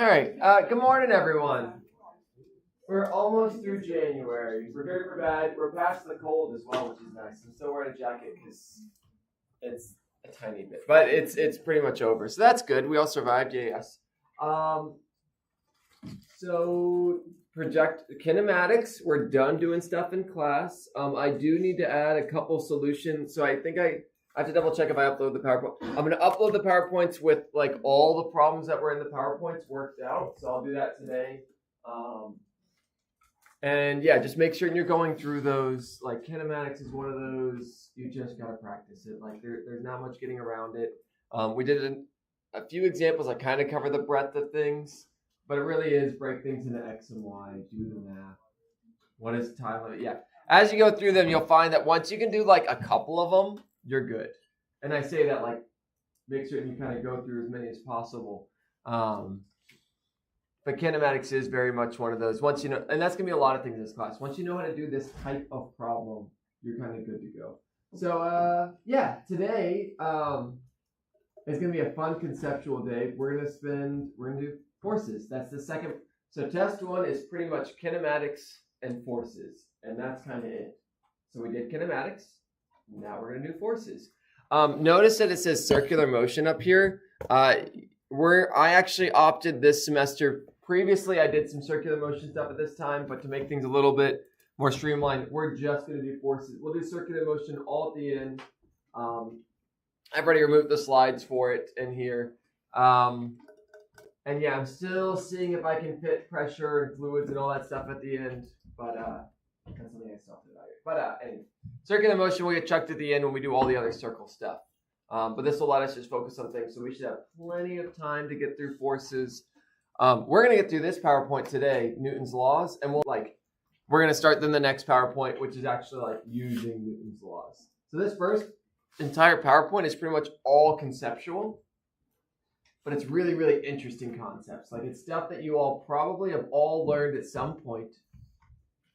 All right. Good morning, everyone. We're almost through January. We're good for bad. We're past the cold as well, which is nice. I'm still wearing a jacket because it's a tiny bit, but it's pretty much over. So that's good. We all survived. Yeah, yes. So project kinematics. We're done doing stuff in class. I do need to add a couple solutions. So I think I have to double check if I upload the PowerPoint. I'm going to upload the PowerPoints with like all the problems that were in the PowerPoints worked out. So I'll do that today. And yeah, just make sure you're going through those. Like kinematics is one of those you just gotta practice it. Like there's not much getting around it. We did a few examples that kind of cover the breadth of things, but it really is break things into X and Y, do the math. What is time limit? Yeah. As you go through them, you'll find that once you can do like a couple of them, you're good. And I say that like make sure you kind of go through as many as possible. But kinematics is very much one of those. Once you know, and that's going to be a lot of things in this class. Once you know how to do this type of problem, you're kind of good to go. So, yeah, today is going to be a fun conceptual day. We're going to do forces. That's the second. So test one is pretty much kinematics and forces. And that's kind of it. So we did kinematics. Now we're going to do forces. Notice that it says circular motion up here. I actually opted this semester. Previously, I did some circular motion stuff at this time, but to make things a little bit more streamlined, we're just going to do forces. We'll do circular motion all at the end. I've already removed the slides for it in here. And yeah, I'm still seeing if I can fit pressure and fluids and all that stuff at the end, but that's something I still have to evaluate. But anyway, circular motion will get chucked at the end when we do all the other circle stuff. But this will let us just focus on things. So we should have plenty of time to get through forces. We're going to get through this PowerPoint today, Newton's laws, and we're going to start then the next PowerPoint, which is actually like using Newton's laws. So this first entire PowerPoint is pretty much all conceptual, but it's really, really interesting concepts. Like it's stuff that you all probably have all learned at some point,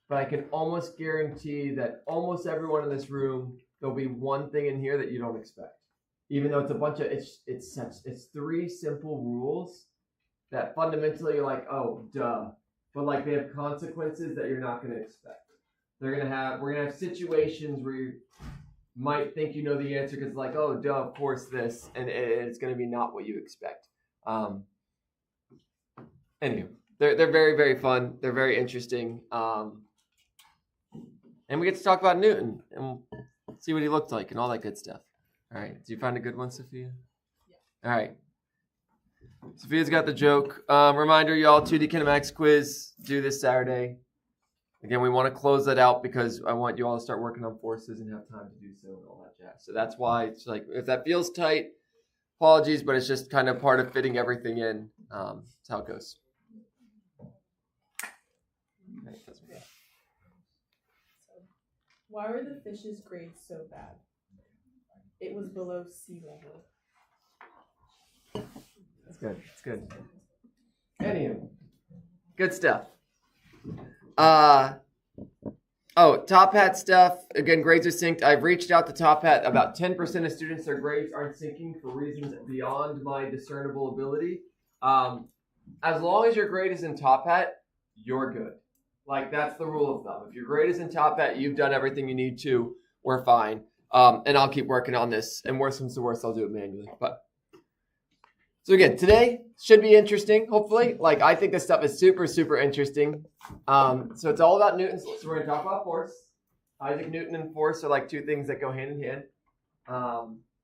but I can almost guarantee that almost everyone in this room, there'll be one thing in here that you don't expect. Even though it's a bunch of, it's three simple rules that fundamentally you're like, oh, duh. But like they have consequences that you're not going to expect. We're going to have situations where you might think you know the answer because like, oh, duh, of course this. And it's going to be not what you expect. Anyway, they're very, very fun. They're very interesting. And we get to talk about Newton and see what he looked like and all that good stuff. All right. Did you find a good one, Sophia? Yeah. All right. Sophia's got the joke. Reminder, y'all, 2D kinematics quiz due this Saturday. Again, we want to close that out because I want you all to start working on forces and have time to do so and all that jazz. So that's why it's like, if that feels tight, apologies, but it's just kind of part of fitting everything in. That's how it goes. Why were the fish's grades so bad? It was below sea level. That's good. It's good. Anywho, good stuff. Top Hat stuff. Again, grades are synced. I've reached out to Top Hat. About 10% of students, their grades aren't syncing for reasons beyond my discernible ability. As long as your grade is in Top Hat, you're good. Like, that's the rule of thumb. If your grade is in Top Hat, you've done everything you need to. We're fine. And I'll keep working on this. And worst comes to worst, I'll do it manually. So again, today should be interesting, hopefully. Like, I think this stuff is super, super interesting. So it's all about Newton's. So we're going to talk about force. Isaac Newton and force are like two things that go hand in hand.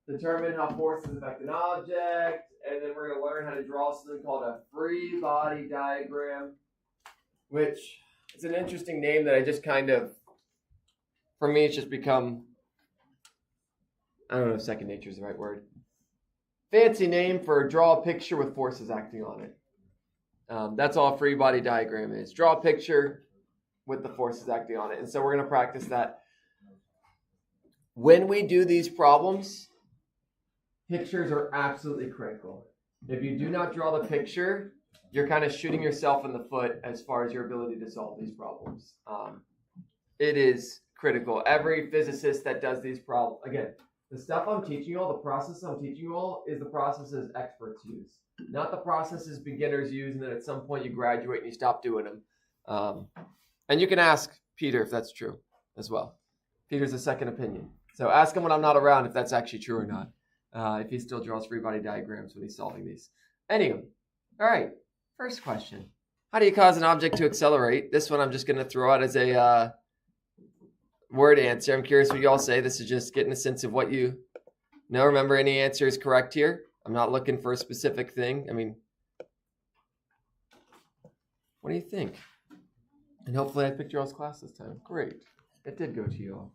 Determine how forces affect an object. And then we're going to learn how to draw something called a free body diagram, which is an interesting name that I just kind of, for me, it's just become, I don't know if second nature is the right word. Fancy name for draw a picture with forces acting on it. That's all a free body diagram is. Draw a picture with the forces acting on it. And so we're going to practice that. When we do these problems, pictures are absolutely critical. If you do not draw the picture, you're kind of shooting yourself in the foot as far as your ability to solve these problems. It is critical. Every physicist that does these problems, again, The stuff I'm teaching you all, the process I'm teaching you all, is the processes experts use, not the processes beginners use, and then at some point you graduate and you stop doing them. And you can ask Peter if that's true as well. Peter's a second opinion. So ask him when I'm not around if that's actually true or not. If he still draws free body diagrams when he's solving these. Anyway, all right, first question. How do you cause an object to accelerate? This one I'm just going to throw out as a word answer. I'm curious what you all say. This is just getting a sense of what you know. Remember, any answer is correct here. I'm not looking for a specific thing. I mean, what do you think? And hopefully I picked your all's class this time. Great. It did go to you all.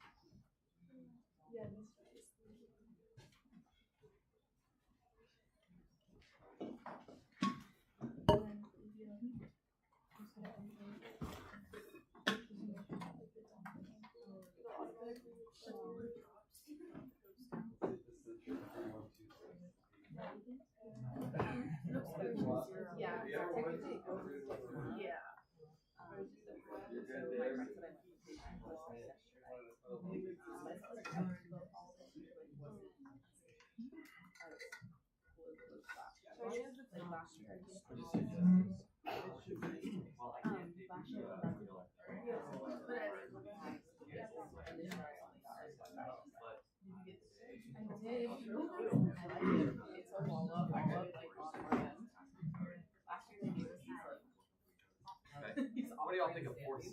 What do y'all think of forces?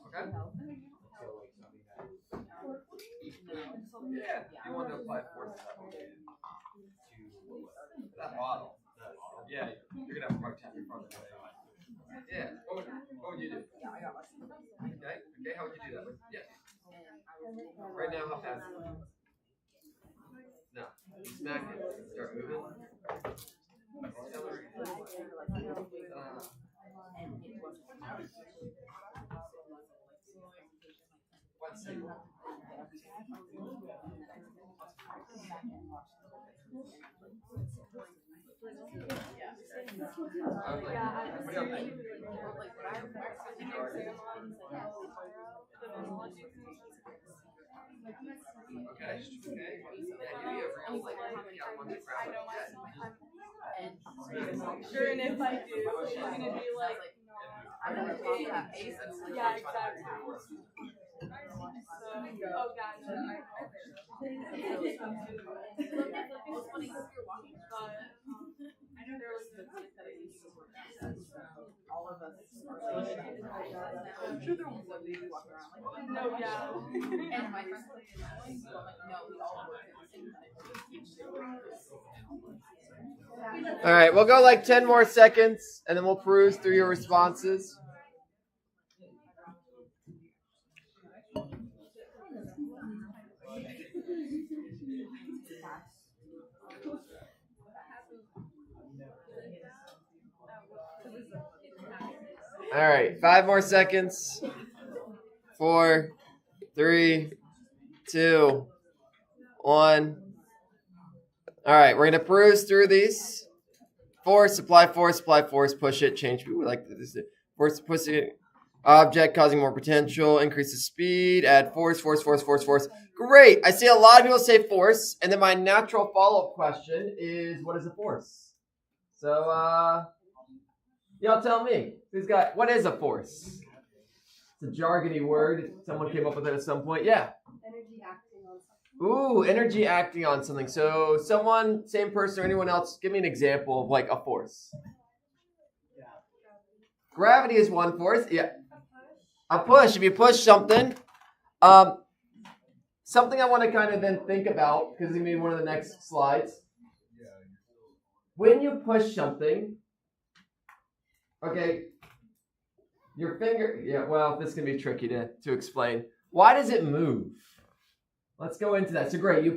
Okay. Yeah, you want to apply force to that model. Yeah, you're gonna have to mark in front of it. Yeah. What would you do? Okay. How would you do that? Yeah. Right now, how fast? No. Smack it. Start moving. Accelerate. Let's see. Sure, and if I do, she's gonna be like, I'm gonna talk about ace. Yeah, exactly. Oh gosh. All of us I'm sure there was one day we walk around like, no, yeah. And my friends like, no, we all work at the same time. All right, we'll go like 10 more seconds, and then we'll peruse through your responses. All right, 5 more seconds. 4, 3, 2, 1. All right, we're going to peruse through these. Force, apply force, push it, change. We like this. Force, push it. Object causing more potential, increase the speed, add force. Great. I see a lot of people say force, and then my natural follow-up question is, what is a force? So, y'all tell me. What is a force? It's a jargony word. Someone came up with it at some point. Yeah. Energy acting on something. Ooh, energy acting on something. So someone, same person or anyone else, give me an example of like a force. Gravity is one force. Yeah. A push. If you push something. Something I want to kind of then think about, because it's going to be one of the next slides. When you push something, okay, your finger, this can be tricky to explain. Why does it move? Let's go into that. So great,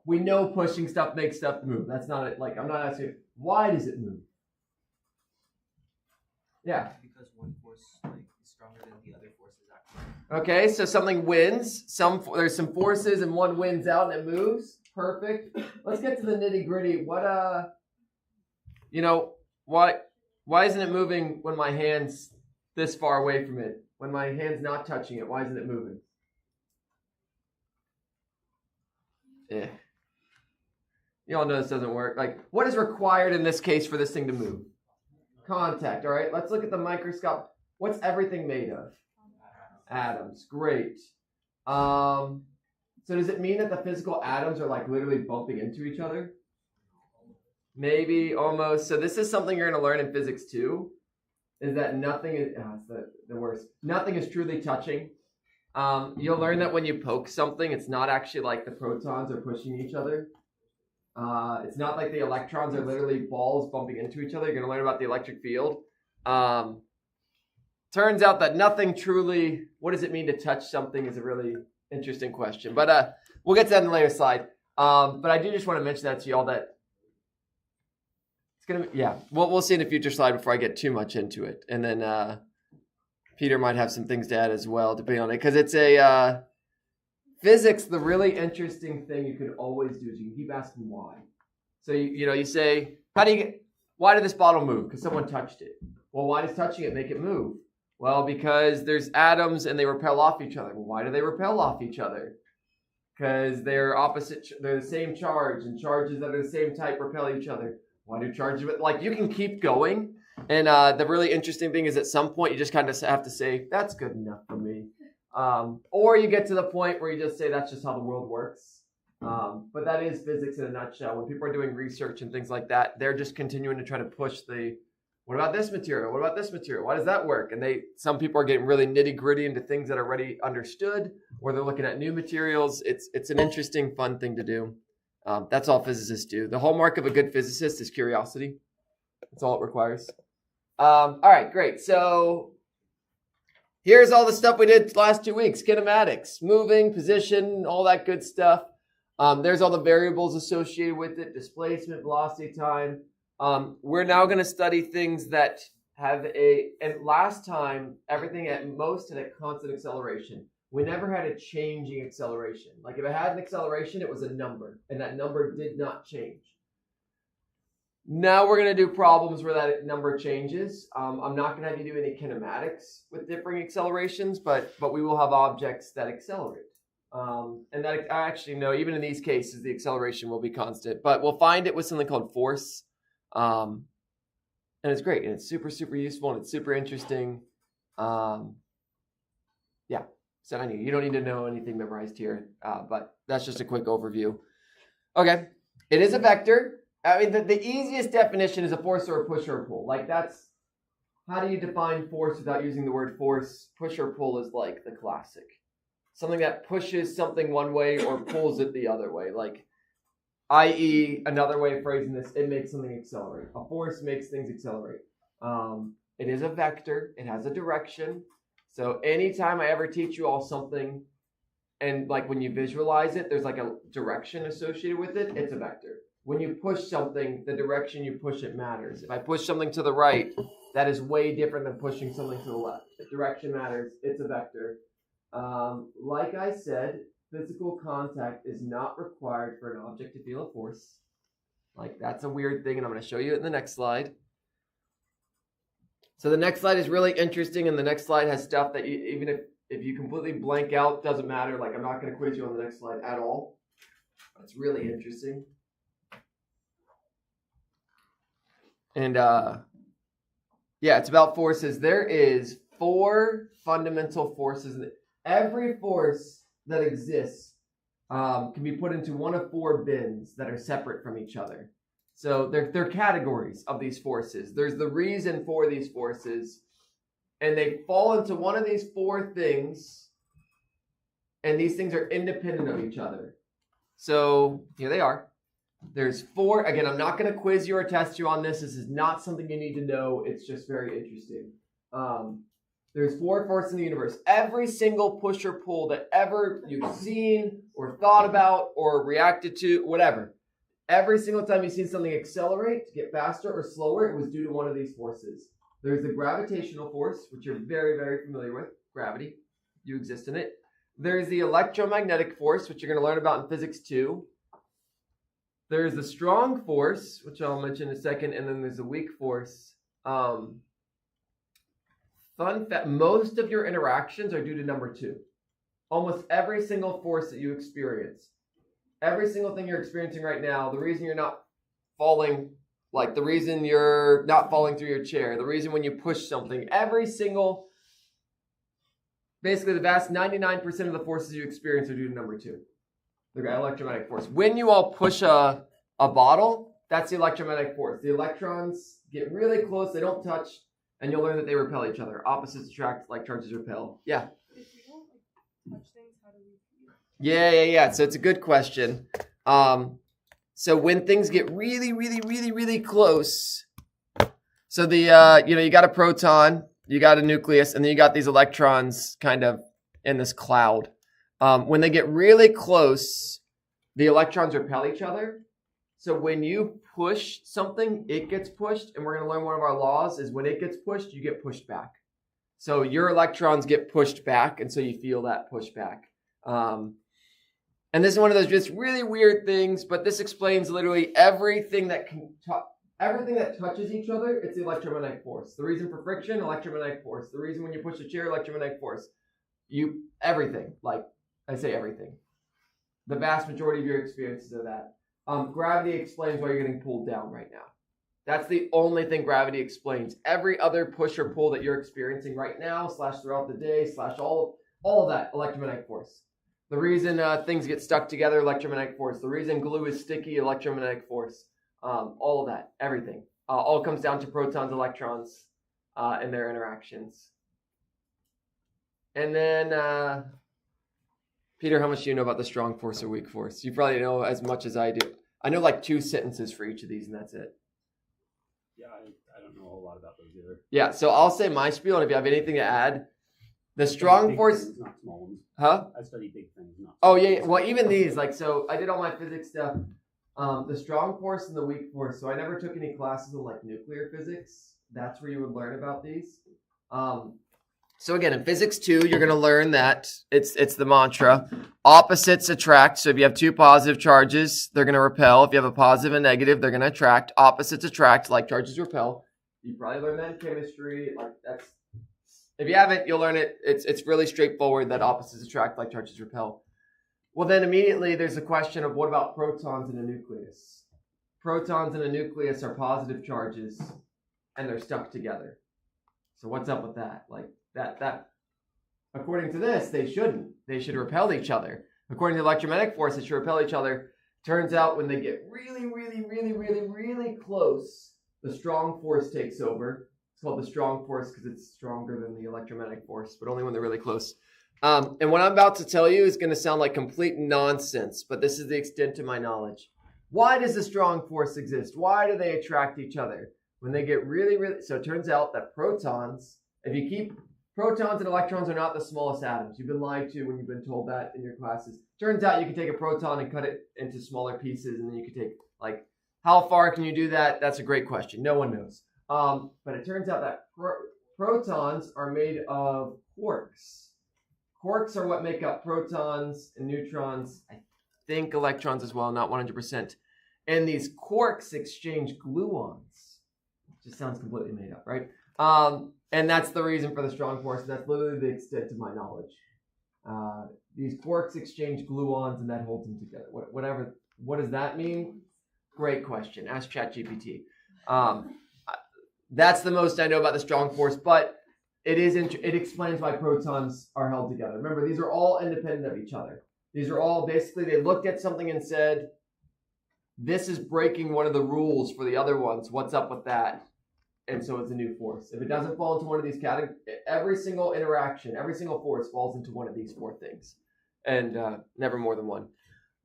we know pushing stuff makes stuff move. That's not it. Like, I'm not asking, why does it move? Yeah. Because one force is stronger than the other forces actually. Okay, so something wins. There's some forces and one wins out and it moves. Perfect. Let's get to the nitty gritty. What Why isn't it moving when my hand's this far away from it? When my hand's not touching it, why isn't it moving? Yeah. You all know this doesn't work. Like, what is required in this case for this thing to move? Contact, all right? Let's look at the microscope. What's everything made of? Atoms. Great. So does it mean that the physical atoms are like literally bumping into each other? Maybe, almost. So this is something you're going to learn in physics too, is that nothing is, it's the worst. Nothing is truly touching. You'll learn that when you poke something, it's not actually like the protons are pushing each other. It's not like the electrons are literally balls bumping into each other. You're going to learn about the electric field. Turns out that nothing truly, what does it mean to touch something is a really interesting question. But we'll get to that in the later slide. But I do just want to mention that to y'all that it's going to be, yeah, we'll see in a future slide before I get too much into it. And then Peter might have some things to add as well, depending on it. Because it's a physics, the really interesting thing you can always do is you can keep asking why. So, you say, why did this bottle move? Because someone touched it. Well, why does touching it make it move? Well, because there's atoms and they repel off each other. Well, why do they repel off each other? Because they're the same charge, and charges that are the same type repel each other. Why do charges, like you can keep going. And the really interesting thing is at some point you just kind of have to say, that's good enough for me. Or you get to the point where you just say, that's just how the world works. But that is physics in a nutshell. When people are doing research and things like that, they're just continuing to try to push what about this material? What about this material? Why does that work? And some people are getting really nitty gritty into things that are already understood, or they're looking at new materials. It's an interesting, fun thing to do. That's all physicists do. The hallmark of a good physicist is curiosity. That's all it requires. All right, great. So here's all the stuff we did the last 2 weeks. Kinematics, moving, position, all that good stuff. There's all the variables associated with it, displacement, velocity, time. We're now going to study things that have and last time, everything at most had a constant acceleration. We never had a changing acceleration. Like if it had an acceleration, it was a number, and that number did not change. Now we're going to do problems where that number changes. I'm not going to have you do any kinematics with differing accelerations, but we will have objects that accelerate. And that actually, no, even in these cases, the acceleration will be constant, but we'll find it with something called force. And it's great, and it's super, super useful, and it's super interesting. Yeah, so I you don't need to know anything memorized here, but that's just a quick overview. Okay, it is a vector. I mean, the easiest definition is a force or a push or a pull. Like that's, how do you define force without using the word force? Push or pull is like the classic. Something that pushes something one way or pulls it the other way. Like, i.e., another way of phrasing this, it makes something accelerate. A force makes things accelerate. It is a vector. It has a direction. So anytime I ever teach you all something, and like when you visualize it, there's like a direction associated with it, it's a vector. When you push something, the direction you push it matters. If I push something to the right, that is way different than pushing something to the left. The direction matters. It's a vector. Like I said, physical contact is not required for an object to feel a force. Like that's a weird thing, and I'm going to show you it in the next slide. So the next slide is really interesting, and the next slide has stuff that even if you completely blank out, doesn't matter. Like I'm not going to quiz you on the next slide at all. It's really interesting. And yeah, it's about forces. There is 4 fundamental forces. Every force that exists can be put into one of 4 bins that are separate from each other. So they're categories of these forces. There's the reason for these forces, and they fall into one of these 4 things, and these things are independent of each other. So here they are. There's 4. Again, I'm not going to quiz you or test you on this. This is not something you need to know. It's just very interesting. There's 4 forces in the universe. Every single push or pull that ever you've seen or thought about or reacted to, whatever. Every single time you've seen something accelerate, to get faster or slower, it was due to one of these forces. There's the gravitational force, which you're very, very familiar with. Gravity. You exist in it. There's the electromagnetic force, which you're going to learn about in physics 2. there's the strong force, which I'll mention in a second, and then there's the weak force. Fun fact, most of your interactions are due to number 2. Almost every single force that you experience, every single thing you're experiencing right now, the reason you're not falling, like the reason you're not falling through your chair, the reason when you push something, every single, basically the vast 99% of the forces you experience are due to number 2, the electromagnetic force. When you all push a bottle, that's the electromagnetic force. The electrons get really close, they don't touch, and you'll learn that they repel each other. Opposites attract, like charges repel. Yeah. If we don't touch things, how do we feel? Yeah. So it's a good question. So when things get really close, so the you got a proton, you got a nucleus, and then you got these electrons kind of in this cloud. When they get really close, the electrons repel each other. So when you push something, it gets pushed, and we're going to learn one of our laws is when it gets pushed, you get pushed back. So your electrons get pushed back, and so you feel that pushback. And this is one of those just really weird things, but this explains literally everything that everything that touches each other. It's the electromagnetic force. The reason for friction, electromagnetic force. The reason when you push a chair, electromagnetic force. Everything. Like I say, everything. The vast majority of your experiences are that. Gravity explains why you're getting pulled down right now. That's the only thing gravity explains. Every other push or pull that you're experiencing right now, / throughout the day, / all of that, electromagnetic force. The reason things get stuck together, electromagnetic force. The reason glue is sticky, electromagnetic force. All of that, everything. All comes down to protons, electrons, and their interactions. And then, Peter, how much do you know about the strong force or weak force? You probably know as much as I do. I know like 2 sentences for each of these, and that's it. Yeah, I don't know a whole lot about those either. Yeah, so I'll say my spiel, and if you have anything to add, the strong Big force, things, not small ones. huh? I study big things, not. Oh yeah. Well, even these, like, so I did all my physics stuff. The strong force and the weak force. So I never took any classes in like nuclear physics. That's where you would learn about these. So again, in physics 2, you're going to learn that it's the mantra. Opposites attract. So if you have 2 positive charges, they're going to repel. If you have a positive and negative, they're going to attract. Opposites attract, like charges repel. You probably learned that in chemistry. Like that's. If you haven't, you'll learn it. It's really straightforward that opposites attract, like charges repel. Well, then immediately there's a question of what about protons in a nucleus? Protons in a nucleus are positive charges, and they're stuck together. So what's up with that? Like that. According to this, they shouldn't. They should repel each other. According to the electromagnetic force, they should repel each other. Turns out when they get really close, the strong force takes over. It's called the strong force because it's stronger than the electromagnetic force, but only when they're really close. And what I'm about to tell you is going to sound like complete nonsense, but this is the extent of my knowledge. Why does the strong force exist? Why do they attract each other? When they get really... So it turns out that protons, if you keep... Protons and electrons are not the smallest atoms. You've been lied to when you've been told that in your classes. Turns out you can take a proton and cut it into smaller pieces, and then you can take, like, how far can you do that? That's a great question. No one knows. But it turns out that protons are made of quarks. Quarks are what make up protons and neutrons. I think electrons as well, not 100%. And these quarks exchange gluons. Just sounds completely made up, right? And that's the reason for the strong force. That's literally the extent of my knowledge. These quarks exchange gluons, and that holds them together. What does that mean? Great question. Ask ChatGPT. That's the most I know about the strong force, but it explains why protons are held together. Remember, these are all independent of each other. These are all basically, they looked at something and said, this is breaking one of the rules for the other ones. What's up with that? And so it's a new force. If it doesn't fall into one of these categories, every single interaction, every single force falls into one of these 4 things, and never more than one.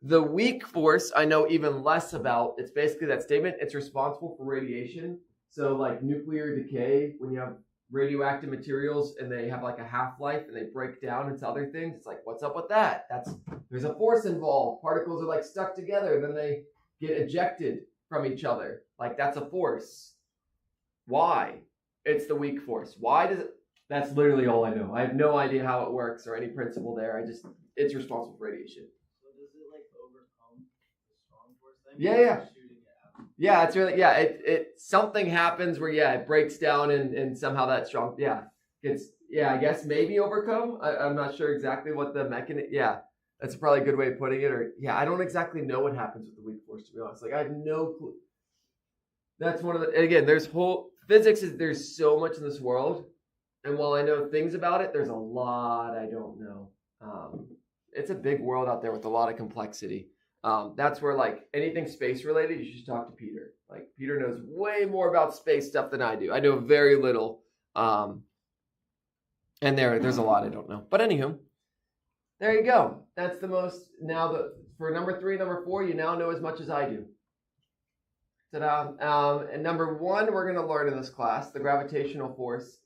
The weak force I know even less about. It's basically that statement. It's responsible for radiation. So like nuclear decay, when you have radioactive materials and they have like a half-life and they break down into other things, it's like, what's up with that? There's a force involved. Particles are like stuck together, then they get ejected from each other. Like that's a force. Why? It's the weak force. Why does it? That's literally all I know. I have no idea how it works or any principle there. It's responsible for radiation. So does it like overcome the strong force Yeah. Yeah, it's really it something happens where it breaks down and somehow that strong gets I guess maybe overcome. I'm not sure exactly what the mechanism. Yeah, that's probably a good way of putting it. Or I don't exactly know what happens with the weak force, to be honest. Like I have no clue. That's one of the again. There's whole physics is there's so much in this world, and while I know things about it, there's a lot I don't know. It's a big world out there with a lot of complexity. That's where like anything space related, you should talk to Peter. Like Peter knows way more about space stuff than I do. I know very little. And there's a lot I don't know. But anywho, there you go. That's the most for number 3, number 4, you now know as much as I do. Ta-da. And number 1, we're going to learn in this class, the gravitational force.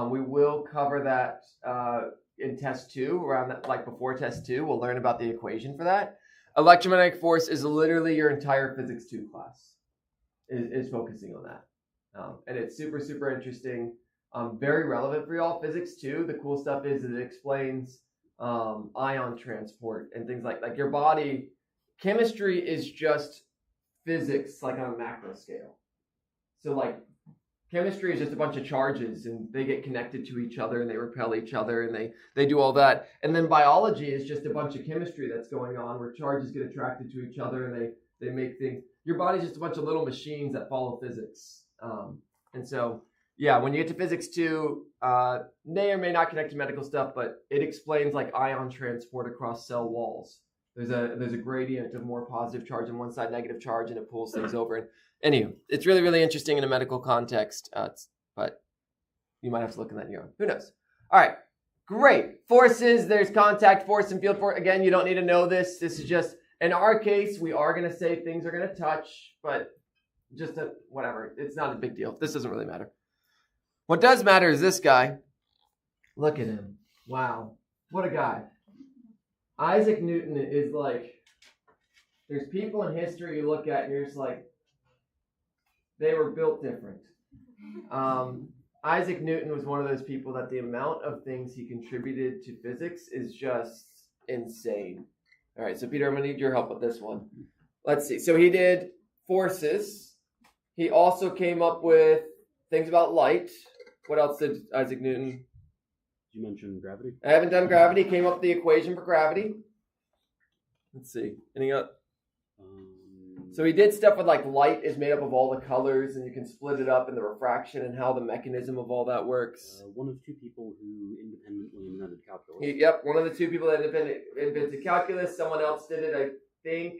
We will cover that in test 2, around that, like before test 2, we'll learn about the equation for that. Electromagnetic force is literally your entire physics 2 class is focusing on that. And it's super, super interesting. Very relevant for y'all. Physics 2, the cool stuff is it explains ion transport and things like your body. Chemistry is just physics like on a macro scale. So like chemistry is just a bunch of charges and they get connected to each other and they repel each other and they do all that. And then biology is just a bunch of chemistry that's going on where charges get attracted to each other and they make things. Your body's just a bunch of little machines that follow physics. And so, when you get to physics 2, may or may not connect to medical stuff, but it explains like ion transport across cell walls. There's a gradient of more positive charge on one side, negative charge, and it pulls things over. And anyway, it's really, really interesting in a medical context, but you might have to look in that in your own. Who knows? All right, great. Forces, there's contact force and field force. Again, you don't need to know this. This is just, in our case, we are going to say things are going to touch, but just whatever. It's not a big deal. This doesn't really matter. What does matter is this guy. Look at him. Wow. What a guy. Isaac Newton is like, there's people in history you look at and you're just like, they were built different. Isaac Newton was one of those people that the amount of things he contributed to physics is just insane. All right, so Peter, I'm going to need your help with this one. Let's see. So he did forces. He also came up with things about light. What else did Isaac Newton? You mentioned gravity. I haven't done gravity. Came up with the equation for gravity. Let's see. Any up? So he did stuff with like light is made up of all the colors, and you can split it up in the refraction and how the mechanism of all that works. One of 2 people who independently invented calculus. One of the 2 people that invented calculus. Someone else did it, I think.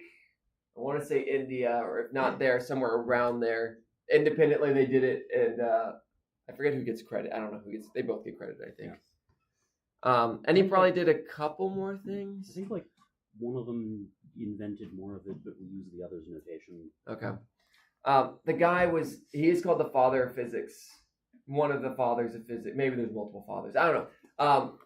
I want to say India, or if not there, somewhere around there. Independently, they did it, and I forget who gets credit. I don't know who gets. They both get credit, I think. Yeah. And he probably did a couple more things. I think like one of them invented more of it, but we use the other's notation. Okay. The guy he is called the father of physics. One of the fathers of physics. Maybe there's multiple fathers. I don't know.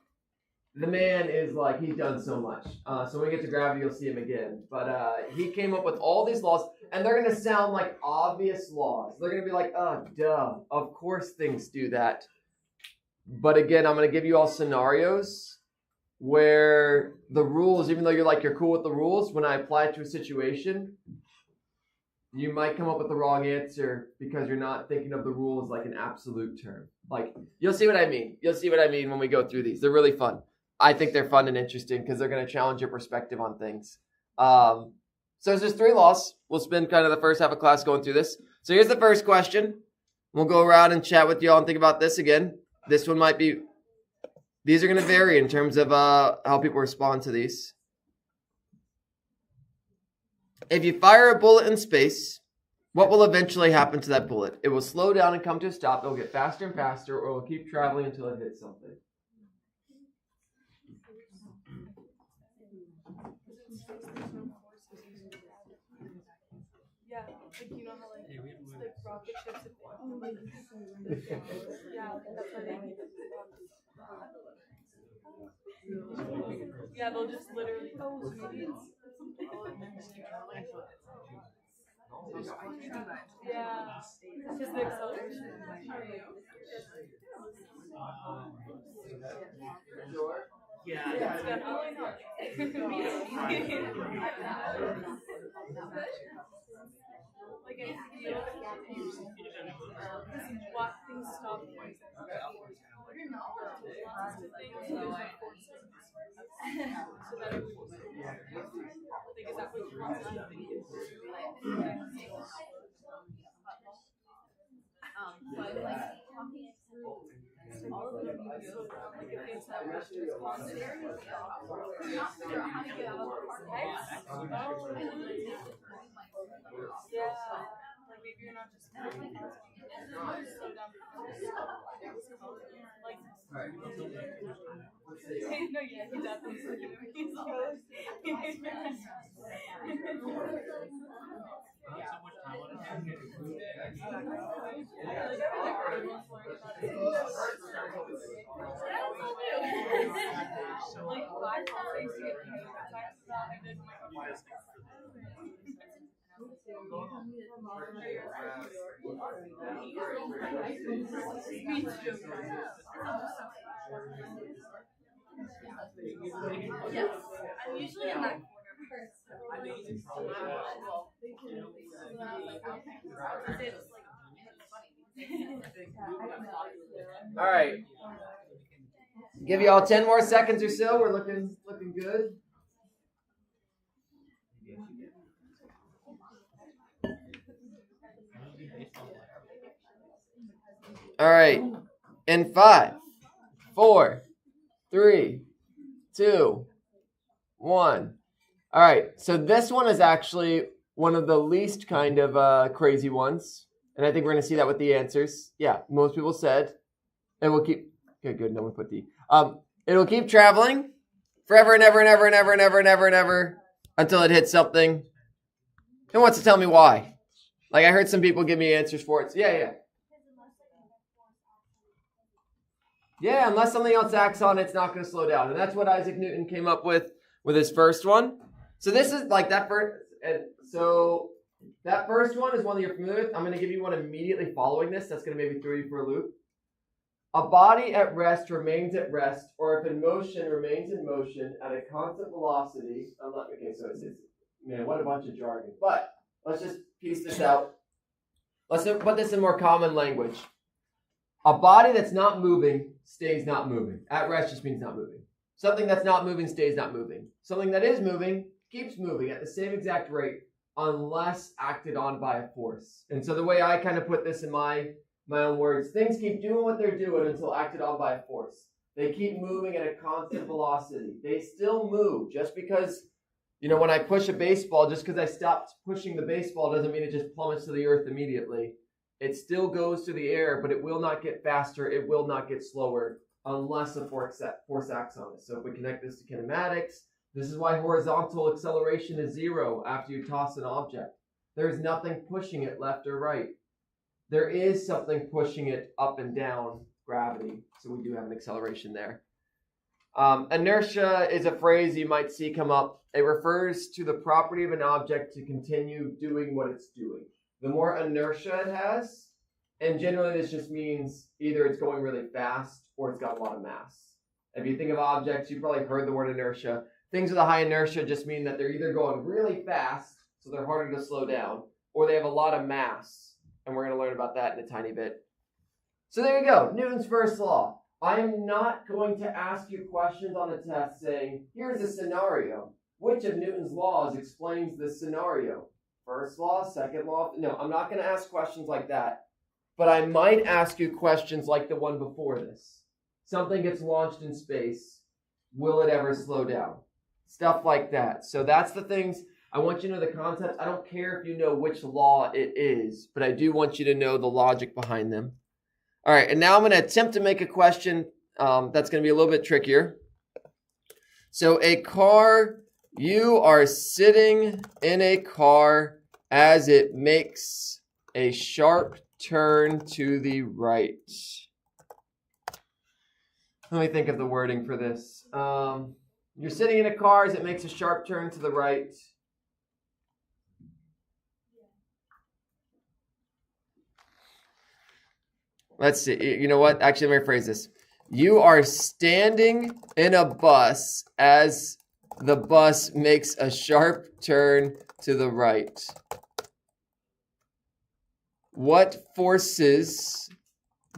The man is like, he's done so much. So when we get to gravity, you'll see him again. But he came up with all these laws, and they're going to sound like obvious laws. They're going to be like, oh, duh. Of course things do that. But again, I'm going to give you all scenarios where the rules, even though you're cool with the rules, when I apply it to a situation, you might come up with the wrong answer because you're not thinking of the rule as like an absolute term. Like, you'll see what I mean. You'll see what I mean when we go through these. They're really fun. I think they're fun and interesting because they're going to challenge your perspective on things. So there's just 3 laws. We'll spend kind of the first half of class going through this. So here's the first question. We'll go around and chat with you all and think about this again. This one might be... These are going to vary in terms of how people respond to these. If you fire a bullet in space, what will eventually happen to that bullet? It will slow down and come to a stop. It will get faster and faster, or it will keep traveling until it hits something. Yeah, like you know how like rocket ships yeah, that's why they make it. Yeah, they'll just literally yeah, just the acceleration. Yeah. It's definitely not. Like if you watch things stop. So that it would like is that what you want to do? But like talking it through all of the videos, like if it's that rush to respond, not figure out how to get out of the Yeah. Like maybe you're not just slow down like no, yeah, he definitely he's like black face to get yes, I'm usually in that corner. All right. Give you all 10 more seconds or so. We're looking good. All right. In 5, 4, 3, 2, 1. All right. So this one is actually one of the least kind of crazy ones. And I think we're going to see that with the answers. Yeah, most people said it will keep. Okay, good. No one put D. It'll keep traveling forever and ever and ever and ever and ever and ever and ever until it hits something. Who wants to tell me why? Like I heard some people give me answers for it. So yeah. Yeah, unless something else acts on it, it's not going to slow down. And that's what Isaac Newton came up with his first one. So this is like that first. And so that first one is one that you're familiar with. I'm going to give you one immediately following this. That's going to maybe throw you for a loop. A body at rest remains at rest, or if in motion remains in motion at a constant velocity. Okay, so it's man, what a bunch of jargon. But let's just piece this out. Let's put this in more common language. A body that's not moving stays not moving. At rest just means not moving. Something that's not moving stays not moving. Something that is moving keeps moving at the same exact rate unless acted on by a force. And so the way I kind of put this in my own words, things keep doing what they're doing until acted on by a force. They keep moving at a constant velocity. They still move. Just because, when I push a baseball, just because I stopped pushing the baseball doesn't mean it just plummets to the earth immediately. It still goes through the air, but it will not get faster. It will not get slower unless a force acts on it. So if we connect this to kinematics, this is why horizontal acceleration is 0 after you toss an object. There's nothing pushing it left or right. There is something pushing it up and down, gravity. So we do have an acceleration there. Inertia is a phrase you might see come up. It refers to the property of an object to continue doing what it's doing. The more inertia it has, and generally this just means either it's going really fast or it's got a lot of mass. If you think of objects, you've probably heard the word inertia. Things with a high inertia just mean that they're either going really fast, so they're harder to slow down, or they have a lot of mass. And we're going to learn about that in a tiny bit. So there you go, Newton's first law. I am not going to ask you questions on a test saying, here's a scenario. Which of Newton's laws explains this scenario? First law, second law? No, I'm not going to ask questions like that. But I might ask you questions like the one before this. Something gets launched in space. Will it ever slow down? Stuff like that. So that's the things. I want you to know the concepts. I don't care if you know which law it is, but I do want you to know the logic behind them. All right, and now I'm going to attempt to make a question that's going to be a little bit trickier. So a car, you are sitting in a car as it makes a sharp turn to the right. Let me think of the wording for this. You're sitting in a car as it makes a sharp turn to the right. Let's see. You know what? Actually, let me rephrase this. You are standing in a bus as the bus makes a sharp turn to the right. What forces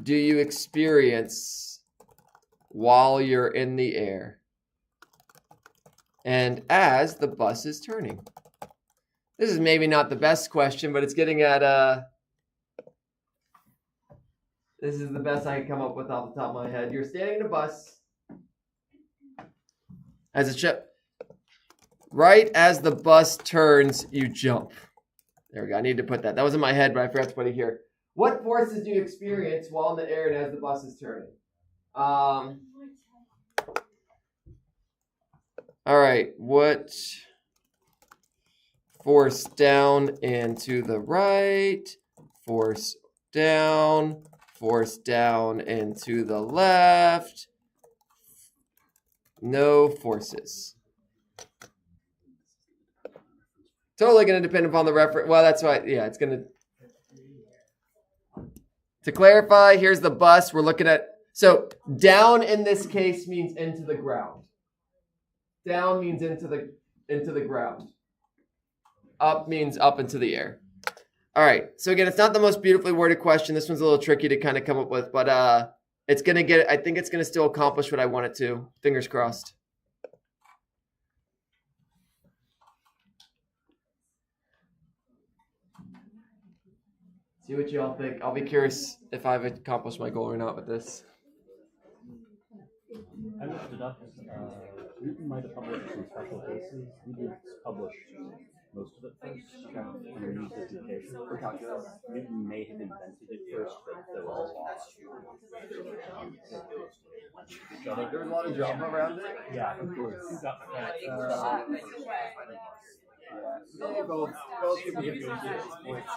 do you experience while you're in the air and as the bus is turning? This is maybe not the best question, but it's getting at this is the best I can come up with off the top of my head. You're standing in a bus as a ship. Right as the bus turns, you jump. There we go. I need to put that. That was in my head, but I forgot to put it here. What forces do you experience while in the air and as the bus is turning? All right. What force down and to the right? Force down and to the left. No forces. Totally going to depend upon the reference. Well, that's right. Yeah, it's going to clarify, here's the bus. We're looking at, so down in this case means into the ground. Down means into the ground. Up means up into the air. All right. So again, it's not the most beautifully worded question. This one's a little tricky to kind of come up with, but it's going to get, I think it's going to still accomplish what I want it to. Fingers crossed. See what you all think. I'll be curious if I've accomplished my goal or not with this. I looked it up. Newton might have published some special cases. He did publish most of it first, underneath his notation for calculus. Newton may have invented it first, but they were all lost. There's a lot of drama around it. Yeah, of course. Both people get these points.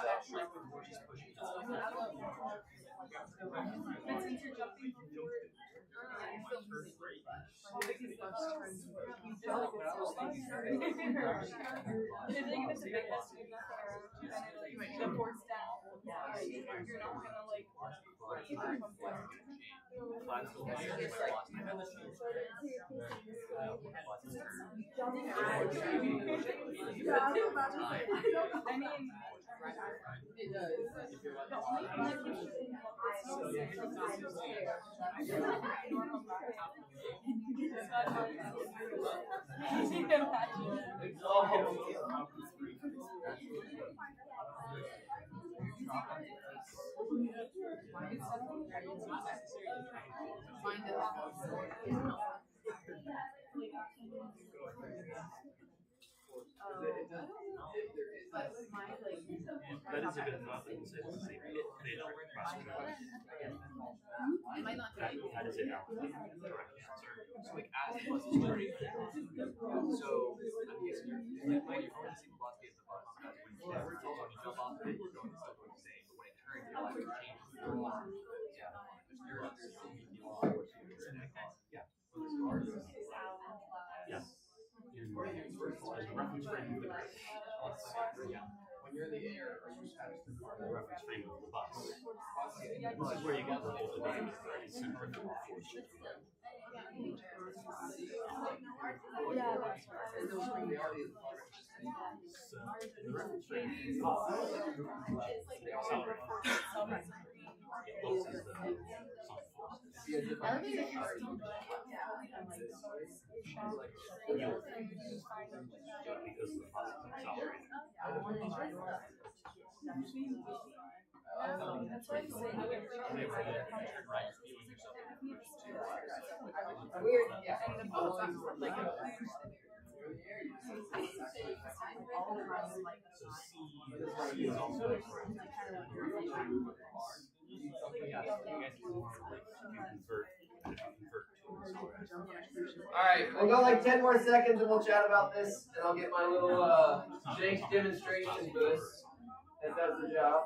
That is a good thought. That is it. So like as the bus is turning, so like when you're going to see the bus get the bus, when you jump off of it, you're going to still going the same. But when it turns, your life changes. Yes. As a reference frame of the bus. When you're in the air, are you status the car? The reference frame of the bus. This is where you get the whole debate. It's centrifugal force. Yeah, that's right. So the reference frame is solid. It looks as though some force is because the bus is accelerating. That's why I'm saying Weird, yeah. So C is also All right, we'll go like 10 more seconds and we'll chat about this, and I'll get my little Jenks demonstration boost that does the job.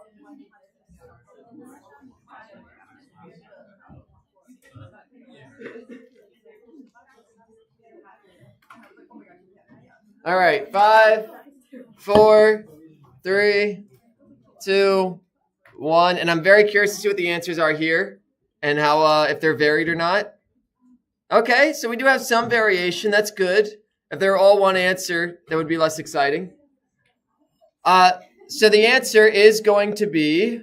All right, 5, 4, 3, 2, 1, and I'm very curious to see what the answers are here and how if they're varied or not. Okay, so we do have some variation. That's good. If they're all one answer, that would be less exciting. So the answer is going to be,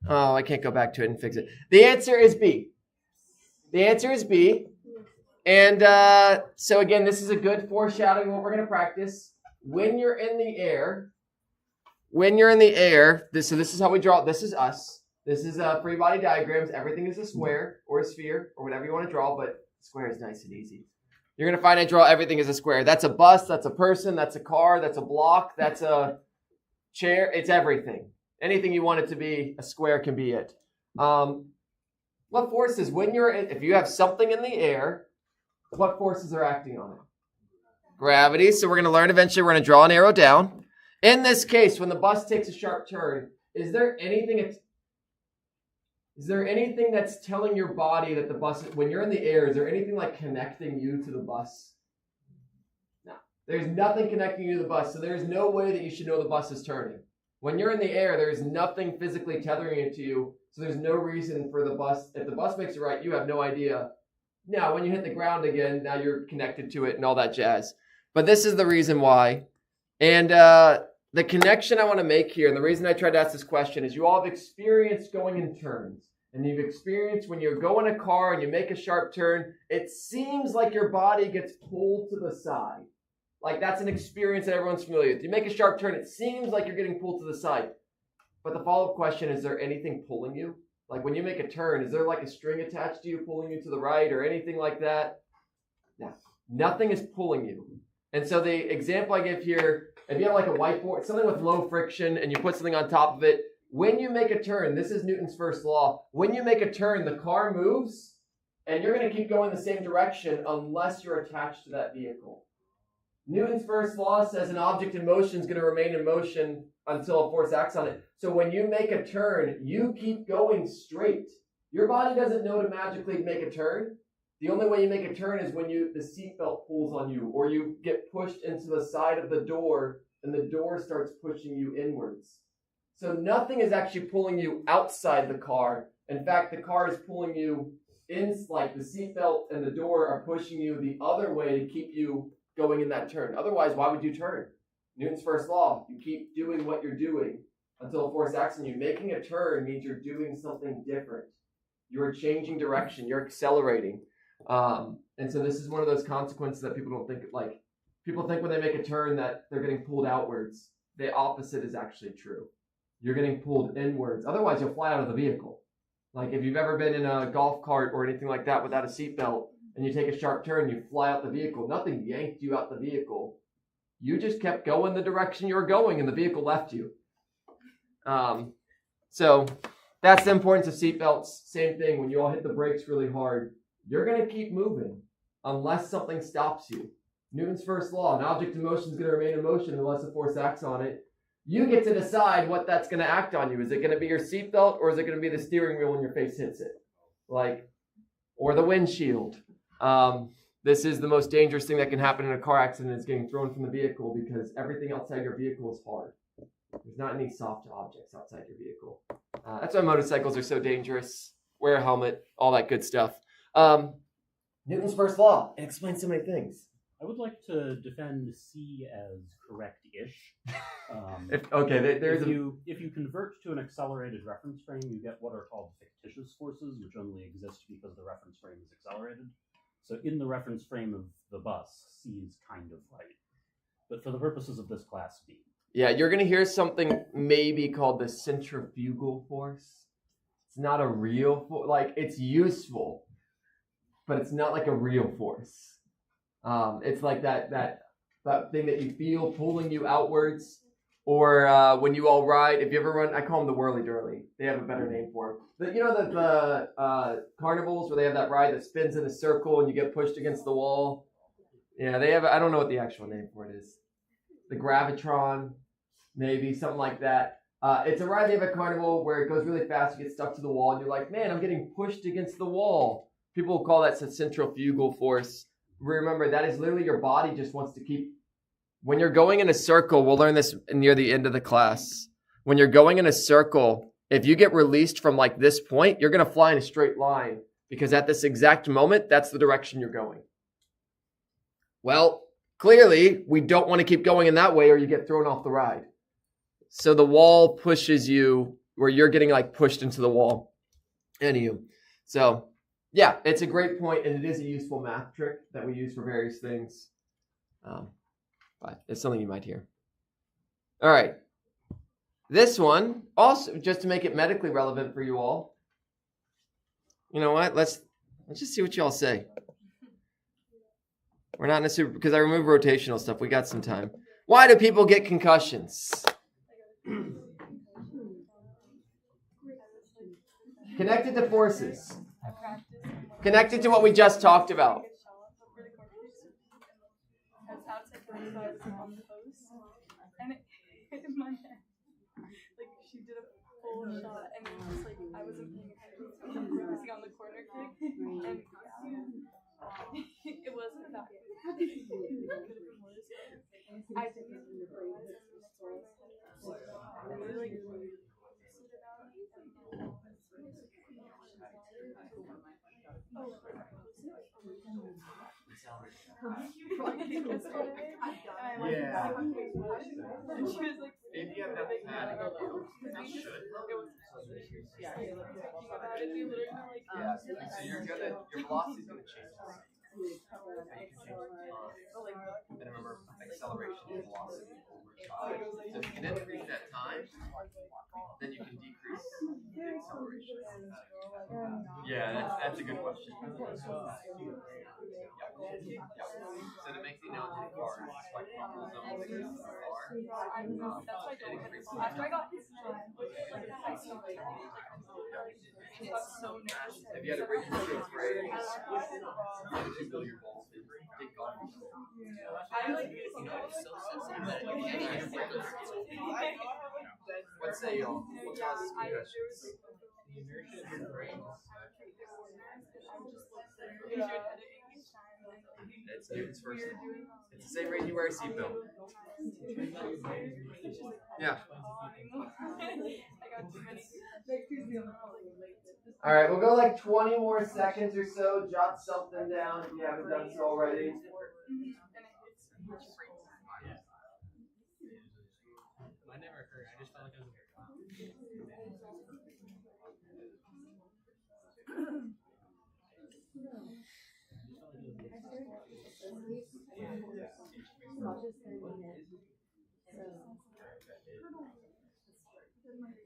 oh, I can't go back to it and fix it. The answer is B. The answer is B. And so again, this is a good foreshadowing of what we're going to practice. When you're in the air, so this is how we draw it. This is us. This is free body diagrams. Everything is a square or a sphere or whatever you want to draw, but square is nice and easy. You're going to find I draw everything as a square. That's a bus, that's a person, that's a car, that's a block, that's a chair. It's everything. Anything you want it to be, a square can be it. What forces, if you have something in the air, what forces are acting on it? Gravity. So we're going to learn eventually, we're going to draw an arrow down. In this case, when the bus takes a sharp turn, is there anything that's telling your body that the bus, when you're in the air, is there anything like connecting you to the bus? No. There's nothing connecting you to the bus, so there's no way that you should know the bus is turning. When you're in the air, there's nothing physically tethering it to you, so there's no reason for the bus. If the bus makes it right, you have no idea. Now, when you hit the ground again, now you're connected to it and all that jazz. But this is the reason why. And the connection I want to make here, and the reason I tried to ask this question is you all have experienced going in turns. And you've experienced when you go in a car and you make a sharp turn, it seems like your body gets pulled to the side. Like that's an experience that everyone's familiar with. You make a sharp turn, it seems like you're getting pulled to the side. But the follow-up question, is there anything pulling you? Like when you make a turn, is there like a string attached to you pulling you to the right or anything like that? No, nothing is pulling you. And so the example I give here, if you have like a whiteboard, something with low friction, and you put something on top of it, when you make a turn, this is Newton's first law. When you make a turn, the car moves, and you're going to keep going the same direction unless you're attached to that vehicle. Newton's first law says an object in motion is going to remain in motion until a force acts on it. So when you make a turn, you keep going straight. Your body doesn't know to magically make a turn. The only way you make a turn is when the seatbelt pulls on you, or you get pushed into the side of the door, and the door starts pushing you inwards. So nothing is actually pulling you outside the car. In fact, the car is pulling you in, like the seatbelt and the door are pushing you the other way to keep you going in that turn. Otherwise, why would you turn? Newton's first law, you keep doing what you're doing until a force acts on you. Making a turn means you're doing something different. You're changing direction. You're accelerating. And so this is one of those consequences that people don't think, like, people think when they make a turn that they're getting pulled outwards. The opposite is actually true. You're getting pulled inwards. Otherwise, you'll fly out of the vehicle. Like if you've ever been in a golf cart or anything like that without a seatbelt and you take a sharp turn, you fly out the vehicle. Nothing yanked you out the vehicle. You just kept going the direction you were going and the vehicle left you. So that's the importance of seatbelts. Same thing, when you all hit the brakes really hard, you're going to keep moving unless something stops you. Newton's first law, an object in motion is going to remain in motion unless a force acts on it. You get to decide what that's going to act on you. Is it going to be your seatbelt, or is it going to be the steering wheel when your face hits it? Or the windshield. This is the most dangerous thing that can happen in a car accident, is getting thrown from the vehicle, because everything outside your vehicle is hard. There's not any soft objects outside your vehicle. That's why motorcycles are so dangerous. Wear a helmet, all that good stuff. Newton's first law. It explains so many things. I would like to defend C as correct-ish. If you convert to an accelerated reference frame, you get what are called fictitious forces, which only exist because the reference frame is accelerated. So in the reference frame of the bus, C is kind of right. But for the purposes of this class, B. Yeah, you're going to hear something maybe called the centrifugal force. It's not a real force. Like, it's useful, but it's not like a real force. It's like that thing that you feel pulling you outwards, or when you all ride. If you ever run, I call them the whirly-durly. They have a better name for them. The carnivals where they have that ride that spins in a circle and you get pushed against the wall. Yeah, they have. I don't know what the actual name for it is. The Gravitron, maybe something like that. It's a ride they have at Carnival where it goes really fast. You get stuck to the wall and you're like, man, I'm getting pushed against the wall. People will call that centrifugal force. Remember, that is literally your body just wants to keep. When you're going in a circle, we'll learn this near the end of the class. When you're going in a circle, if you get released from like this point, you're going to fly in a straight line, because at this exact moment, that's the direction you're going. Well, clearly, we don't want to keep going in that way, or you get thrown off the ride. So the wall pushes you where you're getting like pushed into the wall. Anywho. So yeah, it's a great point, and it is a useful math trick that we use for various things. But it's something you might hear. All right. This one, also, just to make it medically relevant for you all. You know what? Let's just see what you all say. We're not in a super, because I removed rotational stuff. We got some time. Why do people get concussions? Connected to forces. Connected to what we just talked about. And in my head, like she did a full shot, and it was just like I wasn't paying attention, so I was focusing on the corner kick, and it wasn't about it. It could have been worse. I didn't realize it was twice. I really Yeah. And she was like, If you have that pad, you should. yeah, thinking about it, we literally were like, Yeah. So your velocity's gonna change. So you can change then remember acceleration and velocity over time. So if you can increase that time, then you can decrease the acceleration. Yeah, that's a good question. So to make the analogy of cars, like optimal zone exists in the car. that's why I don't have it. After I got his like I stopped it got so nasty. If you had a bridge to six grade, you build your balls. Take golf. I like it's so sensitive that let's say y'all. What causes concussions? That's Newton's first law. It's the same reason you wear a seatbelt. Yeah. All right, we'll go like 20 more seconds or so. Jot something down if you haven't done so already. Mine never occurred. I just felt like I was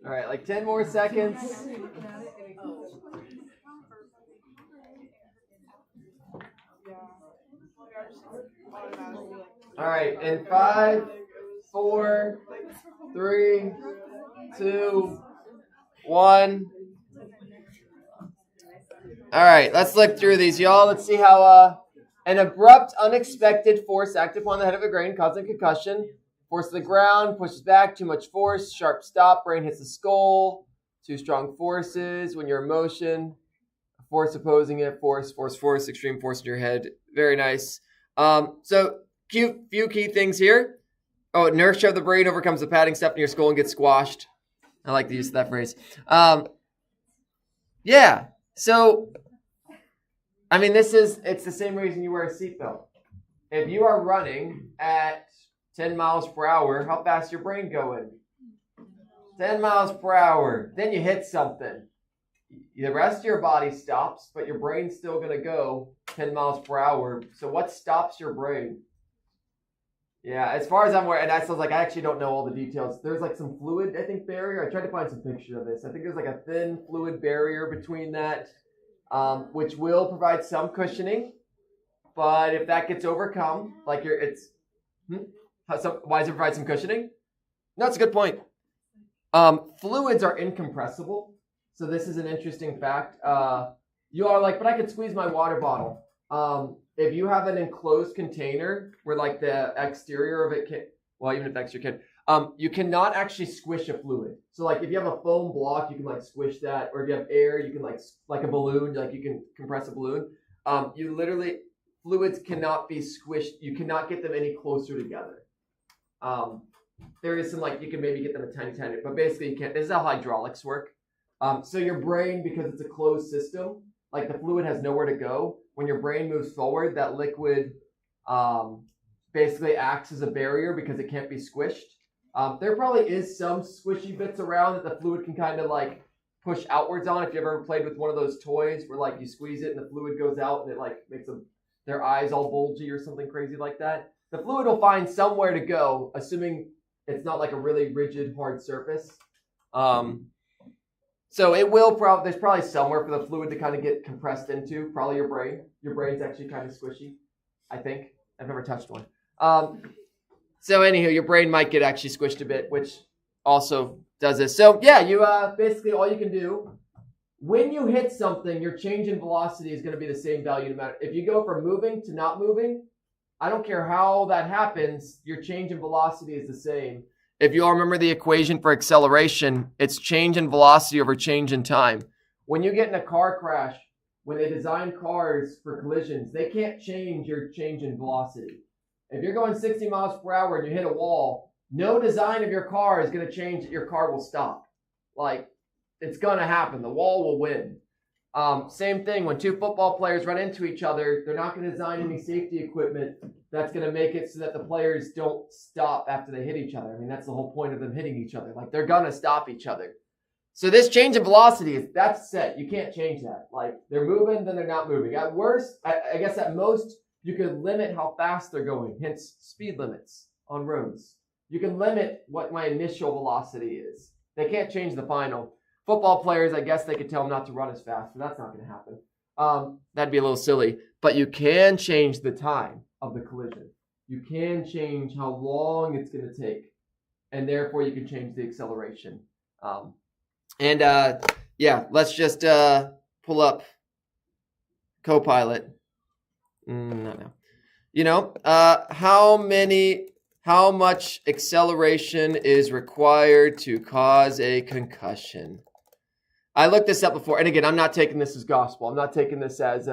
All right, like 10 more seconds. All right, in 5, 4, 3, 2, 1. All right, let's look through these, y'all. Let's see how an abrupt, unexpected force acted upon the head of a grain, causing concussion. Force to the ground, pushes back, too much force, sharp stop, brain hits the skull. Two strong forces when you're in motion. Force opposing it, force, extreme force in your head. Very nice. So, few key things here. Oh, inertia of the brain overcomes the padding step in your skull and gets squashed. I like the use of that phrase. Yeah, so, I mean, it's the same reason you wear a seatbelt. If you are running at 10 miles per hour, how fast is your brain going? 10 miles per hour. Then you hit something. The rest of your body stops, but your brain's still going to go 10 miles per hour. So what stops your brain? Yeah, as far as I'm aware, and that sounds like I actually don't know all the details. There's like some fluid, I think, barrier. I tried to find some pictures of this. I think there's like a thin fluid barrier between that, which will provide some cushioning. But if that gets overcome, like why does it provide some cushioning? No, that's a good point. Fluids are incompressible. So this is an interesting fact. You are like, but I could squeeze my water bottle. If you have an enclosed container where like the exterior of it can, well, even if the exterior can, you cannot actually squish a fluid. So like if you have a foam block, you can like squish that. Or if you have air, you can like a balloon, like you can compress a balloon. You literally, fluids cannot be squished. You cannot get them any closer together. There is some you can maybe get them a tiny, but basically you can't. This is how hydraulics work. So your brain, because it's a closed system, like the fluid has nowhere to go. When your brain moves forward, that liquid basically acts as a barrier because it can't be squished. There probably is some squishy bits around that the fluid can kind of like push outwards on. If you ever played with one of those toys where like you squeeze it and the fluid goes out and it like makes their eyes all bulgy or something crazy like that. The fluid will find somewhere to go, assuming it's not like a really rigid, hard surface. So it will there's probably somewhere for the fluid to kind of get compressed into, probably your brain. Your brain's actually kind of squishy, I think. I've never touched one. So anywho, your brain might get actually squished a bit, which also does this. So yeah, you basically all you can do, when you hit something, your change in velocity is going to be the same value no matter. If you go from moving to not moving, I don't care how that happens, your change in velocity is the same. If you all remember the equation for acceleration, it's change in velocity over change in time. When you get in a car crash, when they design cars for collisions, they can't change your change in velocity. If you're going 60 miles per hour and you hit a wall, no design of your car is going to change that your car will stop. Like, it's going to happen. The wall will win. Same thing, when two football players run into each other, they're not going to design any safety equipment that's going to make it so that the players don't stop after they hit each other. I mean, that's the whole point of them hitting each other. Like, they're going to stop each other. So this change in velocity, that's set. You can't change that. Like, they're moving, then they're not moving. At worst, I guess at most, you can limit how fast they're going, hence speed limits on roads. You can limit what my initial velocity is. They can't change the final. Football players, I guess they could tell them not to run as fast, but that's not going to happen. That'd be a little silly. But you can change the time of the collision. You can change how long it's going to take. And therefore, you can change the acceleration. Yeah, let's just pull up Copilot. Not now. You know, how much acceleration is required to cause a concussion? I looked this up before, and again, I'm not taking this as gospel. I'm not taking this as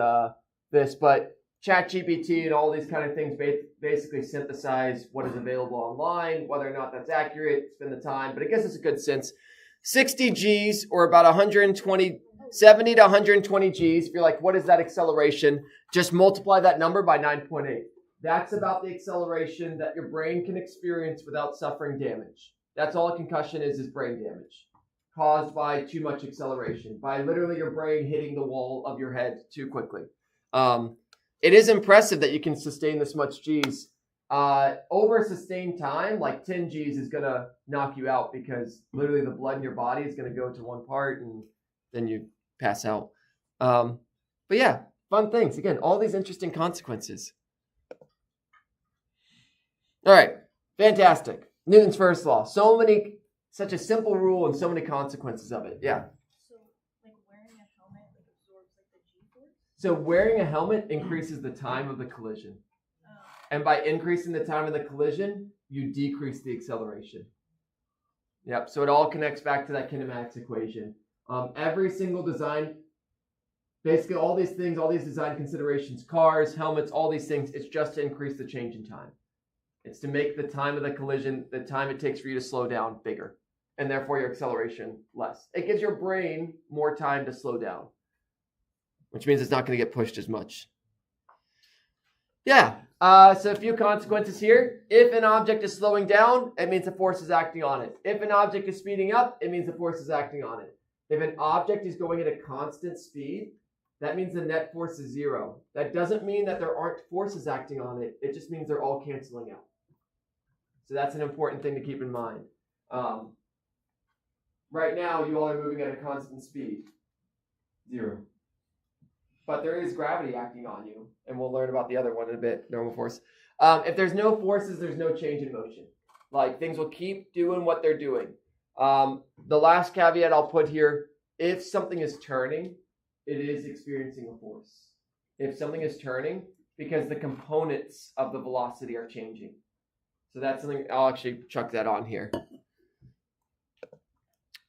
this, but ChatGPT and all these kind of things basically synthesize what is available online, whether or not that's accurate, spend the time, but I guess it's a good sense. 60 Gs, or about 70 to 120 Gs. If you're like, what is that acceleration? Just multiply that number by 9.8. That's about the acceleration that your brain can experience without suffering damage. That's all a concussion is brain damage caused by too much acceleration, by literally your brain hitting the wall of your head too quickly. It is impressive that you can sustain this much Gs. Over a sustained time, like 10 Gs is going to knock you out because literally the blood in your body is going to go to one part and then you pass out. But yeah, fun things. Again, all these interesting consequences. All right, fantastic. Newton's first law. Such a simple rule and so many consequences of it. Yeah. So, like wearing a helmet absorbs like the G-force? So wearing a helmet increases the time of the collision. And by increasing the time of the collision, you decrease the acceleration. Yep, so it all connects back to that kinematics equation. Every single design, basically all these things, all these design considerations, cars, helmets, all these things, it's just to increase the change in time. It's to make the time of the collision, the time it takes for you to slow down, bigger. And therefore your acceleration less. It gives your brain more time to slow down, which means it's not going to get pushed as much. Yeah, so a few consequences here. If an object is slowing down, it means the force is acting on it. If an object is speeding up, it means the force is acting on it. If an object is going at a constant speed, that means the net force is 0. That doesn't mean that there aren't forces acting on it. It just means they're all canceling out. So that's an important thing to keep in mind. Right now, you all are moving at a constant speed, 0. But there is gravity acting on you, and we'll learn about the other one in a bit, normal force. If there's no forces, there's no change in motion. Like, things will keep doing what they're doing. The last caveat I'll put here, if something is turning, it is experiencing a force. If something is turning, because the components of the velocity are changing. So that's something, I'll actually chuck that on here.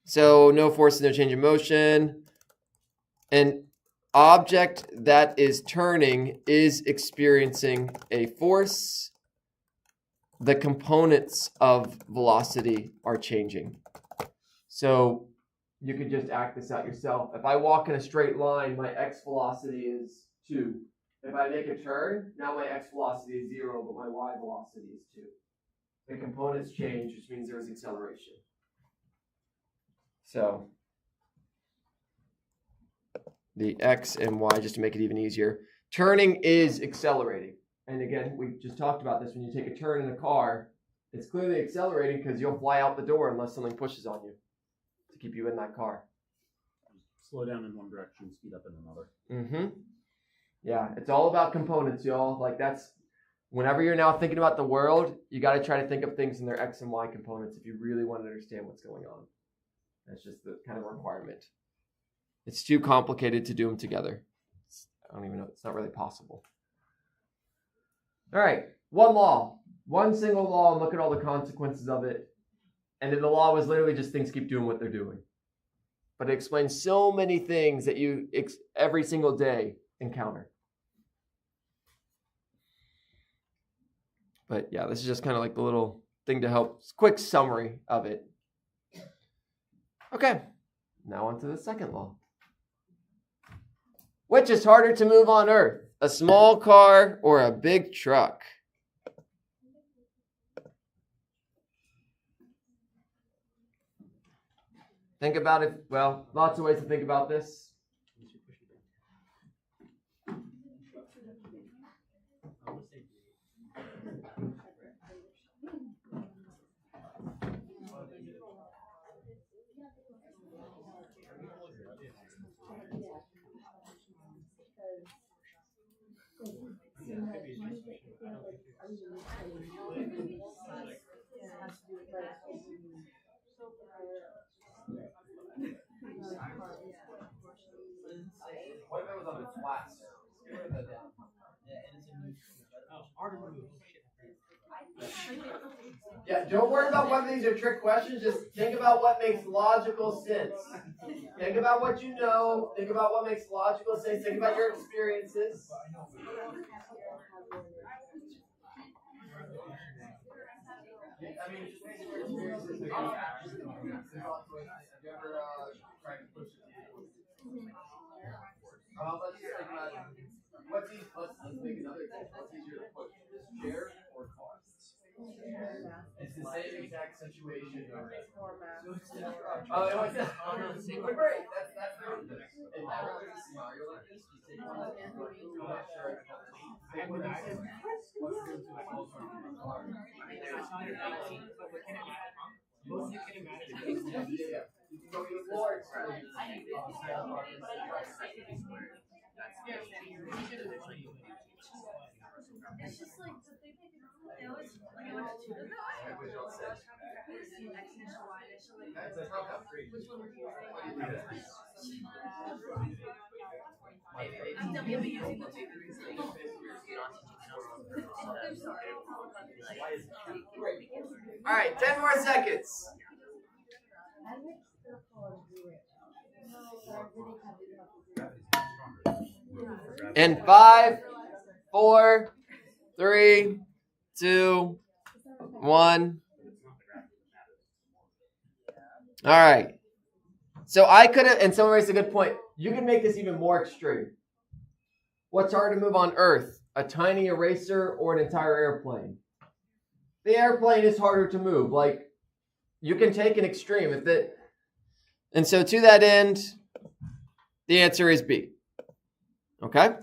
So no force, no change in motion. An object that is turning is experiencing a force. The components of velocity are changing. So you can just act this out yourself. If I walk in a straight line, my x velocity is 2. If I make a turn, now my x velocity is 0, but my y velocity is 2. the components change, which means there was acceleration. So the x and y, just to make it even easier, turning is accelerating. And again, we just talked about this. When you take a turn in a car, it's clearly accelerating because you'll fly out the door unless something pushes on you to keep you in that car. Slow down in one direction, speed up in another. Mm-hmm. Yeah, it's all about components, y'all. Like that's, whenever you're now thinking about the world, you got to try to think of things in their x and y components if you really want to understand what's going on. That's just the kind of requirement. It's too complicated to do them together. I don't even know. It's not really possible. All right, one law. One single law, and look at all the consequences of it. And then the law was literally just things keep doing what they're doing. But it explains so many things that you every single day encounter. But yeah, this is just kind of like the little thing to help. Quick summary of it. Okay, now on to the second law. Which is harder to move on Earth, a small car or a big truck? Think about it. Well, lots of ways to think about this. What if it was on a flat surface? Yeah, don't worry about whether these are trick questions. Just think about what makes logical sense. Think about what you know. Think about what makes logical sense. Think about your experiences. I mean, just make your experiences. Have you ever tried to push it? Let's just think about let's make another example. What's easier to push, this chair or car? It's the same exact situation. Oh, it was but great. That's very good. If ever there's a scenario like this, you take one that's not sure. Take one that's what's good to a close one in the car. Most you can imagine. Yeah. You can go even more extreme. It's just like the thing they always like I went to two of them. Exponential y initial like which one were you using? I'm definitely using the two. All right, 10 more seconds. And 5, 4, 3, 2, 1. All right. So I could have, and someone raised a good point. You can make this even more extreme. What's harder to move on Earth? A tiny eraser or an entire airplane? The airplane is harder to move. Like, you can take an extreme. And so to that end, the answer is B. Okay?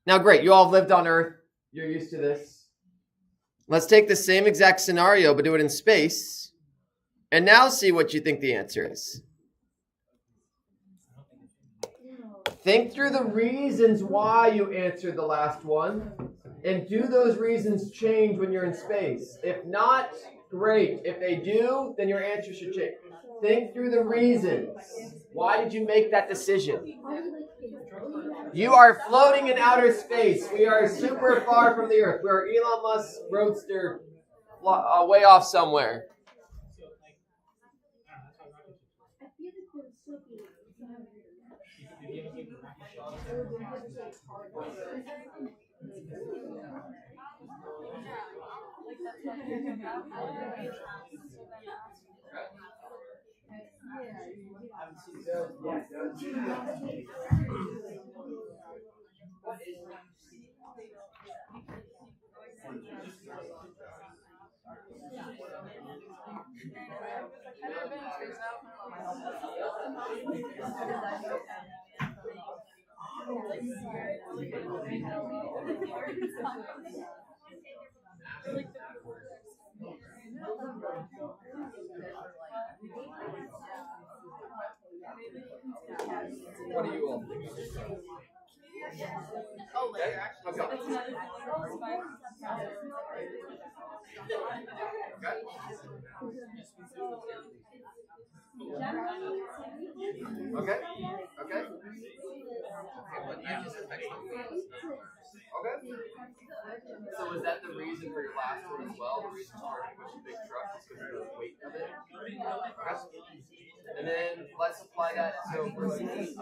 Now, great. You all have lived on Earth. You're used to this. Let's take the same exact scenario, but do it in space. And now see what you think the answer is. Think through the reasons why you answered the last one. And do those reasons change when you're in space? If not, great. If they do, then your answer should change. Think through the reasons. Why did you make that decision? You are floating in outer space. We are super far from the Earth. We are Elon Musk's roadster way off somewhere. What do you all think? Oh, later. Okay. Okay. Okay. Okay. So was that the reason for your last one as well? The reason you started to push a big truck is because of the weight of it? Okay. And then let's apply that. So for absolutely.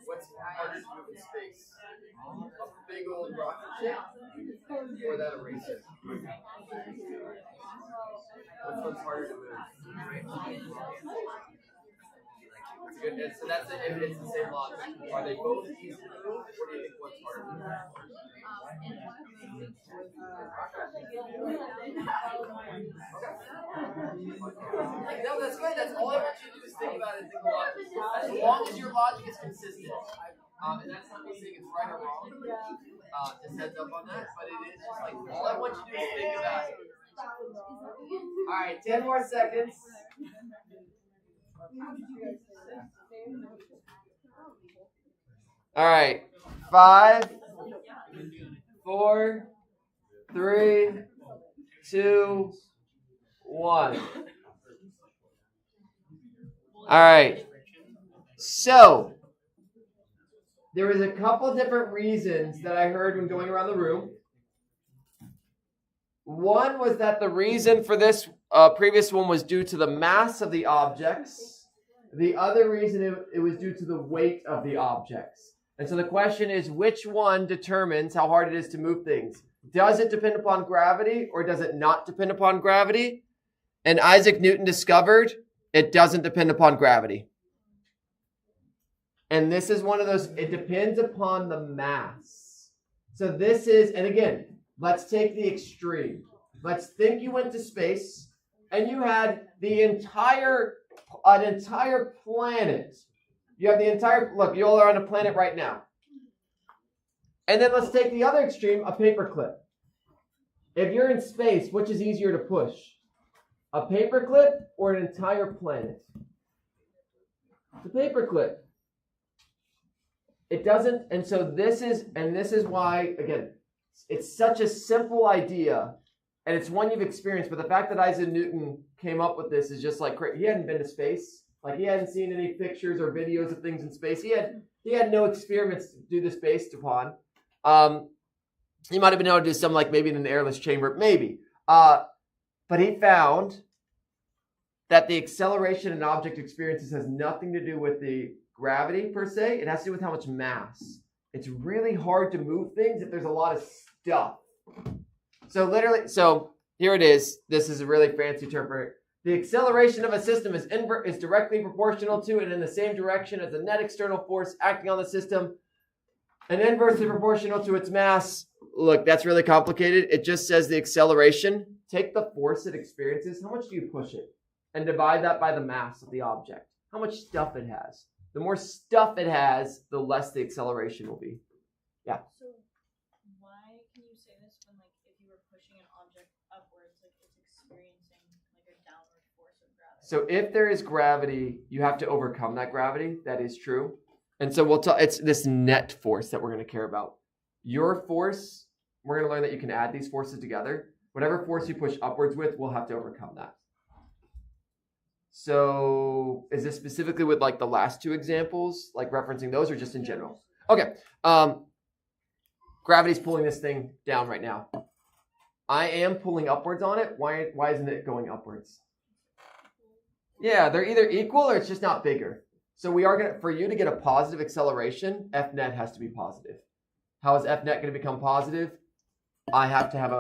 What's harder to move in space? A big old rocket ship or that eraser? Which one's harder to move? Good. And so that's it. It's the same logic. Are they both easy to move, or do you think one's harder to move? No, that's good. That's all I want you to do is think about it and think logic. As long as your logic is consistent. And that's not me saying it's right or wrong. Just heads up on that. But it is just like all I want you to do is think about it. Alright, 10 more seconds. All right, 5, 4, 3, 2, 1. All right. So there was a couple different reasons that I heard when going around the room. One was that the reason for this previous one was due to the mass of the objects. The other reason it was due to the weight of the objects. And so the question is, which one determines how hard it is to move things? Does it depend upon gravity or does it not depend upon gravity? And Isaac Newton discovered it doesn't depend upon gravity. And this is one of those, it depends upon the mass. So this is, and again, let's take the extreme. Let's think you went to space and you had an entire planet. You have the entire, look, you all are on a planet right now. And then let's take the other extreme, a paperclip. If you're in space, which is easier to push? A paperclip or an entire planet? The paperclip. It doesn't, and so this is why, again, it's such a simple idea, and it's one you've experienced, but the fact that Isaac Newton came up with this is just like, he hadn't been to space. Like, he hadn't seen any pictures or videos of things in space. He had no experiments to do this based upon. He might have been able to do some, like maybe in an airless chamber, maybe. But he found that the acceleration an object experiences has nothing to do with the gravity per se. It has to do with how much mass. It's really hard to move things if there's a lot of stuff. So here it is. This is a really fancy term for it. The acceleration of a system is directly proportional to and in the same direction as the net external force acting on the system, and inversely proportional to its mass. Look, that's really complicated. It just says the acceleration. Take the force it experiences. How much do you push it? And divide that by the mass of the object. How much stuff it has. The more stuff it has, the less the acceleration will be. Yeah. So why can you say this when, like, if you were pushing an object upwards, like it's experiencing like a downward force of gravity? So if there is gravity, you have to overcome that gravity. That is true. And so it's this net force that we're going to care about. Your force, we're going to learn that you can add these forces together. Whatever force you push upwards with, we'll have to overcome that. So is this specifically with like the last two examples, like referencing those, or just in general? Okay. Gravity's pulling this thing down right now. I am pulling upwards on it. Why isn't it going upwards? Yeah, they're either equal or it's just not bigger. So we are for you to get a positive acceleration, F net has to be positive. How is F net going to become positive? I have to have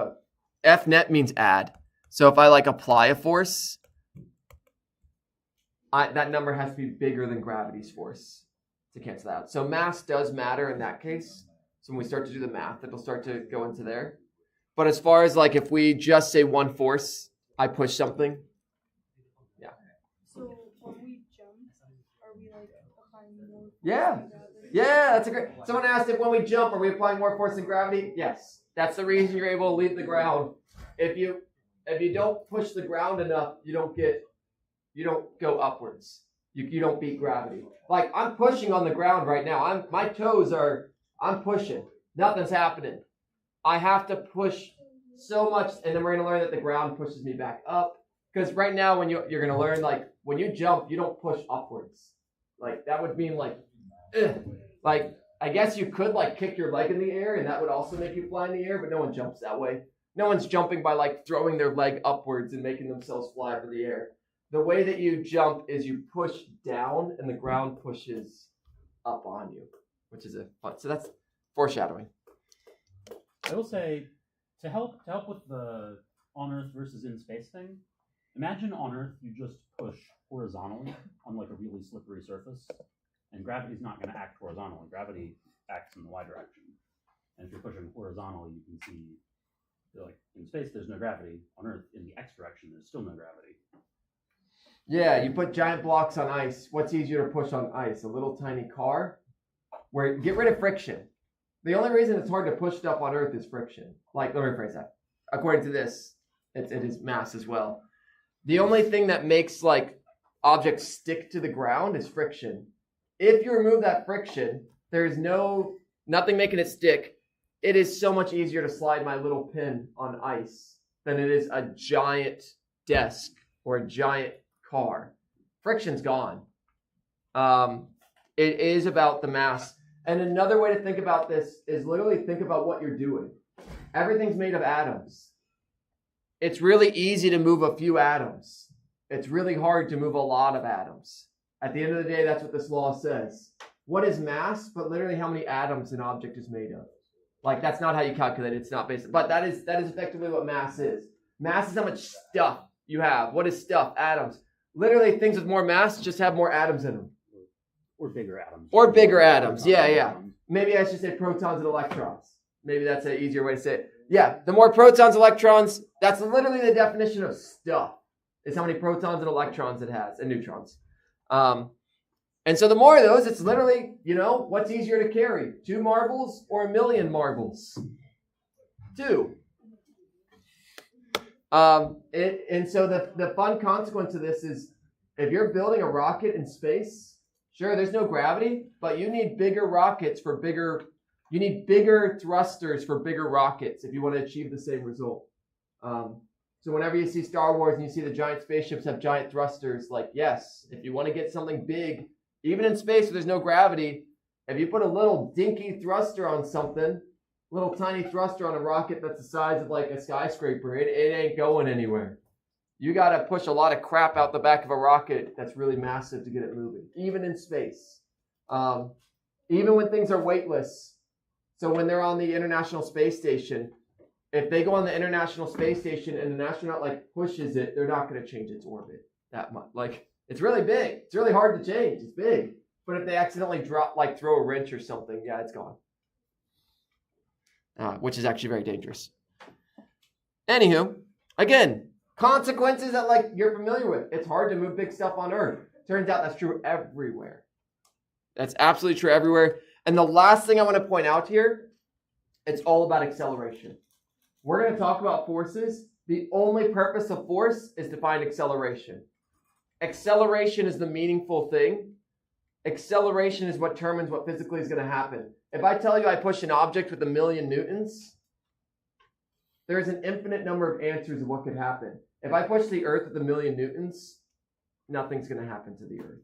F net means add. So if I like apply a force, that number has to be bigger than gravity's force to cancel that out. So mass does matter in that case. So when we start to do the math, it'll start to go into there. But as far as like if we just say one force, I push something, Yeah. Yeah, that's a great. Someone asked if when we jump, are we applying more force than gravity? Yes. That's the reason you're able to leave the ground. If you don't push the ground enough, you don't go upwards. You don't beat gravity. Like I'm pushing on the ground right now. I'm pushing. Nothing's happening. I have to push so much, and then we're gonna learn that the ground pushes me back up. Because right now, when you're gonna learn, like when you jump, you don't push upwards. Like that would mean like I guess you could like kick your leg in the air, and that would also make you fly in the air. But no one jumps that way. No one's jumping by like throwing their leg upwards and making themselves fly over the air. The way that you jump is you push down, and the ground pushes up on you, which is a fun. So that's foreshadowing. I will say, to help with the on Earth versus in space thing, imagine on Earth you just push horizontally on like a really slippery surface, and gravity's not going to act horizontally. Gravity acts in the y direction. And if you're pushing horizontally, you can see, like in space, there's no gravity. On Earth, in the x direction, there's still no gravity. Yeah, you put giant blocks on ice. What's easier to push on ice? A little tiny car? Get rid of friction. The only reason it's hard to push stuff on Earth is friction. Like, let me rephrase that. According to this, it is mass as well. The only thing that makes like objects stick to the ground is friction. If you remove that friction, there's nothing making it stick. It is so much easier to slide my little pin on ice than it is a giant desk or a giant car. Friction's gone. It is about the mass. And another way to think about this is literally think about what you're doing. Everything's made of atoms. It's really easy to move a few atoms. It's really hard to move a lot of atoms. At the end of the day, that's what this law says. What is mass? But literally how many atoms an object is made of. Like that's not how you calculate it. It's not based. But that is effectively what mass is. Mass is how much stuff you have. What is stuff? Atoms. Literally things with more mass just have more atoms in them. Or bigger atoms. Or bigger atoms. Yeah. Maybe I should say protons and electrons. Maybe that's an easier way to say it. Yeah, the more protons, electrons, that's literally the definition of stuff, is how many protons and electrons it has, and neutrons. And so the more of those, it's literally, what's easier to carry? 2 marbles or 1,000,000 marbles? 2. And so the fun consequence of this is if you're building a rocket in space, sure, there's no gravity, but you need bigger rockets you need bigger thrusters for bigger rockets if you want to achieve the same result. So whenever you see Star Wars and you see the giant spaceships have giant thrusters, like, yes, if you want to get something big, even in space where there's no gravity, if you put a little dinky thruster on something, little tiny thruster on a rocket that's the size of like a skyscraper, it ain't going anywhere. You got to push a lot of crap out the back of a rocket that's really massive to get it moving, even in space. Even when things are weightless. So when they're on the International Space Station, if they go on the International Space Station and an astronaut like pushes it, they're not going to change its orbit that much. Like, it's really big. It's really hard to change. It's big. But if they accidentally throw a wrench or something, yeah, it's gone. Which is actually very dangerous. Anywho, again, consequences that you're familiar with. It's hard to move big stuff on Earth. Turns out that's true everywhere. That's absolutely true everywhere. And the last thing I want to point out here, it's all about acceleration. We're going to talk about forces. The only purpose of force is to find acceleration. Acceleration is the meaningful thing. Acceleration is what determines what physically is going to happen. If I tell you I push an object with 1,000,000 newtons, there's an infinite number of answers of what could happen. If I push the Earth with 1,000,000 newtons, nothing's going to happen to the Earth.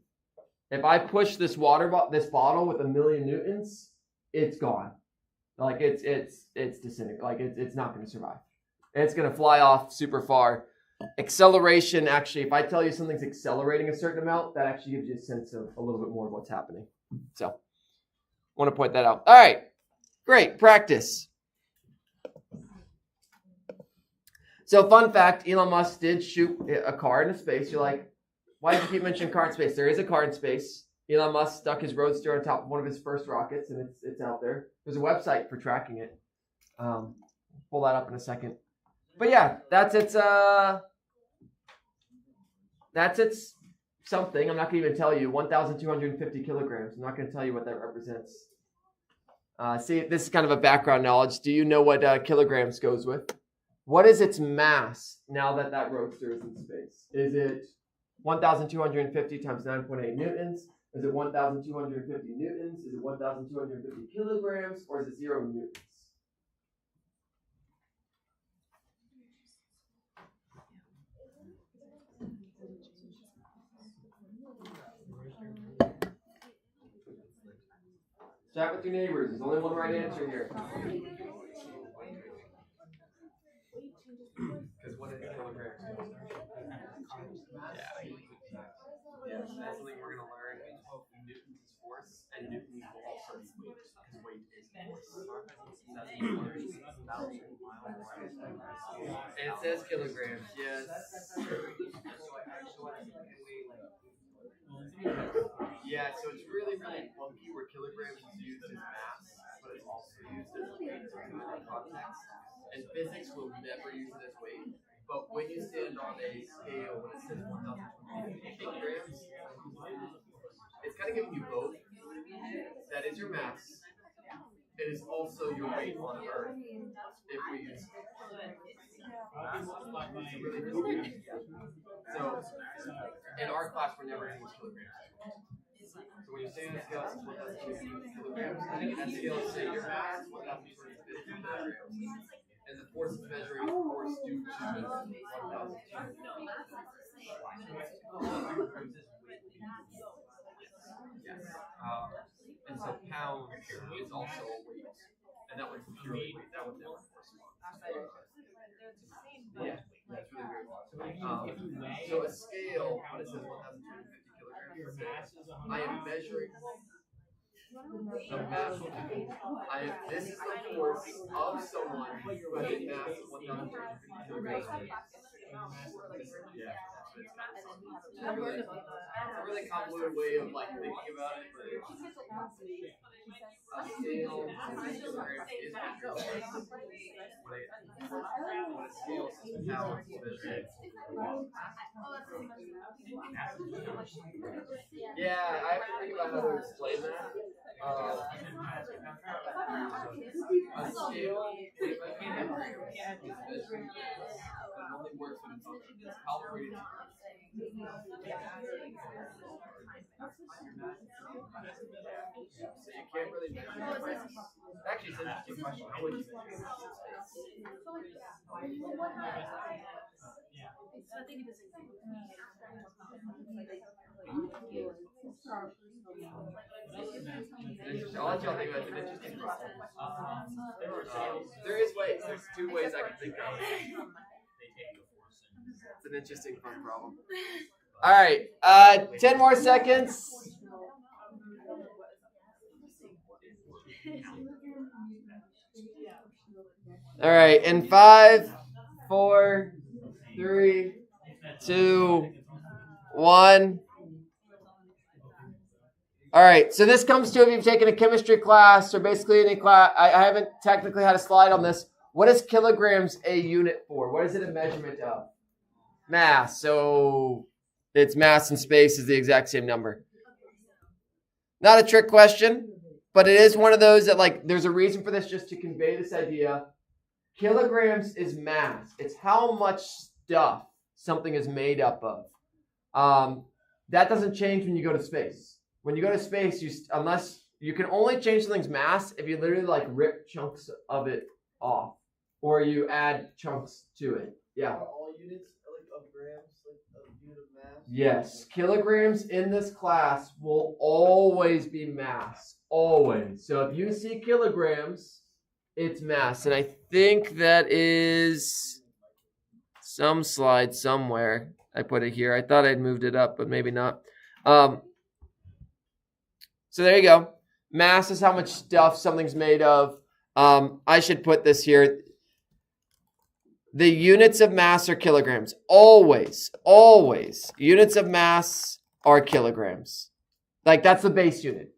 If I push this bottle with 1,000,000 newtons, it's gone. Like it's disintegrated. Like it's not going to survive. It's going to fly off super far. Acceleration, actually, if I tell you something's accelerating a certain amount, that actually gives you a sense of a little bit more of what's happening. So, I want to point that out. All right, great practice. So, fun fact: Elon Musk did shoot a car into space. You're like, why did you keep mentioning car in space? There is a car in space. Elon Musk stuck his Roadster on top of one of his first rockets, and it's out there. There's a website for tracking it. Pull that up in a second. But yeah, that's its something. I'm not going to even tell you. 1,250 kilograms. I'm not going to tell you what that represents. See, this is kind of a background knowledge. Do you know what kilograms goes with? What is its mass now that that roadster is in space? Is it 1,250 times 9.8 newtons? Is it 1,250 newtons? Is it 1,250 kilograms? Or is it 0 newtons? Chat with your neighbors. There's only one right answer here. Because what is kilograms? Yeah, that's something we're gonna learn. Newton's is force, and Newton will also be weight, because weight is force. And it says kilograms. Yes. Yeah, so it's really, really funky where kilograms is used as mass, but it's also used as weight in context. And physics will never use it as weight. But when you stand on a scale when it says 1,050 kilograms, it's kind of giving you both. That is your mass. It is also your weight on Earth. If we use really cool. So in our class, we're never going to use kilograms. So when you say on a scale, it's 1,250 kilograms. I think that scale is saying your mass, 1,250 kilograms. And the force is measuring force due to 1,000. Yes. And so pound is also a weight. And that one's purely weight. That would never correspond. Yeah, that's really weird. So a scale, when it says 1,250 kilograms, I am measuring the mass. This is the force of someone who has a mass of 1,250 kilograms. Yeah. It's a really convoluted way of like thinking about it, but a scale is measured. When a scale says pounds, yeah, I have to think about how to explain that. A scale is only works when it's calibrated. So you can't really measure it. Actually, it's an interesting question. How would you measure it? I'll let y'all think about it. It's an interesting problem. There is ways. There's two ways I can think of. It's an interesting fun problem. All right. 10 more seconds. All right. In 5, 4, 3, 2, 1. All right. So this comes to if you've taken a chemistry class or basically any class. I haven't technically had a slide on this. What is kilograms a unit for? What is it a measurement of? Mass. So its mass in space is the exact same number. Not a trick question, but it is one of those that like there's a reason for this just to convey this idea. Kilograms is mass. It's how much stuff something is made up of. That doesn't change when you go to space. When you go to space, unless you can only change something's mass if you literally like rip chunks of it off or you add chunks to it. Yeah. Are all units of grams, like a unit of mass? Yes. Kilograms in this class will always be mass. Always. So if you see kilograms, it's mass. And I think that is some slide somewhere. I put it here. I thought I'd moved it up, but maybe not. So there you go. Mass is how much stuff something's made of. I should put this here. The units of mass are kilograms. Always, always. Units of mass are kilograms. Like that's the base unit.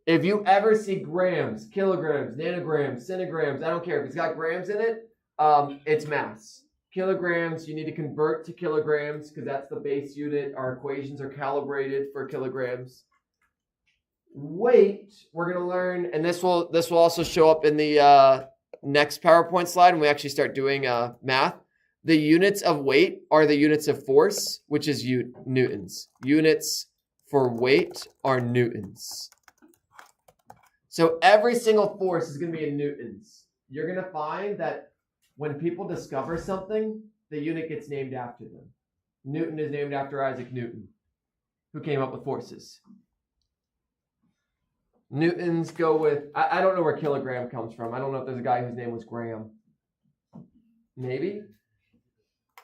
If you ever see grams, kilograms, nanograms, centigrams, I don't care. If it's got grams in it, it's mass. Kilograms, you need to convert to kilograms because that's the base unit. Our equations are calibrated for kilograms. Weight, we're going to learn, and this will also show up in the next PowerPoint slide when we actually start doing math. The units of weight are the units of force, which is newtons. Units for weight are newtons. So every single force is going to be in newtons. You're going to find that when people discover something, the unit gets named after them. Newton is named after Isaac Newton, who came up with forces. Newtons go with, I don't know where kilogram comes from. I don't know if there's a guy whose name was Graham. Maybe?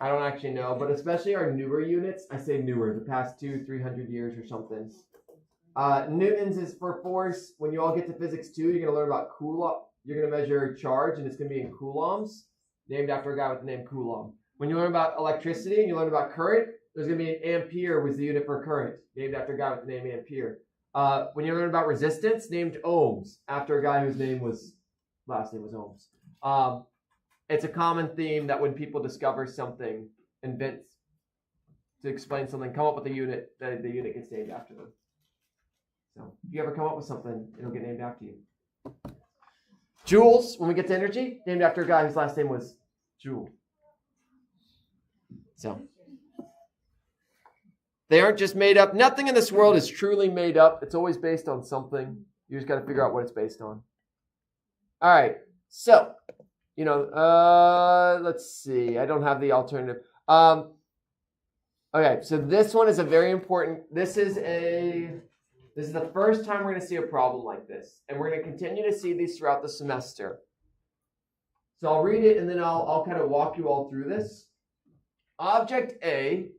I don't actually know, but especially our newer units, I say newer, the past 200-300 years or something. Newtons is for force. When you all get to physics 2, you're going to learn about Coulomb. You're going to measure charge, and it's going to be in coulombs, named after a guy with the name Coulomb. When you learn about electricity and you learn about current, there's going to be an ampere, was the unit for current, named after a guy with the name Ampere. When you learn about resistance, named ohms, after a guy whose last name was Ohms. It's a common theme that when people discover something, invent to explain something, come up with a unit, that the unit gets named after them. So if you ever come up with something, it'll get named after you. Joules, when we get to energy, named after a guy whose last name was Joule. So they aren't just made up. Nothing in this world is truly made up. It's always based on something. You just got to figure out what it's based on. All right. So, let's see. I don't have the alternative. Okay. So this one is a very important. This is the first time we're going to see a problem like this, and we're going to continue to see these throughout the semester. So I'll read it, and then I'll kind of walk you all through this. Object A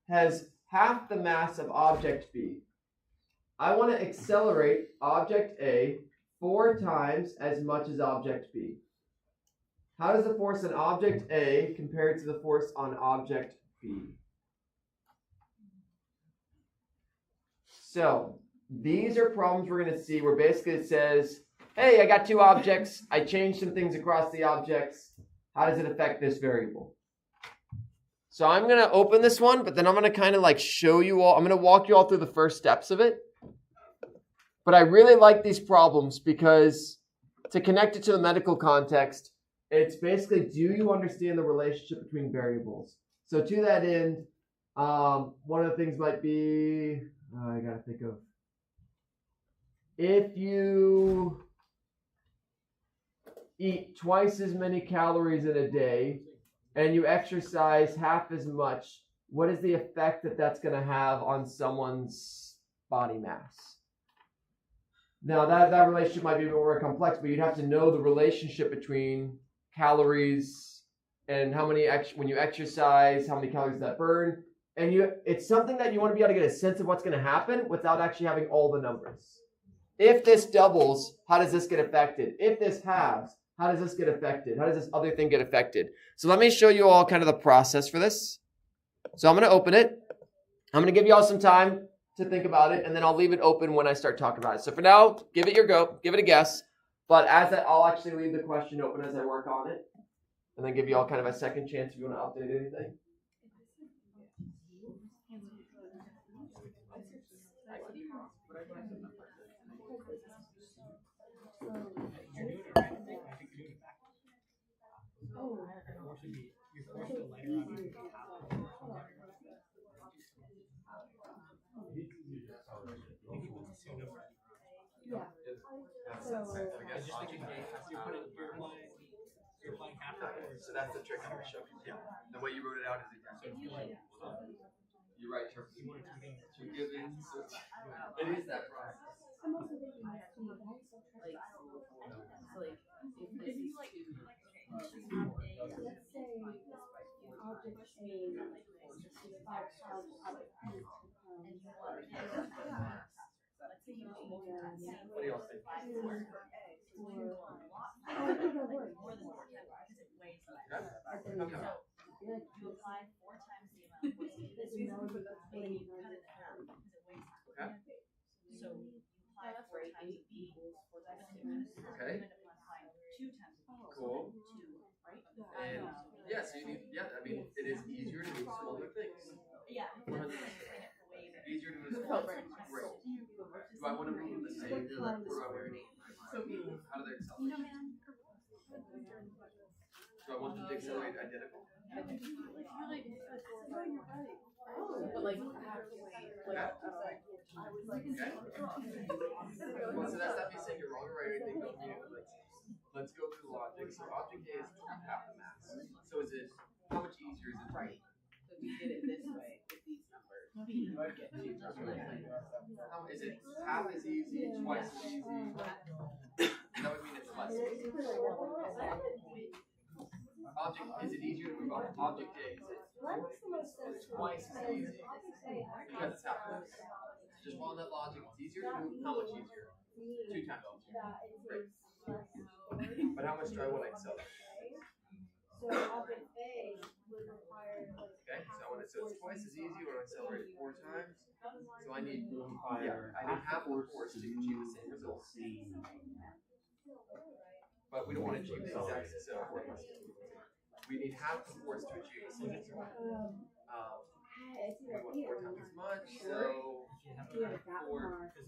has half the mass of object B. I want to accelerate object A 4 times as much as object B. How does the force on object A compare to the force on object B? So these are problems we're going to see where basically it says, hey, I got 2 objects. I changed some things across the objects. How does it affect this variable? So I'm going to open this one, but then I'm going to kind of like show you all. I'm going to walk you all through the first steps of it. But I really like these problems because to connect it to the medical context, it's basically, do you understand the relationship between variables? So to that end, one of the things might be, I got to think of, if you eat twice as many calories in a day and you exercise half as much, what is the effect that that's going to have on someone's body mass? Now, that relationship might be a bit more complex, but you'd have to know the relationship between calories and how many, when you exercise, how many calories that burn. And it's something that you want to be able to get a sense of what's going to happen without actually having all the numbers. If this doubles, how does this get affected? If this halves, how does this get affected? How does this other thing get affected? So let me show you all kind of the process for this. So I'm going to open it. I'm going to give you all some time to think about it, and then I'll leave it open when I start talking about it. So for now, give it your go. Give it a guess. But I'll actually leave the question open as I work on it, and then give you all kind of a second chance if you want to update anything. So that's the trick I'm going to show you. Yeah. The way you wrote it out is exactly. You write terms. Two givens. It is that process. What do y'all think? You apply 4 times the amount of force needed. So you cut it in half because it weighs half. So you apply 4 times B equals 4 times stimulus. Okay. You end up applying 2 times B equals Cool. 2, right? And yeah, so you need, yeah, So how do they accelerate? So I want them to accelerate identical. But like halfway, Okay. Well, so that's not me saying you're wrong or right or anything. Don't mean it. Let's go through logic. So object A is half the mass. So is it, how much easier is it? right. So if you did it this way with these numbers, you would get two times. How, is it half as easy, twice as easy? That would mean it's less easy. Object, is it easier to move on? Object A, is it twice as easy? Because it's half the mass. Just follow that logic. It's easier to move. How much easier? 2 times easier. Great. But how much do I want to accelerate? Okay, so when it's twice as easy, when I accelerate it 4 times, so I need half the force to achieve the same result. But we don't want to achieve the exact same. So we need half the force to achieve the same result. We want 4 times as much, so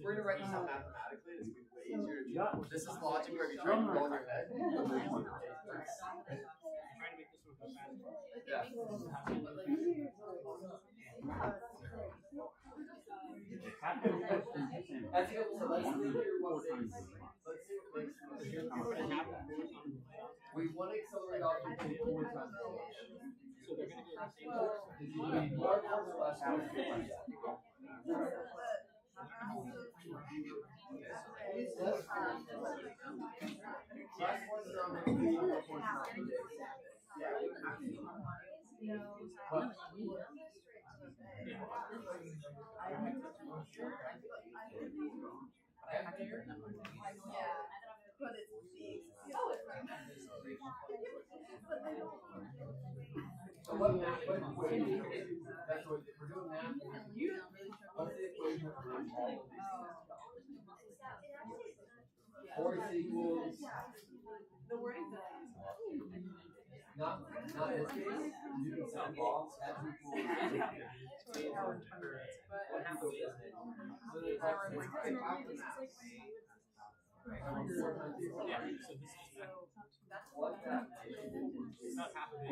we're going to write this out mathematically. This will be way easier to do. This is logic where you try to go in your head. Yeah. That's good. So let's think here what makes we want to accelerate object in 4 times. So they're going to go the same. You need more force or less force? Less force is on the more force is on But it's big. So what equation? That's what we're doing now. What's the equation for all of these? Force equals. The wording Not in this case. You can set balls. That's equals. What happens is so the half the mass. What's that? It's not half of it.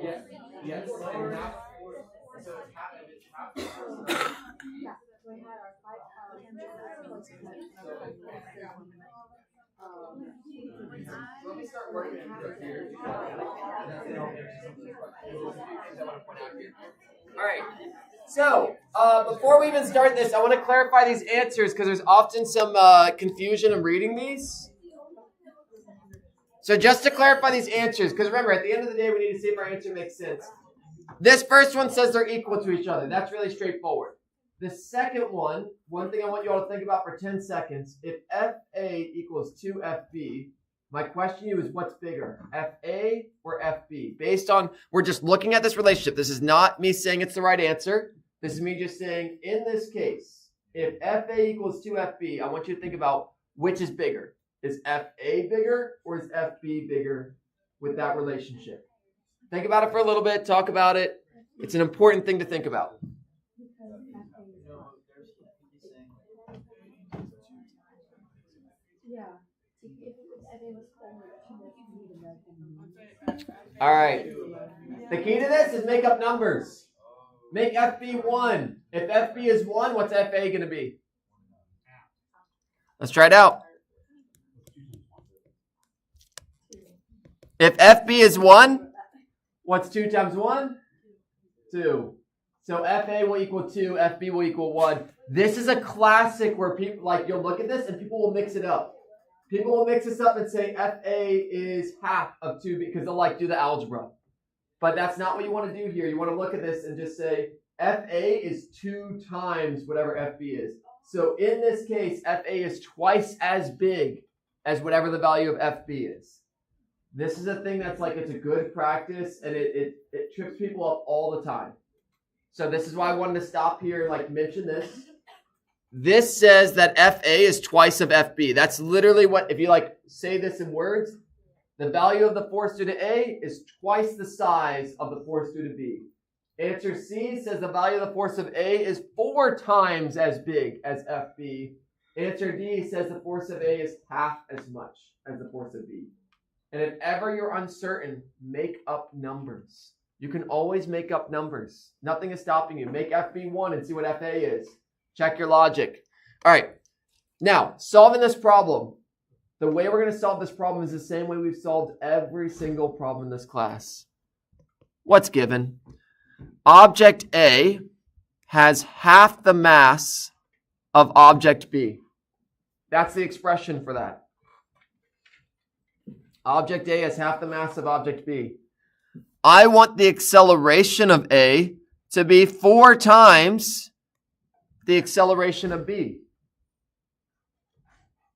Yes. Yes. So it's half. Let me start working here. All right. So, before we even start this, I want to clarify these answers because there's often some confusion in reading these. So just to clarify these answers, because remember, at the end of the day, we need to see if our answer makes sense. This first one says they're equal to each other. That's really straightforward. The second one thing I want you all to think about for 10 seconds, if FA equals 2FB, my question to you is what's bigger, FA or FB? Based on, we're just looking at this relationship. This is not me saying it's the right answer. This is me just saying, in this case, if FA equals 2FB, I want you to think about which is bigger. Is FA bigger or is FB bigger with that relationship? Think about it for a little bit. Talk about it. It's an important thing to think about. All right. The key to this is make up numbers. Make FB 1. If FB is 1, what's FA going to be? Let's try it out. If FB is 1, what's 2 times 1? 2. So FA will equal 2, FB will equal 1. This is a classic where people, like, you'll look at this and people will mix it up. People will mix this up and say FA is half of 2 because they'll, like, do the algebra. But that's not what you want to do here. You want to look at this and just say FA is 2 times whatever FB is. So in this case, FA is twice as big as whatever the value of FB is. This is a thing that's like, it's a good practice and it trips people up all the time. So this is why I wanted to stop here and like mention this. This says that FA is twice of FB. That's literally what, if you like say this in words, the value of the force due to A is twice the size of the force due to B. Answer C says the value of the force of A is 4 times as big as FB. Answer D says the force of A is half as much as the force of B. And if ever you're uncertain, make up numbers. You can always make up numbers. Nothing is stopping you. Make FB 1 and see what FA is. Check your logic. All right. Now, solving this problem. The way we're going to solve this problem is the same way we've solved every single problem in this class. What's given? Object A has half the mass of object B. That's the expression for that. Object A has half the mass of object B. I want the acceleration of A to be 4 times the acceleration of B.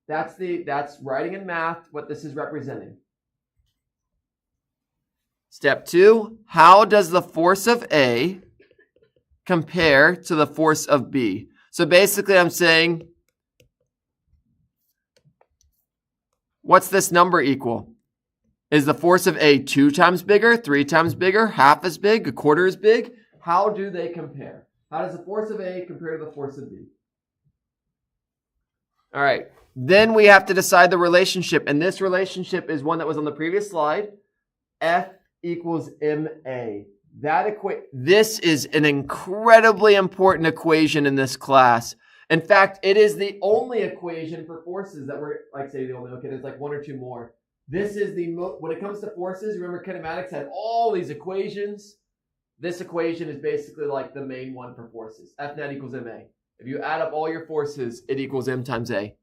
That's writing in math what this is representing. Step 2, how does the force of A compare to the force of B? So basically I'm saying, what's this number equal? Is the force of A 2 times bigger, 3 times bigger, half as big, a quarter as big? How do they compare? How does the force of A compare to the force of B? All right. Then we have to decide the relationship. And this relationship is one that was on the previous slide. F equals MA. This is an incredibly important equation in this class. In fact, it is the only equation for forces that we're, like say the only, okay, there's like 1 or 2 more. This is when it comes to forces, remember kinematics had all these equations. This equation is basically like the main one for forces. F net equals MA. If you add up all your forces, it equals M times A.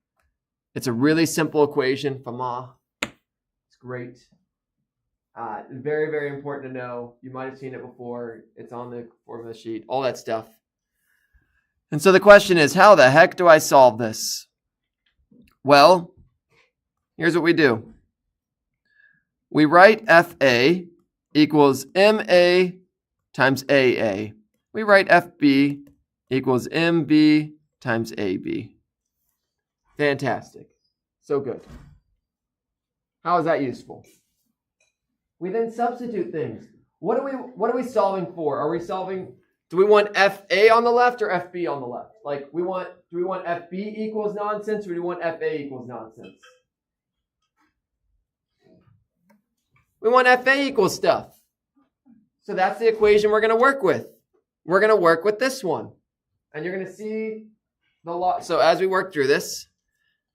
It's a really simple equation. Fama. It's great. Very, very important to know. You might have seen it before. It's on the formula sheet. All that stuff. And so the question is, how the heck do I solve this? Well, here's what we do. We write FA equals MA times AA. We write FB equals MB times AB. Fantastic. So good. How is that useful? We then substitute things. What are we solving for? Are we solving, do we want FA on the left or FB on the left? Like do we want FB equals nonsense or do we want FA equals nonsense? We want FA equals stuff. So that's the equation we're going to work with. We're going to work with this one. And you're going to see the lot. So as we work through this,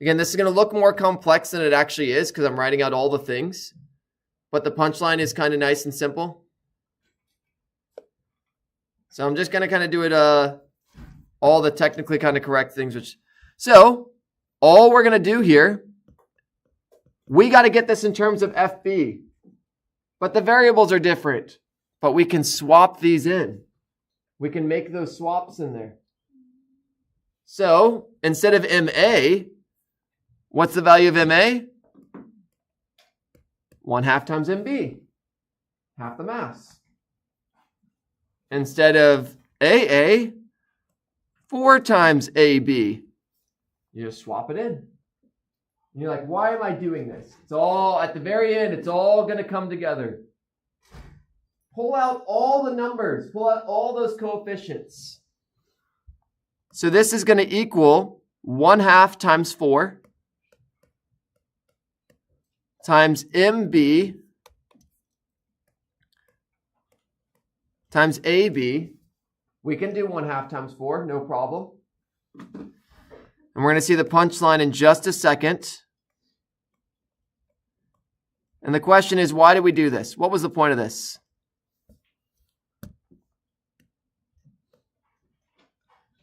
again, this is going to look more complex than it actually is because I'm writing out all the things. But the punchline is kind of nice and simple. So I'm just going to kind of do it all the technically kind of correct things. So all we're going to do here, we got to get this in terms of FB. But the variables are different. But we can swap these in. We can make those swaps in there. So instead of MA, what's the value of MA? 1/2 times MB. Half the mass. Instead of AA, 4 times AB. You just swap it in. And you're like, why am I doing this? It's all, at the very end, it's all going to come together. Pull out all the numbers. Pull out all those coefficients. So this is going to equal 1/2 times 4 times MB times AB. We can do 1/2 times 4, no problem. And we're going to see the punchline in just a second. And the question is, why did we do this? What was the point of this?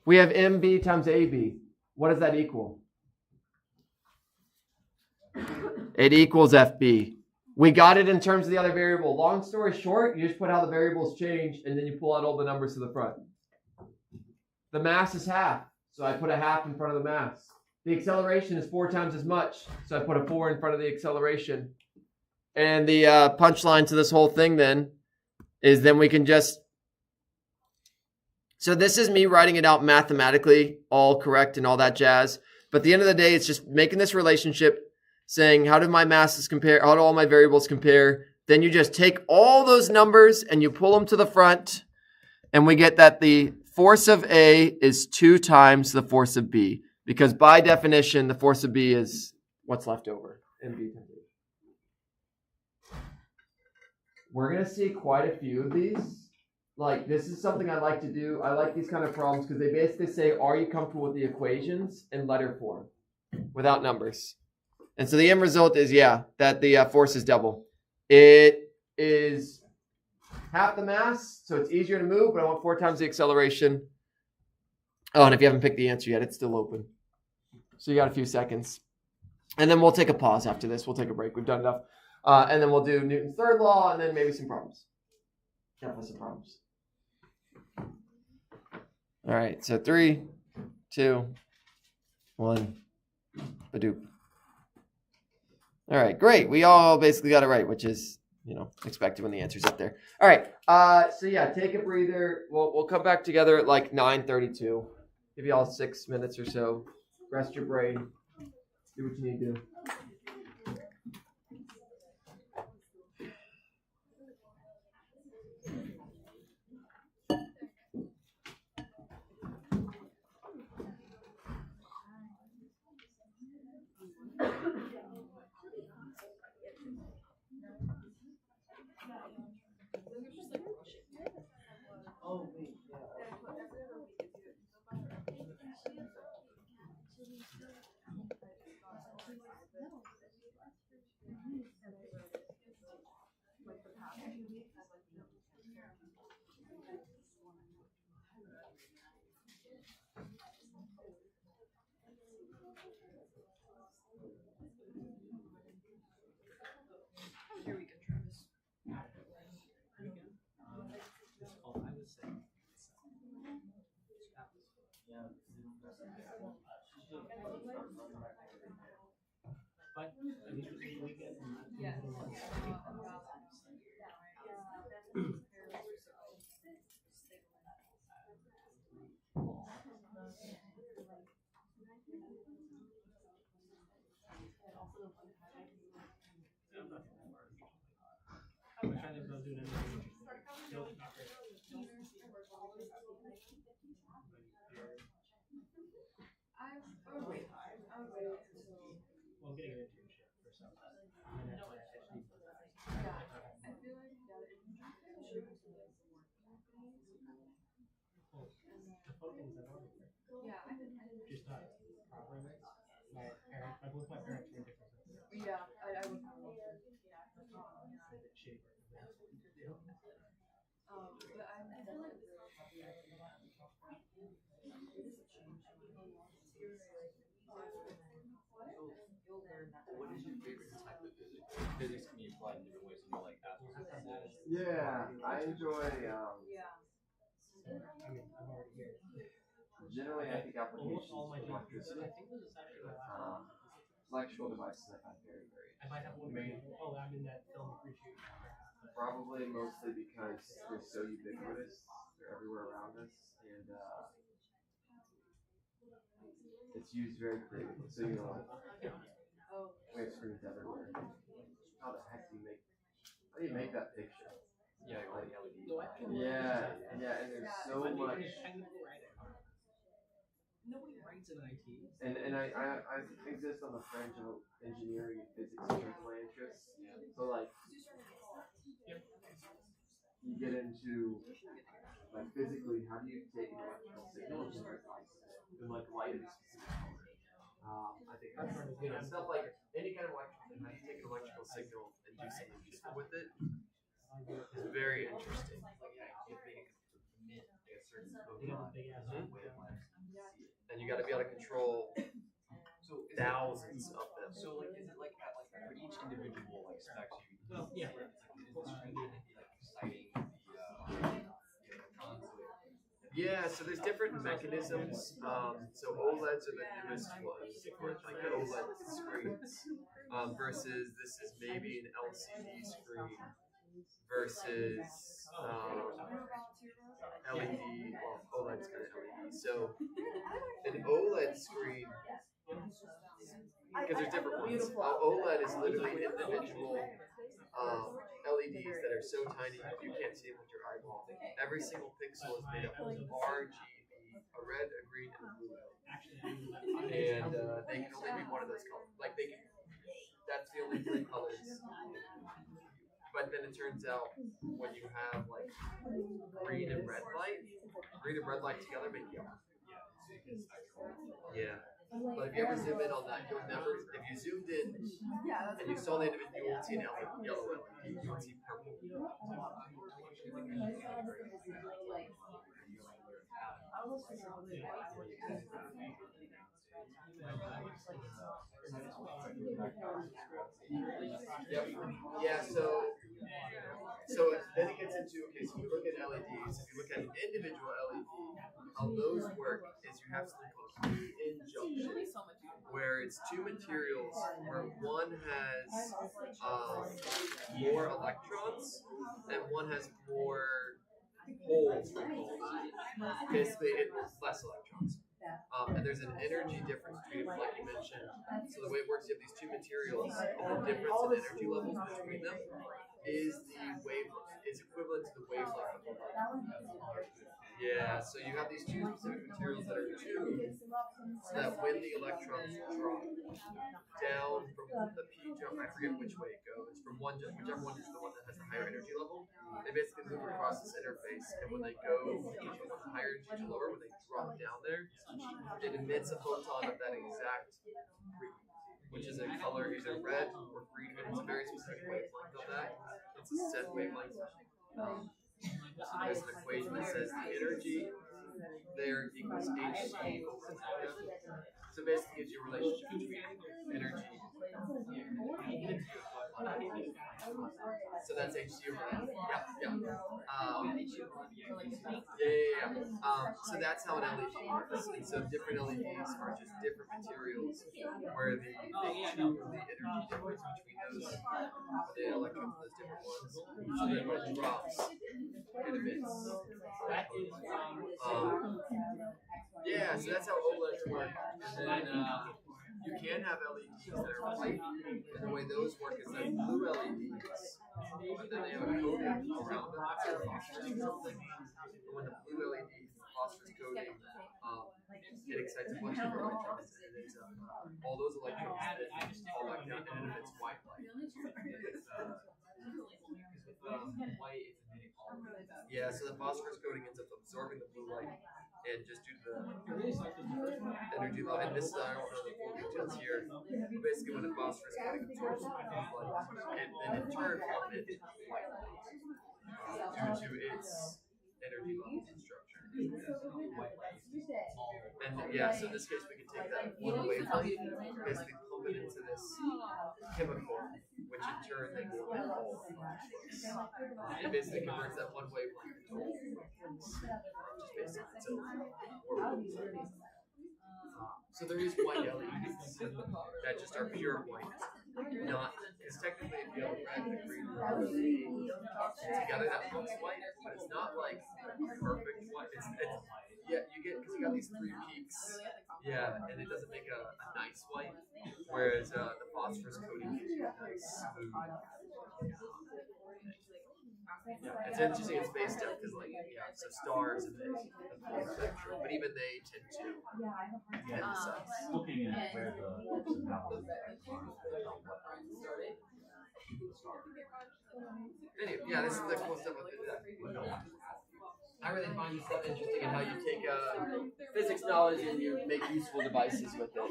We have MB times AB. What does that equal? It equals FB. We got it in terms of the other variable. Long story short, you just put how the variables change and then you pull out all the numbers to the front. The mass is half, so I put a half in front of the mass. The acceleration is 4 times as much, so I put a 4 in front of the acceleration. And the punchline to this whole thing then is then we can just So this is me writing it out mathematically, all correct and all that jazz. But at the end of the day, it's just making this relationship, saying, how do my masses compare? How do all my variables compare? Then you just take all those numbers and you pull them to the front. And we get that the force of A is 2 times the force of B. Because by definition, the force of B is what's left over in B times A. We're going to see quite a few of these. Like, this is something I like to do. I like these kind of problems because they basically say, are you comfortable with the equations in letter form without numbers? And so the end result is, yeah, that the force is double. It is half the mass, so it's easier to move, but I want 4 times the acceleration. Oh, and if you haven't picked the answer yet, it's still open. So you got a few seconds. And then we'll take a pause after this. We'll take a break. We've done enough. And then we'll do Newton's third law and then maybe some problems. Definitely some problems. All right, so 3, 2, 1, Badoop. All right, great. We all basically got it right, which is, expected when the answer's up there. All right, so yeah, take a breather. We'll come back together at like 9:32. Give you all 6 minutes or so. Rest your brain. Do what you need to do. Oh, wait, yeah. Here we go, Travis. Oh, I was saying. But I'm trying to go do it. Well, I'm getting an internship for something. And that's why I actually. The photons are on there. Just not properly. Both my parents were different. Yeah, I would have Shape. but I feel like What is your favorite type of physics? Physics can be applied in different ways, and you like astrophysics. Yeah, I enjoy. I mean, I'm already here. Generally, I think applications Almost all my of electricity. I think this is actually my last one. Electrical devices I find very, very I might have one. Oh, I'm in that film appreciation. probably mostly because they're so ubiquitous. They're everywhere around us, and it's used very creatively. So we have screens everywhere. How the heck do you make that picture? Yeah, like LED. Yeah, and there's so much. Nobody writes in IT. And I exist on the fringe of engineering and physics and my interests. So like, you get into like physically, how do you take an electrical signal and like light in a specific color? I think that's stuff like any kind of electrical thing. How do you take an electrical signal and do something useful with it? It's very interesting. And you got to be able to control thousands of them. So like, is it like for each individual like specs you? Well, yeah. Yeah, so there's different mechanisms. So OLEDs are the newest ones, like the OLED screens, versus this is maybe an LCD screen versus LED, well, OLED's kind of LED. So an OLED screen, because there's different ones. OLED is literally individual LEDs that are so tiny you can't see them with your eyeball. Every single pixel is made up of RGB, a red, a green, and a blue LED. And they can only be one of those colors. Like they can, that's the only three colors. But then it turns out when you have like green and red light together make yellow. Yeah. But if you ever zoom in on that, you'll never, if you zoomed in and you saw the individual, you won't see an yellow LED, you won't see purple. Yep. Yeah, so then it gets into, okay, so we look at LEDs, if you look at an individual LED, how those work is you have something called injunction, where it's two materials where one has more electrons and one has more holes, basically it's less electrons. And there's an energy difference between them, like you mentioned. So the way it works, you have these two materials, and the difference in energy levels between them is equivalent to the wavelength of the light. Yeah, so you have these two specific materials that are tuned so that when the electrons drop down from the P jump, I forget which way it goes, from whichever one is the one that has the higher energy level, they basically move across this interface, and when they go from the higher energy to lower, when they drop down there, it emits a photon of that exact frequency, which is a color either red or green, and it's a very specific wavelength of that. It's a set wavelength. There's an equation that says the energy there equals Hc over theta. So basically gives you a relationship between energy. So that's Hc over theta. So that's how an LED works. And so different LEDs are just different materials where they tune the energy difference between those, the electrons, those different ones. So then when it drops, it emits. Yeah, so that's how OLEDs work. And then you can have LEDs that are white, and the way those work is that blue LEDs, but then they have a coating around them. That's their phosphorus coating. And when the blue LED phosphorus coating, it excites a bunch of electrons, and it is all those electrons that fall back down, and it emits white light. Yeah, so the phosphorus coating ends up absorbing the blue light, and just due to the energy level, and this I don't know the full details here, but basically when the phosphorus coating absorbs the blue light, and then in turn will emit white light due to its energy levels and structure. And yeah, so in this case we can take that one wavelength, basically pump it into this chemical, which in turn then will emit all the phosphorus. It basically converts that one wavelength into all just basically its own. So there is white LEDs that just are pure white. Not, because technically if you have a red and a green LED together that looks white, but it's not like perfect white. It's yeah, you get, because you got these three peaks. Yeah, and it doesn't make a nice white, whereas the phosphorus coating gives you a nice smooth. Yeah, it's interesting in space stuff because, like, yeah, so stars and the full spectrum, but even they tend to emphasize. Looking at where Anyway, yeah, this is the cool stuff with that. I really find this stuff interesting in how you take physics knowledge and you make useful devices with it.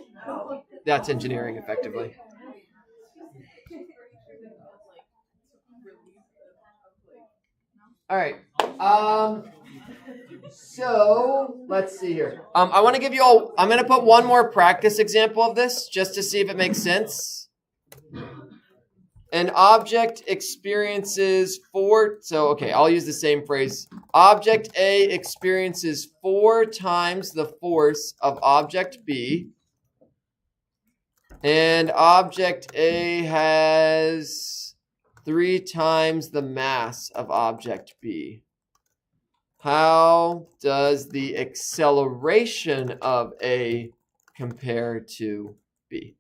That's engineering, effectively. All right. So let's see here. I want to give you all. I'm going to put one more practice example of this just to see if it makes sense. An object experiences four. So okay, I'll use the same phrase. Object A experiences 4 times the force of object B, and object A has 3 times the mass of object B. how does the acceleration of A compare to B?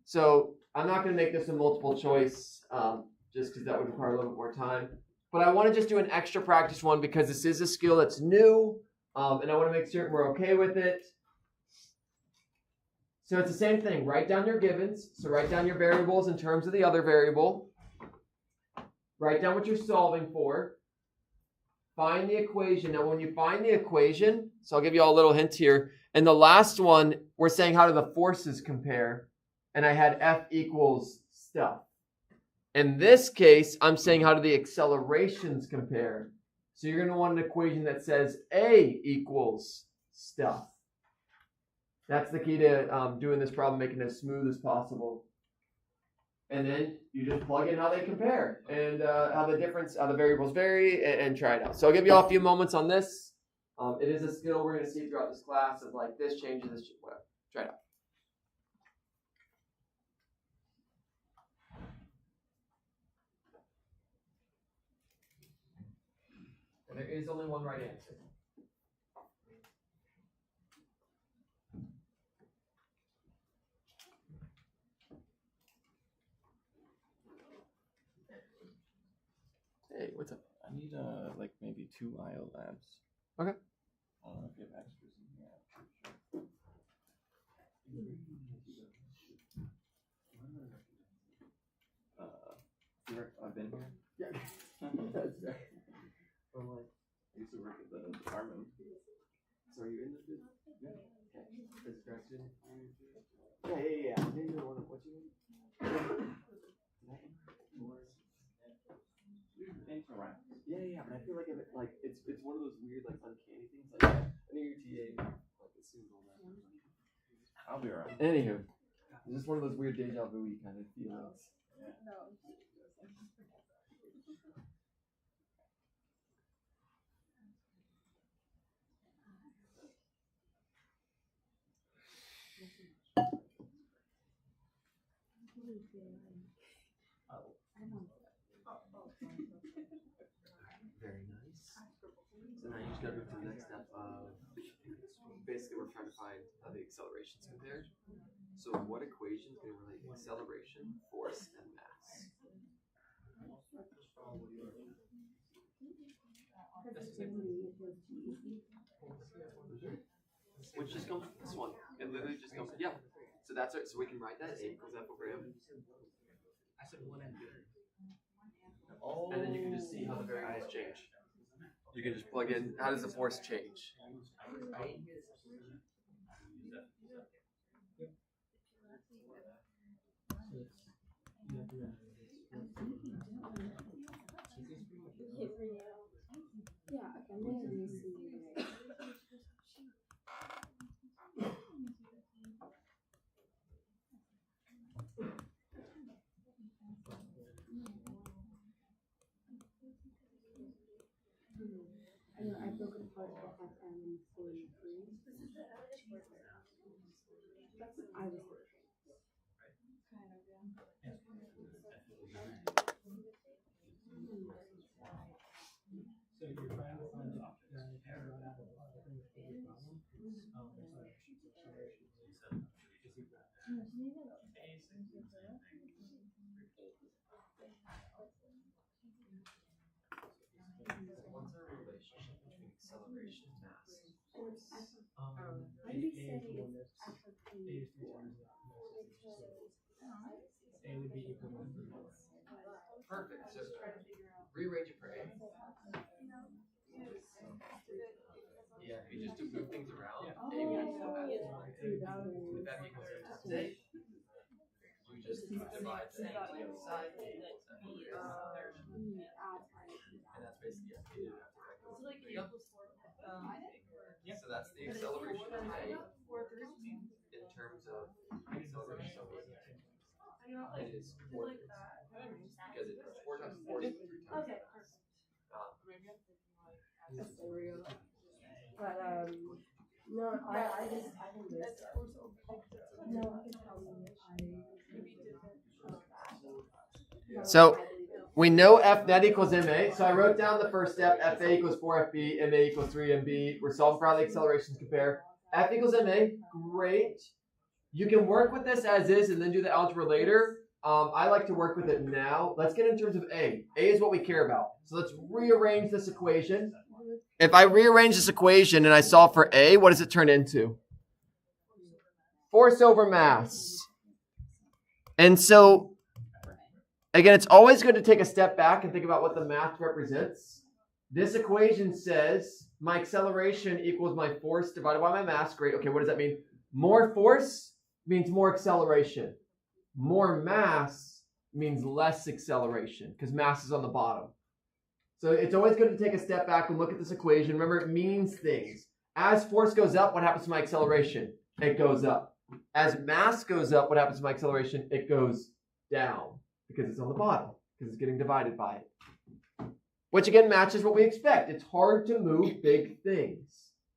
So I'm not going to make this a multiple choice just because that would require a little bit more time. But I want to just do an extra practice one because this is a skill that's new, and I want to make certain we're okay with it. So it's the same thing. Write down your givens. So write down your variables in terms of the other variable. Write down what you're solving for. Find the equation. Now, when you find the equation, so I'll give you all a little hint here. In the last one, we're saying how do the forces compare? And I had F equals stuff. In this case, I'm saying how do the accelerations compare? So you're going to want an equation that says A equals stuff. That's the key to doing this problem, making it as smooth as possible. And then you just plug in how they compare and how the variables vary and try it out. So I'll give you all a few moments on this. It is a skill we're going to see throughout this class of like this changes, this, whatever. Try it out. And there is only one right answer. Hey, what's up? I need like maybe 2 IO labs. Okay. I don't know if you have extras in here. I've been here. Yeah. That's right. I'm like, I used to work at the department. so are you in the business? Yeah. Okay. Is it grad student? Yeah. Maybe the one of what you mean? Yeah, but I feel like it's one of those weird like uncanny things. Like I know your TA like assumed all that. I'll be around. Anywho, it's just one of those weird deja vu kind of feelings. Very nice. So now you just gotta move to the next step of basically we're trying to find how the accelerations compare. So what equation is going to relate acceleration, force, and mass? Which just comes from this one. It literally just comes. Yeah. So that's it. So we can write that A equals F over M. I said one and good. And then you can just see how the variables change. You can just plug in, how does the force change? I broke it apart to FM and C and 3. I was So you're trying to find out out of a lot of things for the problem. What's our relationship between acceleration and mass? Why did he say it's actually A would be equal to Perfect. So rearrange it for A. Yeah, if you just do move things around, A will equal F. If F equals M times A, you just divide the A to the other side, A equals F over there. And that's basically F. There you go. So that's the acceleration of A in terms of acceleration of A. It is 4 because it's 4 times 4 is 3 times. Okay. But no, I think this. No, I can tell you. So we know F net equals MA. So I wrote down the first step, FA equals 4FB, MA equals 3MB. We're solving for how the accelerations compare. F equals MA, great. You can work with this as is and then do the algebra later. I like to work with it now. Let's get in terms of A. A is what we care about. So let's rearrange this equation. If I rearrange this equation and I solve for A, what does it turn into? Force over mass. And so, again, it's always good to take a step back and think about what the math represents. This equation says my acceleration equals my force divided by my mass. Great. Okay, what does that mean? More force means more acceleration. More mass means less acceleration because mass is on the bottom. So it's always good to take a step back and look at this equation. Remember, it means things. As force goes up, what happens to my acceleration? It goes up. As mass goes up, what happens to my acceleration? It goes down because it's on the bottom, because it's getting divided by it. Which again matches what we expect. It's hard to move big things.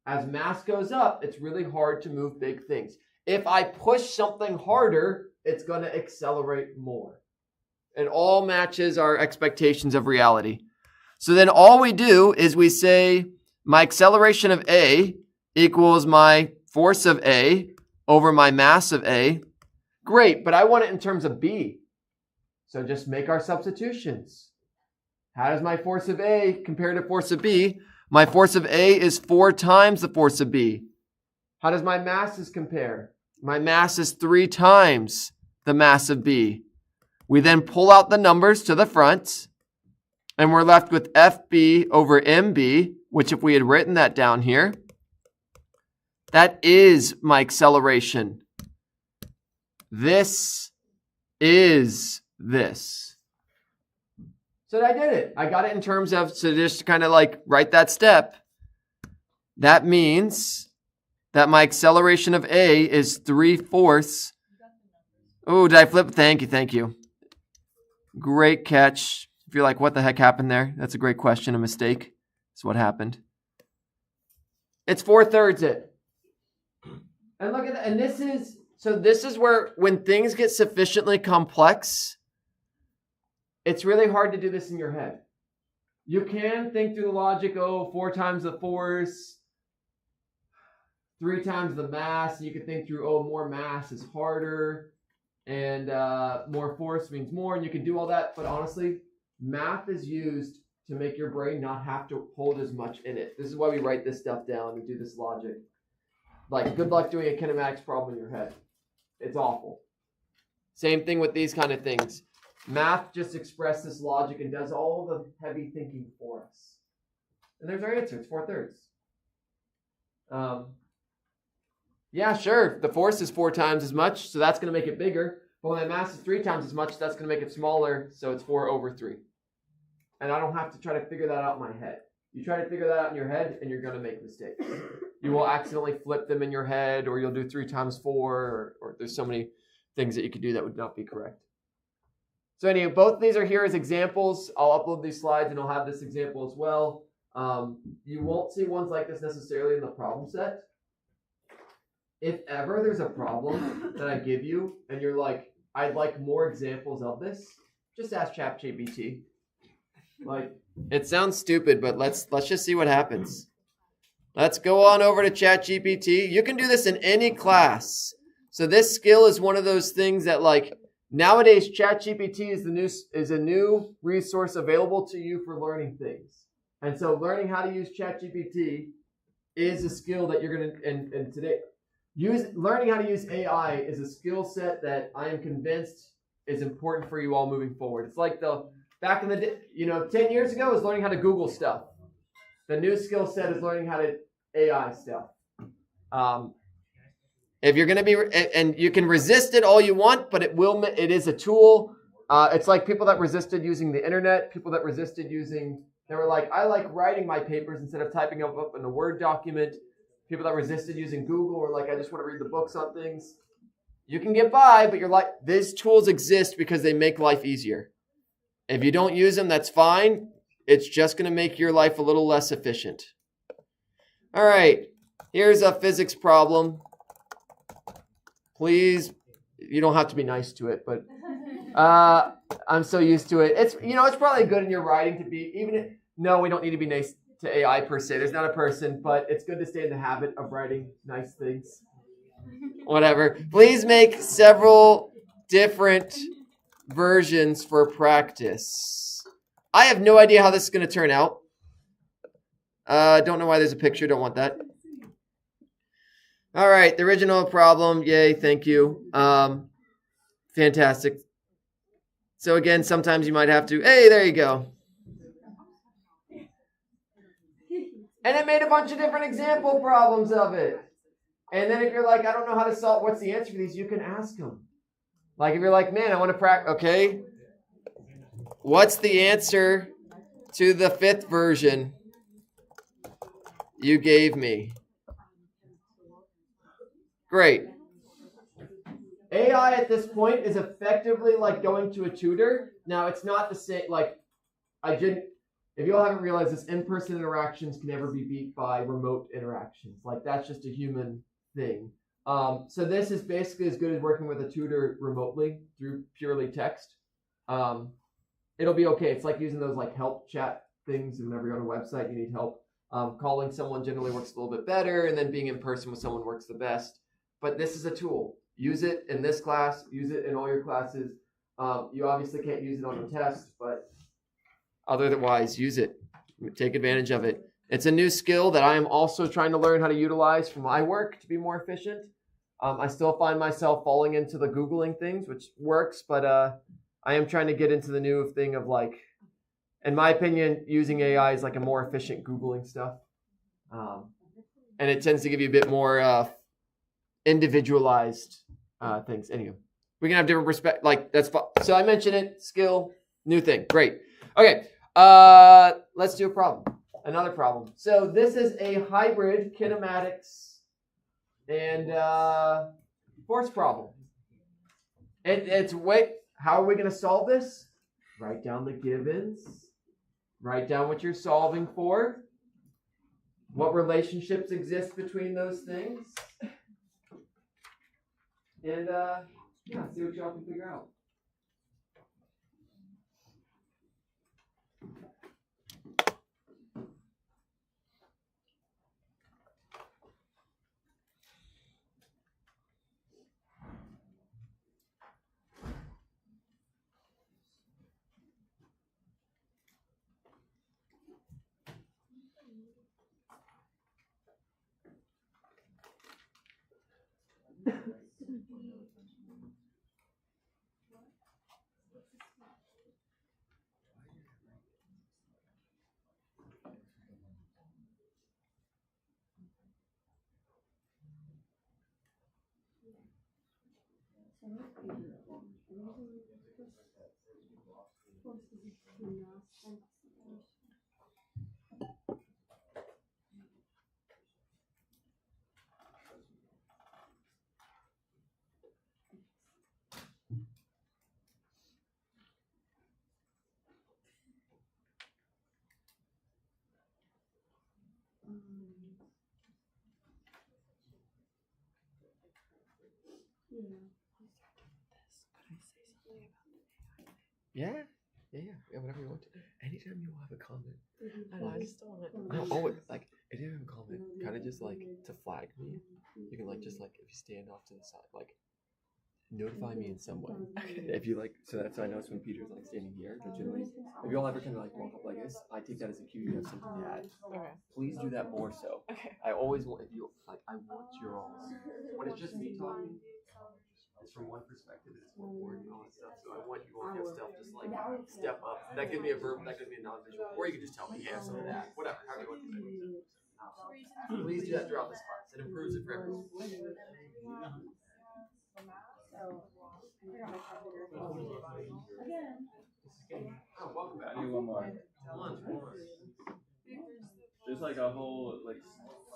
As mass goes up, it's really hard to move big things. If I push something harder, it's going to accelerate more. It all matches our expectations of reality. So then all we do is we say my acceleration of A equals my force of A over my mass of A. Great, but I want it in terms of B. So just make our substitutions. How does my force of A compare to force of B? My force of A is 4 times the force of B. How does my masses compare? My mass is 3 times the mass of B. We then pull out the numbers to the front, and we're left with FB over MB, which if we had written that down here, that is my acceleration. This is this. So I did it. I got it in terms of, so just to kind of like write that step, that means that my acceleration of A is 3/4. Oh, did I flip? Thank you. Great catch. If you're like, what the heck happened there? That's a great question. A mistake. That's what happened. It's 4/3 it. And look at that. And this is where when things get sufficiently complex, it's really hard to do this in your head. You can think through the logic, 4 times the force, 3 times the mass. You can think through, more mass is harder, and more force means more, and you can do all that. But honestly, math is used to make your brain not have to hold as much in it. This is why we write this stuff down and do this logic. Like, good luck doing a kinematics problem in your head. It's awful. Same thing with these kind of things. Math just expresses logic and does all the heavy thinking for us. And there's our answer. It's 4/3. Yeah, sure. The force is 4 times as much, so that's going to make it bigger. But when the mass is 3 times as much, that's going to make it smaller, so it's 4/3. And I don't have to try to figure that out in my head. You try to figure that out in your head, and you're going to make mistakes. You will accidentally flip them in your head, or you'll do 3 times 4, or there's so many things that you could do that would not be correct. So anyway, both of these are here as examples. I'll upload these slides, and I'll have this example as well. You won't see ones like this necessarily in the problem set. If ever there's a problem that I give you, and you're like, I'd like more examples of this, just ask ChatGPT. Like, it sounds stupid, but let's just see what happens. Let's go on over to ChatGPT. You can do this in any class. So this skill is one of those things that, like, nowadays ChatGPT is a new resource available to you for learning things. And so learning how to use ChatGPT is a skill that you're going to, and today, learning how to use AI is a skill set that I am convinced is important for you all moving forward. It's like back in the day, 10 years ago was learning how to Google stuff. The new skill set is learning how to AI stuff. If you're going to be, and you can resist it all you want, but it is a tool. It's like people that resisted using the internet, people that resisted they were like, I like writing my papers instead of typing them up in a Word document. People that resisted using Google were like, I just want to read the books on things. You can get by, but you're like, these tools exist because they make life easier. If you don't use them, that's fine. It's just going to make your life a little less efficient. All right, here's a physics problem. Please, you don't have to be nice to it, but I'm so used to it. It's it's probably good in your writing to be no, we don't need to be nice to AI per se. There's not a person, but it's good to stay in the habit of writing nice things. Whatever. Please make several different versions for practice. I have no idea how this is going to turn out. Don't know why there's a picture. Don't want that. All right. The original problem. Yay. Thank you. Fantastic. So again, sometimes you might have to, hey, there you go. And it made a bunch of different example problems of it. And then if you're like, I don't know how to solve, what's the answer for these? You can ask them. Like if you're like, man, I want to practice, okay. What's the answer to the 5th version you gave me? Great. AI at this point is effectively like going to a tutor. Now, it's not the same, like, if you all haven't realized this, in-person interactions can never be beat by remote interactions. Like, that's just a human thing. So this is basically as good as working with a tutor remotely through purely text. It'll be okay. It's like using those like help chat things. Whenever you're on a website, you need help. Calling someone generally works a little bit better, and then being in person with someone works the best. But this is a tool. Use it in this class. Use it in all your classes. You obviously can't use it on a test, but otherwise, use it. Take advantage of it. It's a new skill that I am also trying to learn how to utilize for my work to be more efficient. I still find myself falling into the Googling things, which works, but I am trying to get into the new thing of like, in my opinion, using AI is like a more efficient Googling stuff. And it tends to give you a bit more individualized things. Anyway, we can have different perspectives. Like, that's fun. So I mentioned it, skill, new thing. Great. Okay, let's do a problem. Another problem. So this is a hybrid kinematics and force problem. How are we going to solve this? Write down the givens. Write down what you're solving for. What relationships exist between those things. And see what y'all can figure out. Yeah, whatever you want to. Anytime you have a comment, I just don't want always like if you have a comment, kind of just like to flag me. You can like just like if you stand off to the side, like notify me in some way. If you like, so that's I notice when Peter's like standing here. But generally, if you all ever kind of like walk up like this, I take that as a cue you have something to add. Okay. Please do that more so. Okay. I always want if you like. I want your all. When it's just me talking. It's from one perspective, it's more boring and all that stuff. So I want you all to have stuff just like step up. That gives me a verb, that gives me a non-visual. Or you can just tell me, yeah, some of that. Whatever, however you want to do it. Please do that throughout this class. It improves it for everyone. Oh, welcome back. I need one more. There's like a whole, like,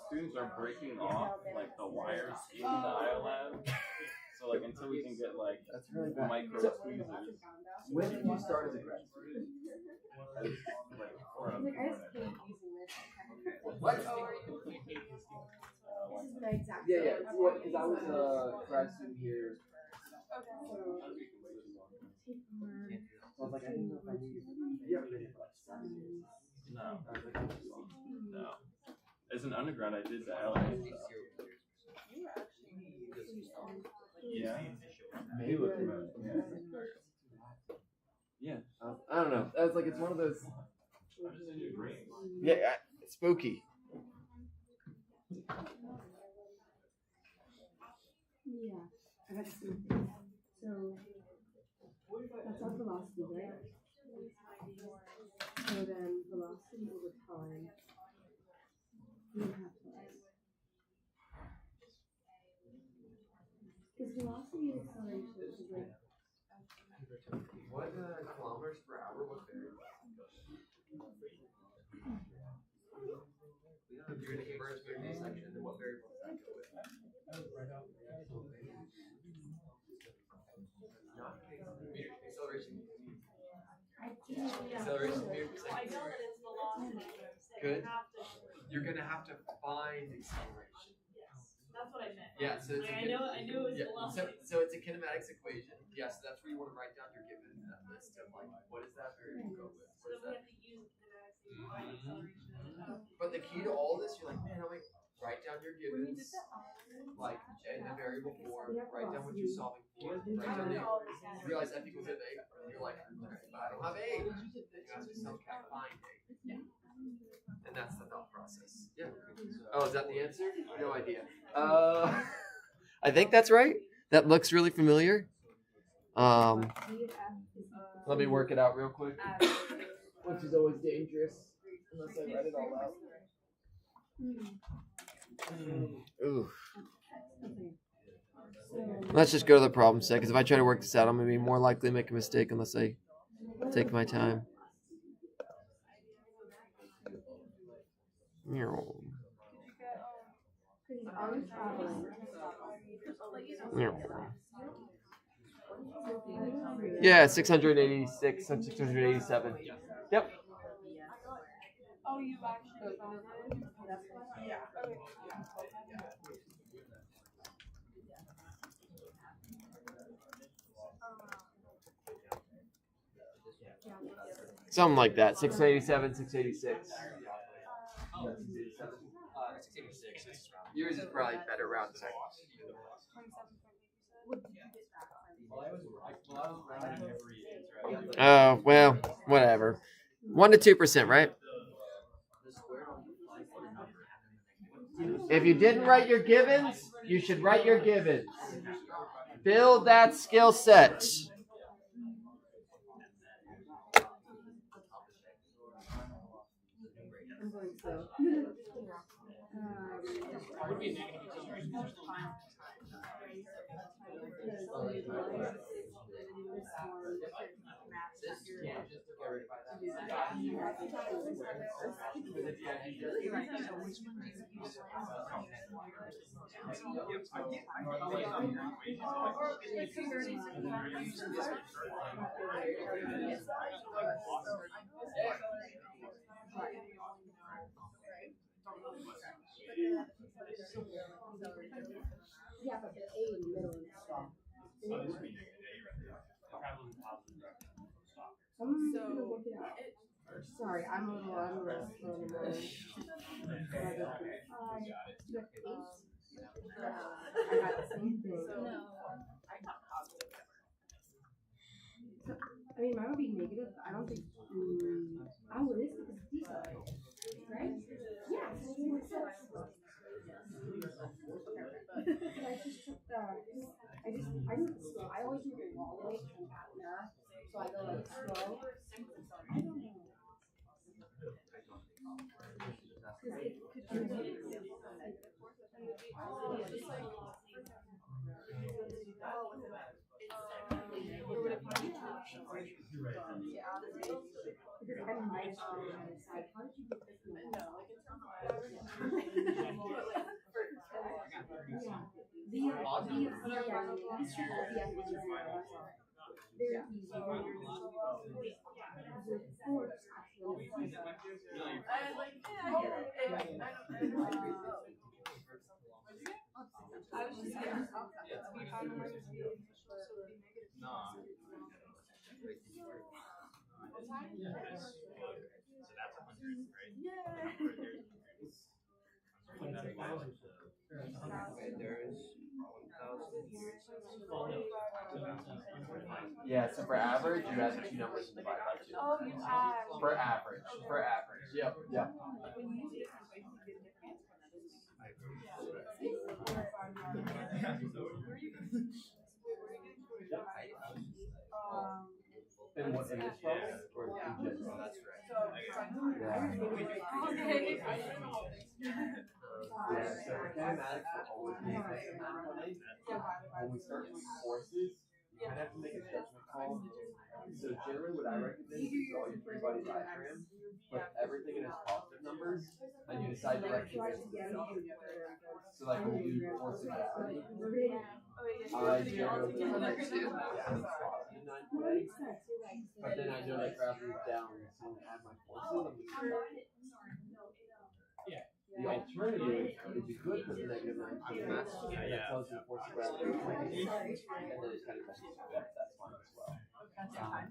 students are breaking off, like, the wires in the ILab. So, like, until we can get, like, that's really bad. Micro tweezers. When did you start as a grad student? What? Yeah, because I was a grad student here. No. No. As an undergrad, I did the LA stuff. Yeah. Maybe. Yeah. I don't know. That's like it's one of those. Yeah, spooky. Yeah, I got to see. So that's our velocity, right? So then velocity over time. We have to. Is velocity and acceleration is like What kilometers per hour? What variable? You're gonna convert it to a section, and then what variable does that go with? Not acceleration. Acceleration meters per second. Good. You're gonna have to find acceleration. That's what I meant. Yeah, so it's I knew it was velocity. so it's a kinematics equation. Yeah, so that's where you want to write down your given list of like what does that variable go with? So then we have to use kinematics to find acceleration. But the key to all this, you're like, man, I'm like, write down your givens, like in the variable form, write down what you're solving for, write down the realize f equals of a, and you're like, but I don't have a. You ask yourself, can I find a? And that's the thought process. Yeah. Oh, is that the answer? No idea. I think that's right. That looks really familiar. Let me work it out real quick. Which is always dangerous unless I write it all out. Ooh. Let's just go to the problem set, because if I try to work this out, I'm going to be more likely to make a mistake unless I take my time. Yeah, 686 and 687. Yep. Oh, you actually found it? Yeah. Okay. Something like that. 687, 686. 686. Yours is probably better round second. Oh, well, whatever. 1 to 2%, right? If you didn't write your givens, you should write your givens. Build that skill set. Yeah, but the A in the middle is stop. I'm gonna work it out. Sorry, I'm a little slow in the morning. I got the same thing. I mean, mine would be negative, but I don't think. Oh, it is because it's decent, right? Yeah, so it makes sense. I just took the. I always do the long way from math, so I go like slow. I don't know. Yeah, so for average, you add the two numbers and divide by 2. Oh, you add. For average. For average. Yep. Yep. And what in this problem? Or in general? That's right. Yeah, so kinematics will always be when we start with forces, you kind of have to make a judgment call. So generally what I recommend is you draw your free body diagram, put everything in its positive numbers, and you decide direction based on the field. So like when you do forces I generally put positive 9.8, but then I know that graph is down, so when I add my forces, the alternative is you could put the negative 9.8, and that tells you the force of gravity, and then it kind of messes with that. That's fine as well.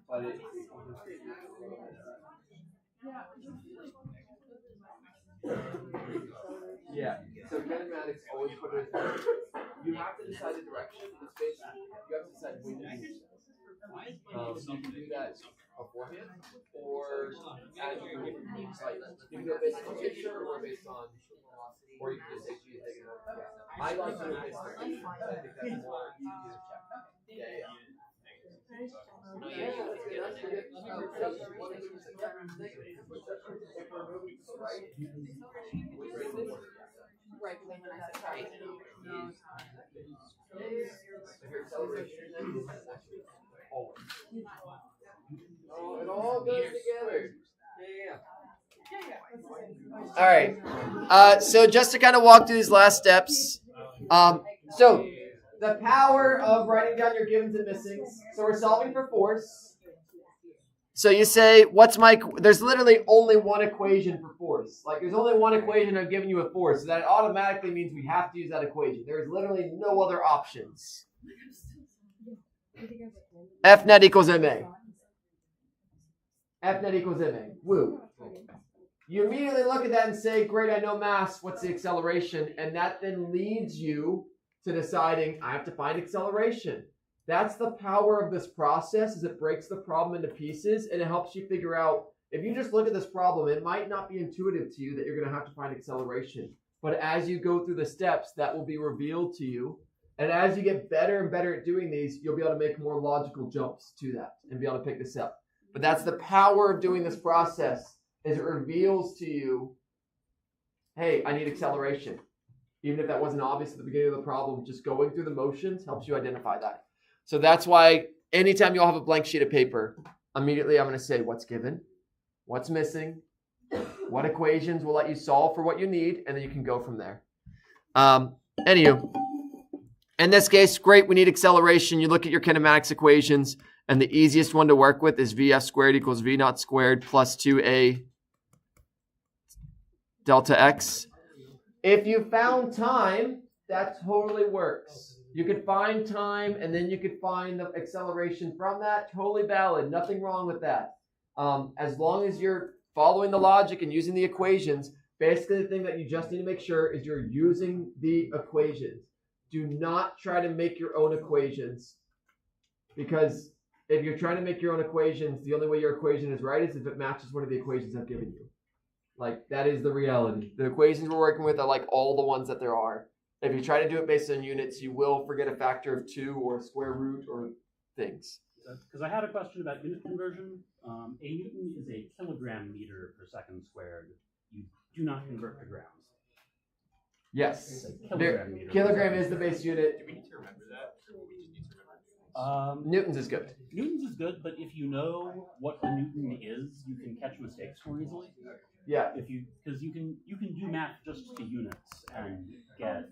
But yeah, so kinematics always put it. You have to decide the direction of the space. You have to decide when to move. So you can do that beforehand, or as you go through. Like, you can do it based on picture, or based on, or you can just say, geez, take it out. I like to do it based on picture, because I think that's more easy to check. Yeah. Right, when I said right. Oh, it all goes together. Yeah. All right. So just to kind of walk through these last steps. So the power of writing down your givens and missings. So we're solving for force. So you say, there's literally only one equation for force. Like there's only one equation I've given you a force. So that automatically means we have to use that equation. There's literally no other options. F net equals ma. F net equals ma. Woo. You immediately look at that and say, great, I know mass. What's the acceleration? And that then leads you to deciding, I have to find acceleration. That's the power of this process, is it breaks the problem into pieces, and it helps you figure out, if you just look at this problem, it might not be intuitive to you that you're going to have to find acceleration. But as you go through the steps, that will be revealed to you. And as you get better and better at doing these, you'll be able to make more logical jumps to that and be able to pick this up. But that's the power of doing this process, is it reveals to you, hey, I need acceleration. Even if that wasn't obvious at the beginning of the problem, just going through the motions helps you identify that. So that's why anytime you'll have a blank sheet of paper, immediately I'm going to say what's given, what's missing, what equations will let you solve for what you need, and then you can go from there. Anywho, in this case, great, we need acceleration. You look at your kinematics equations, and the easiest one to work with is VF squared equals V naught squared plus 2A delta X. If you found time, that totally works. You could find time, and then you could find the acceleration from that. Totally valid. Nothing wrong with that. As long as you're following the logic and using the equations, basically the thing that you just need to make sure is you're using the equations. Do not try to make your own equations, because if you're trying to make your own equations, the only way your equation is right is if it matches one of the equations I've given you. Like, that is the reality. The equations we're working with are like all the ones that there are. If you try to do it based on units, you will forget a factor of 2 or a square root or things. Because I had a question about unit conversion. A newton is a kilogram meter per second squared. You do not convert to grams. Yes. Kilogram is the base unit. Do we need to remember that? Or we just need to remember this? Newtons is good. Newtons is good, but if you know what a newton is, you can catch mistakes more easily. Yeah. Because you can do math just to units and get.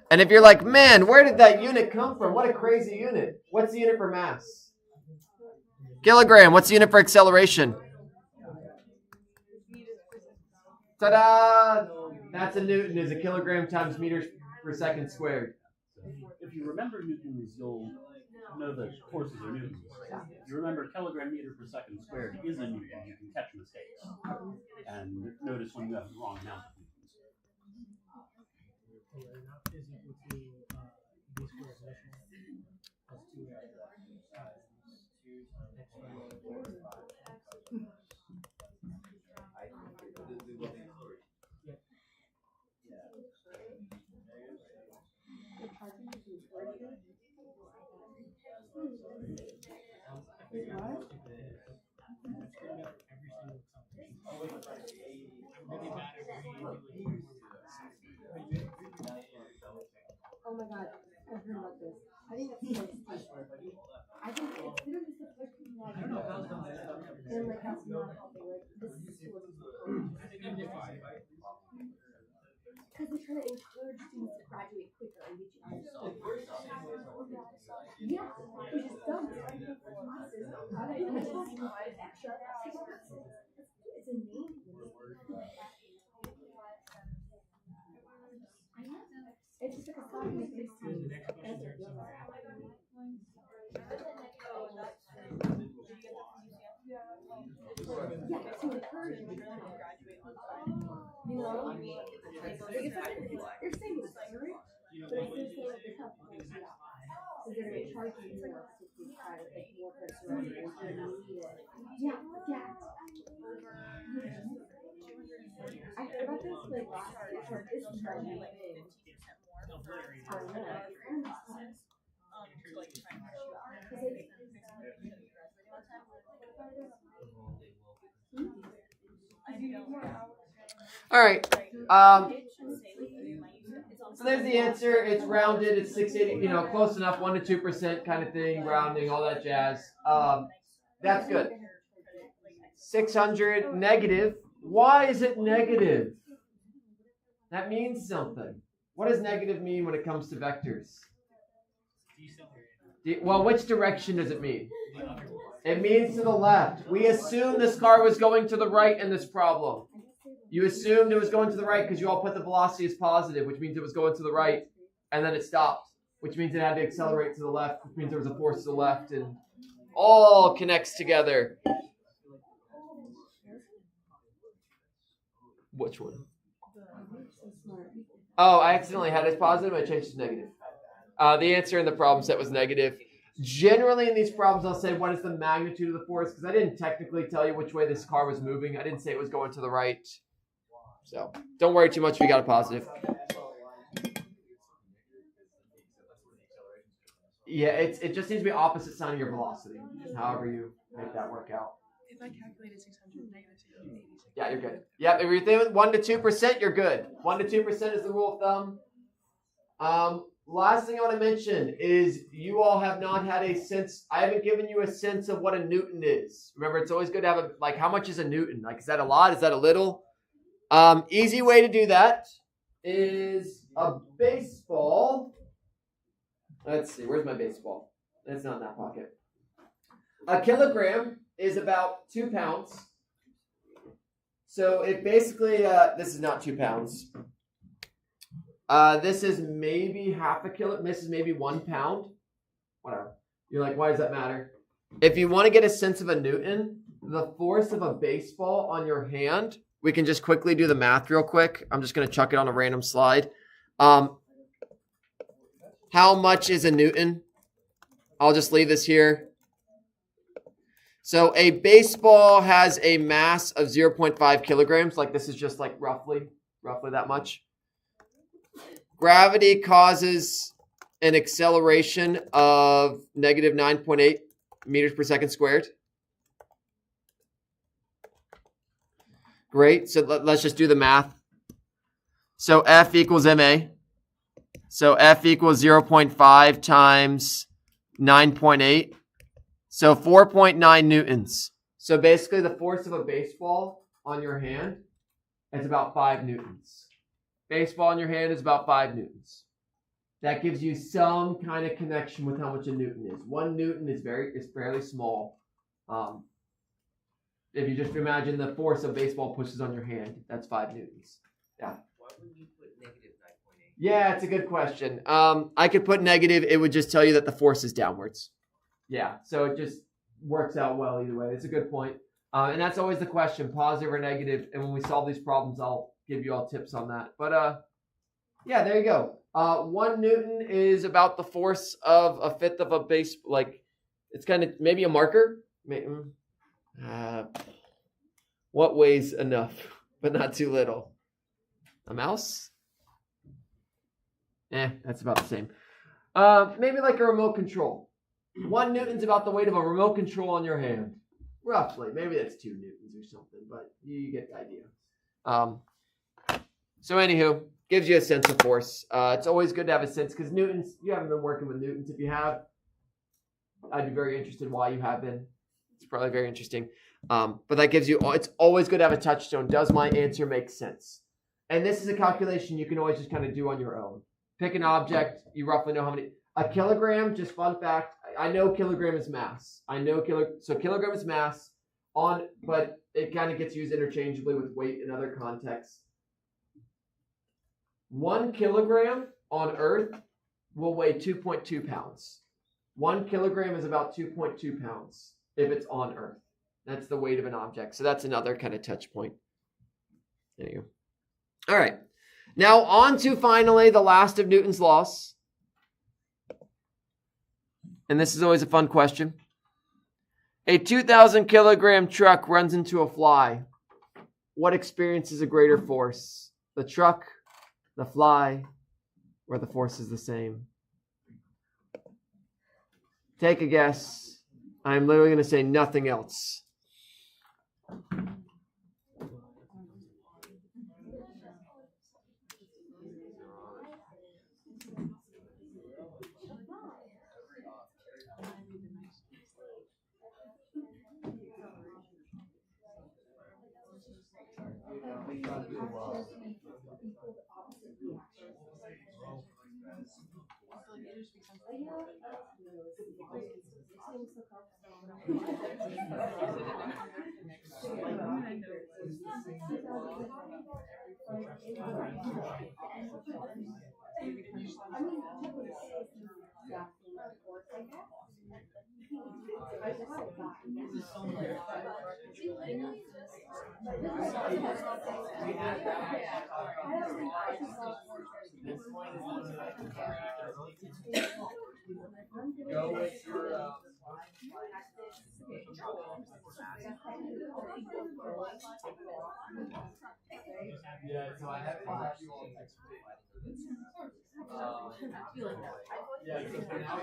And if you're like, man, where did that unit come from? What a crazy unit. What's the unit for mass? Kilogram. What's the unit for acceleration? Ta-da! That's a newton, is a kilogram times meters per second squared. If you remember newtons, you'll know that forces are newtons. If you remember kilogram meter per second squared is a newton, you can catch mistakes. And notice when you have the wrong amount of newtons. Is equal to v squared initial plus 2a. Oh my god, I've heard about this. I think that's so stupid. I think it's literally just a push people like and like that's not helping. Like this is what because they're trying to encourage students to graduate quicker and get you out of school. Yeah, which is dumb. It's like classes. And it's supposed to provide extra classes. It's a name. It's just like a song with 16. Yeah, to encourage you to graduate on time. You know? Like it's like, they're saying it's free, but it's just saying like it's not free. Yeah. So they're going to charge you more to try to like more for surrender and you need it. Yeah, yeah. I heard about this like last year, or this is not new thing. All right. So there's the answer. It's rounded. It's 680. Close enough. 1 to 2% kind of thing. Rounding, all that jazz. That's good. 600 negative. Why is it negative? That means something. What does negative mean when it comes to vectors? Well, which direction does it mean? It means to the left. We assumed this car was going to the right in this problem. You assumed it was going to the right because you all put the velocity as positive, which means it was going to the right, and then it stopped, which means it had to accelerate to the left, which means there was a force to the left, and all connects together. Which one? Oh, I accidentally had it as positive. I changed it to negative. The answer in the problem set was negative. Generally, in these problems, I'll say, what is the magnitude of the force? Because I didn't technically tell you which way this car was moving. I didn't say it was going to the right. So don't worry too much if you got a positive. Yeah, it just needs to be opposite sign of your velocity. However you make that work out. If I calculated 600 negative 680. Yeah, you're good. Yep, if you're thinking 1 to 2%, you're good. 1 to 2% is the rule of thumb. Last thing I want to mention is you all have not had a sense. I haven't given you a sense of what a Newton is. Remember, it's always good to have how much is a Newton? Is that a lot? Is that a little? Easy way to do that is a baseball. Let's see, where's my baseball? It's not in that pocket. A kilogram is about 2 pounds. So it basically, this is not 2 pounds. This is maybe half a kilo. This is maybe 1 pound. Whatever. You're like, why does that matter? If you want to get a sense of a Newton, the force of a baseball on your hand, we can just quickly do the math real quick. I'm just going to chuck it on a random slide. How much is a Newton? I'll just leave this here. So a baseball has a mass of 0.5 kilograms. This is just roughly that much. Gravity causes an acceleration of negative 9.8 meters per second squared. Great. So let's just do the math. So F equals ma. So F equals 0.5 times 9.8. So 4.9 newtons. So basically the force of a baseball on your hand is about 5 newtons. Baseball in your hand is about 5 newtons. That gives you some kind of connection with how much a newton is. 1 newton is fairly small. If you just imagine the force a baseball pushes on your hand, that's 5 newtons. Yeah. Why wouldn't you put negative 9.8? Yeah, it's a good question. I could put negative. It would just tell you that the force is downwards. Yeah, so it just works out well either way. It's a good point. And that's always the question, positive or negative. And when we solve these problems, I'll give you all tips on that. But yeah, there you go. 1 newton is about the force of a fifth of a base. It's kind of maybe a marker. What weighs enough, but not too little? A mouse? That's about the same. Maybe like a remote control. 1 newton's about the weight of a remote control on your hand. Roughly. Maybe that's 2 newtons or something, but you get the idea. So anywho, gives you a sense of force. It's always good to have a sense because newtons, you haven't been working with newtons. If you have, I'd be very interested why you have been. It's probably very interesting. But that gives you, it's always good to have a touchstone. Does my answer make sense? And this is a calculation you can always just kind of do on your own. Pick an object. You roughly know how many. A kilogram, just fun fact, I know kilogram is mass. I know so kilogram is mass, but it kind of gets used interchangeably with weight in other contexts. 1 kilogram on Earth will weigh 2.2 pounds. 1 kilogram is about 2.2 pounds if it's on Earth. That's the weight of an object. So that's another kind of touch point. There you go. All right. Now on to finally the last of Newton's laws. And this is always a fun question. A 2,000 kilogram truck runs into a fly. What experiences a greater force? The truck, the fly, or the force is the same? Take a guess. I'm literally going to say nothing else. Go with your yeah, so I have you all next week. Yeah, so for now,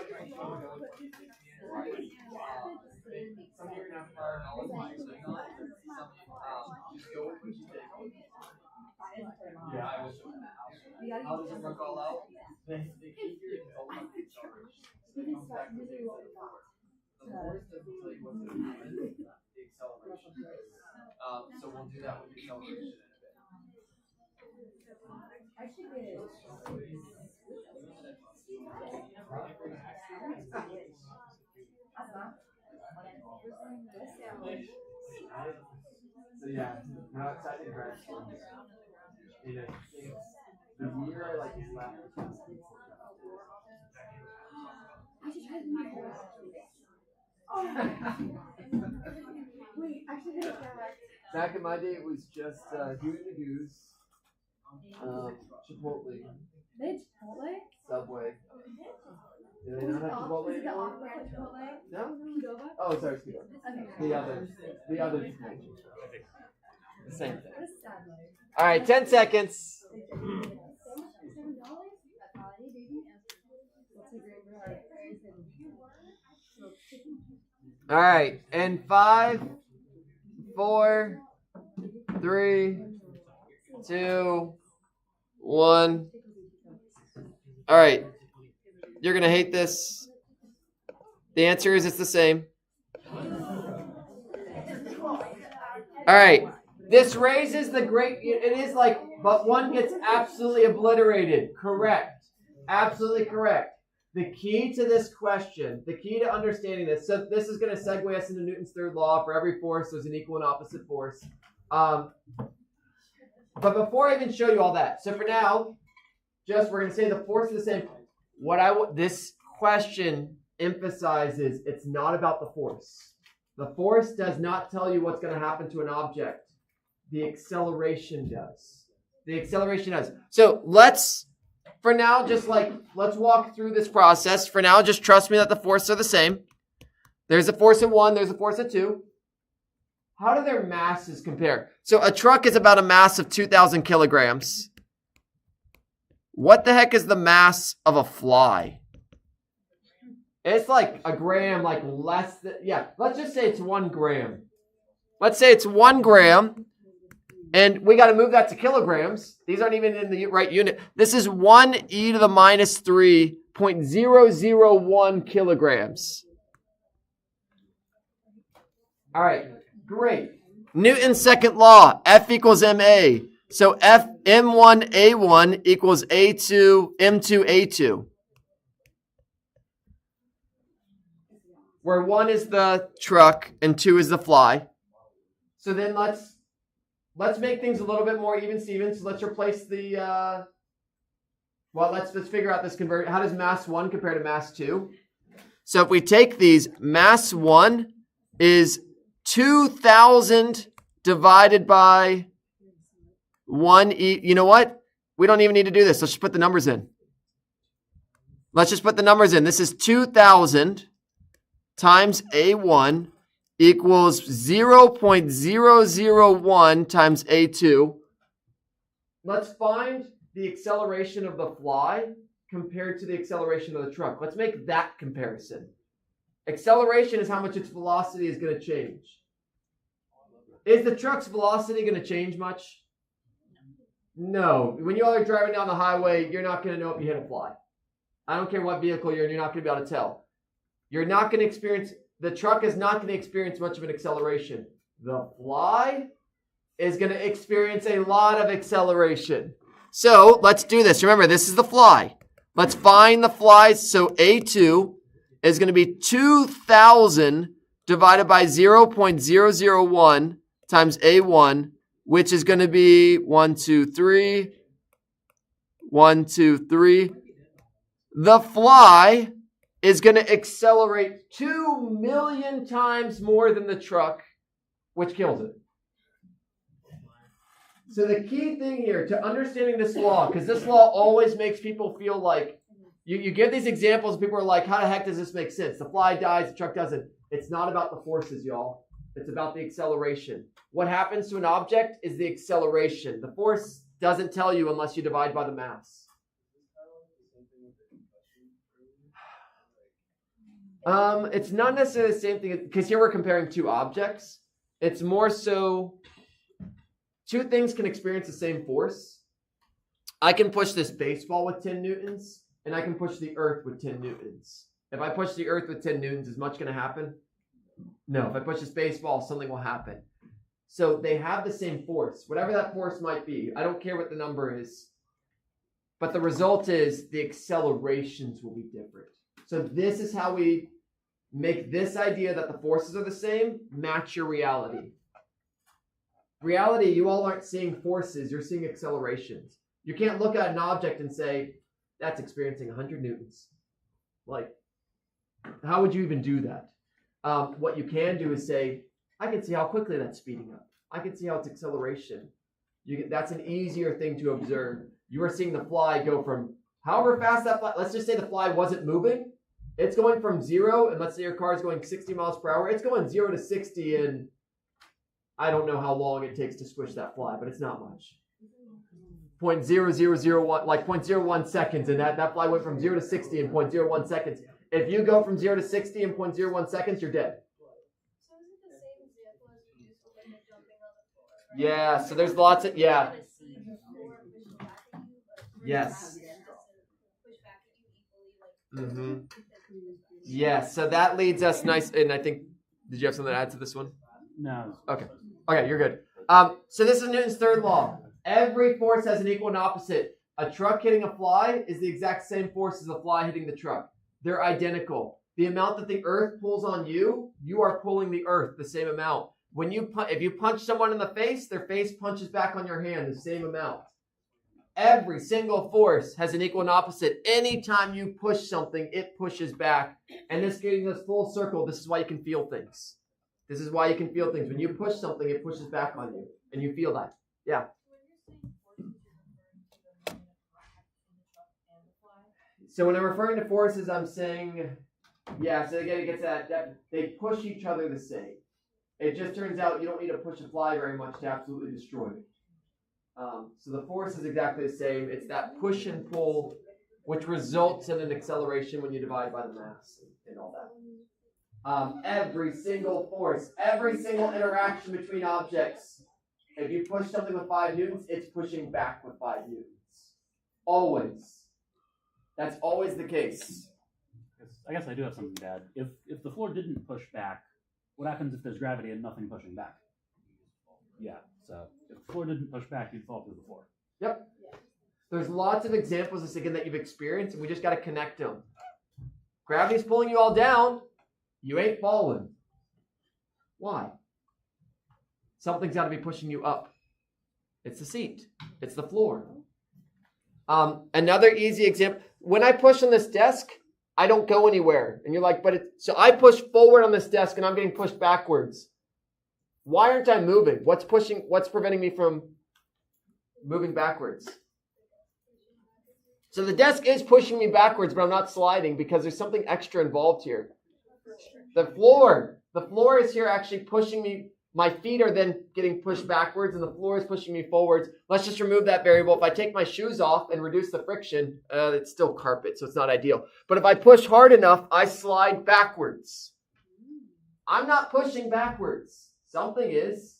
some of you are going to fire all of mine, so just go with what you did. Yeah, I will show you. How does it work all out? The key here is all about the acceleration. So it comes back to the force. The force doesn't tell you what's going to happen, the acceleration. So we'll do that with the acceleration in a bit. I should get it. So yeah, we're outside the grad school. The year I like left. I should try to do that. Wait, I should get that. Back in my day, it was just Huey the Goose, Chipotle, They had Chipotle? Subway. Do they not have Chipotle Is it the anymore? off-brand Chipotle? No? Qdoba? Oh, sorry, Qdoba. Okay. The other Chipotle. The same thing. What a sad life. All right, 10 seconds. $7? That's all I need, baby. What's a great reward? All right, and 5, 4, 3, 2, 1. All right, you're gonna hate this. The answer is it's the same. All right, this raises the great. It is like, but one gets absolutely obliterated. Correct, absolutely correct. The key to this question, the key to understanding this, so this is going to segue us into Newton's third law. For every force, there's an equal and opposite force. But before I even show you all that, so for now, just we're going to say the force is the same. This question emphasizes it's not about the force. The force does not tell you what's going to happen to an object. The acceleration does. The acceleration does. So for now, let's walk through this process. For now, just trust me that the forces are the same. There's a force at 1, there's a force at 2. How do their masses compare? So a truck is about a mass of 2,000 kilograms. What the heck is the mass of a fly? It's like a gram, like less than, yeah, let's just say it's 1 gram. let's say it's 1 gram, and we got to move that to kilograms. These aren't even in the right unit. This is 1 e to the minus 3.001 kilograms. All right, great. Newton's second law, F equals ma. So M1A1 equals M2A2. Where 1 is the truck and 2 is the fly. So then let's make things a little bit more even Steven. So let's replace the let's figure out this conversion. How does mass 1 compare to mass 2? So if we take these, mass 1 is 2,000 divided by 1 e. You know what? We don't even need to do this. Let's just put the numbers in. Let's just put the numbers in. This is 2,000 times A1 equals 0.001 times A2. Let's find the acceleration of the fly compared to the acceleration of the truck. Let's make that comparison. Acceleration is how much its velocity is going to change. Is the truck's velocity going to change much? No. When you all are driving down the highway, you're not going to know if you hit a fly. I don't care what vehicle you're in, you're not going to be able to tell. You're not going to experience, the truck is not going to experience much of an acceleration. The fly is going to experience a lot of acceleration. So let's do this. Remember, this is the fly. Let's find the flies. So A2 is going to be 2,000 divided by 0.001 times A1, which is going to be 1, 2, 3. 1, 2, 3. The fly is going to accelerate 2 million times more than the truck, which kills it. So the key thing here to understanding this law, because this law always makes people feel like, you give these examples and people are like, how the heck does this make sense? The fly dies, the truck doesn't. It's not about the forces, y'all. It's about the acceleration. What happens to an object is the acceleration. The force doesn't tell you unless you divide by the mass. It's not necessarily the same thing, because here we're comparing two objects. It's more so two things can experience the same force. I can push this baseball with 10 newtons, and I can push the earth with 10 newtons. If I push the earth with 10 newtons, is much going to happen? No. If I push this baseball, something will happen. So they have the same force, whatever that force might be. I don't care what the number is. But the result is the accelerations will be different. So this is how we make this idea that the forces are the same match your reality. Reality, you all aren't seeing forces, you're seeing accelerations. You can't look at an object and say, that's experiencing 100 newtons. Like, how would you even do that? What you can do is say, I can see how quickly that's speeding up. I can see how it's acceleration. That's an easier thing to observe. You are seeing the fly go from however fast that fly, let's just say the fly wasn't moving. It's going from 0, and let's say your car is going 60 miles per hour. It's going 0 to 60 in, I don't know how long it takes to squish that fly, but it's not much. 0.0001, like 0.01 seconds, and that fly went from 0 to 60 in 0.01 seconds. If you go from 0 to 60 in 0.01 seconds, you're dead. So is it the same example as we used when they're jumping on the floor? Right? Yeah, so there's lots of, yeah. Yes. Mm-hmm. Yes, so that leads us nice, and I think, did you have something to add to this one? No. Okay, you're good. So this is Newton's third law. Every force has an equal and opposite. A truck hitting a fly is the exact same force as a fly hitting the truck. They're identical. The amount that the earth pulls on you, you are pulling the earth the same amount. When if you punch someone in the face, their face punches back on your hand the same amount. Every single force has an equal and opposite. Anytime you push something, it pushes back. And this getting us full circle. This is why you can feel things. This is why you can feel things. When you push something, it pushes back on you. And you feel that. Yeah. So when I'm referring to forces, I'm saying, yeah, so again, it gets that they push each other the same. It just turns out you don't need to push a fly very much to absolutely destroy it. So the force is exactly the same. It's that push and pull, which results in an acceleration when you divide by the mass and all that. Every single force, every single interaction between objects. If you push something with 5 newtons, it's pushing back with 5 newtons. Always. That's always the case. I guess I do have something to add. If the floor didn't push back, what happens if there's gravity and nothing pushing back? Yeah, so if the floor didn't push back, you'd fall through the floor. Yep. There's lots of examples of this again that you've experienced, and we just got to connect them. Gravity's pulling you all down. You ain't falling. Why? Something's got to be pushing you up. It's the seat. It's the floor. Another easy example. When I push on this desk, I don't go anywhere. And you're like, so I push forward on this desk and I'm getting pushed backwards. Why aren't I moving? What's preventing me from moving backwards? So the desk is pushing me backwards, but I'm not sliding because there's something extra involved here. The floor is here actually pushing me. My feet are then getting pushed backwards and the floor is pushing me forwards. Let's just remove that variable. If I take my shoes off and reduce the friction, it's still carpet, so it's not ideal. But if I push hard enough, I slide backwards. I'm not pushing backwards. Something is.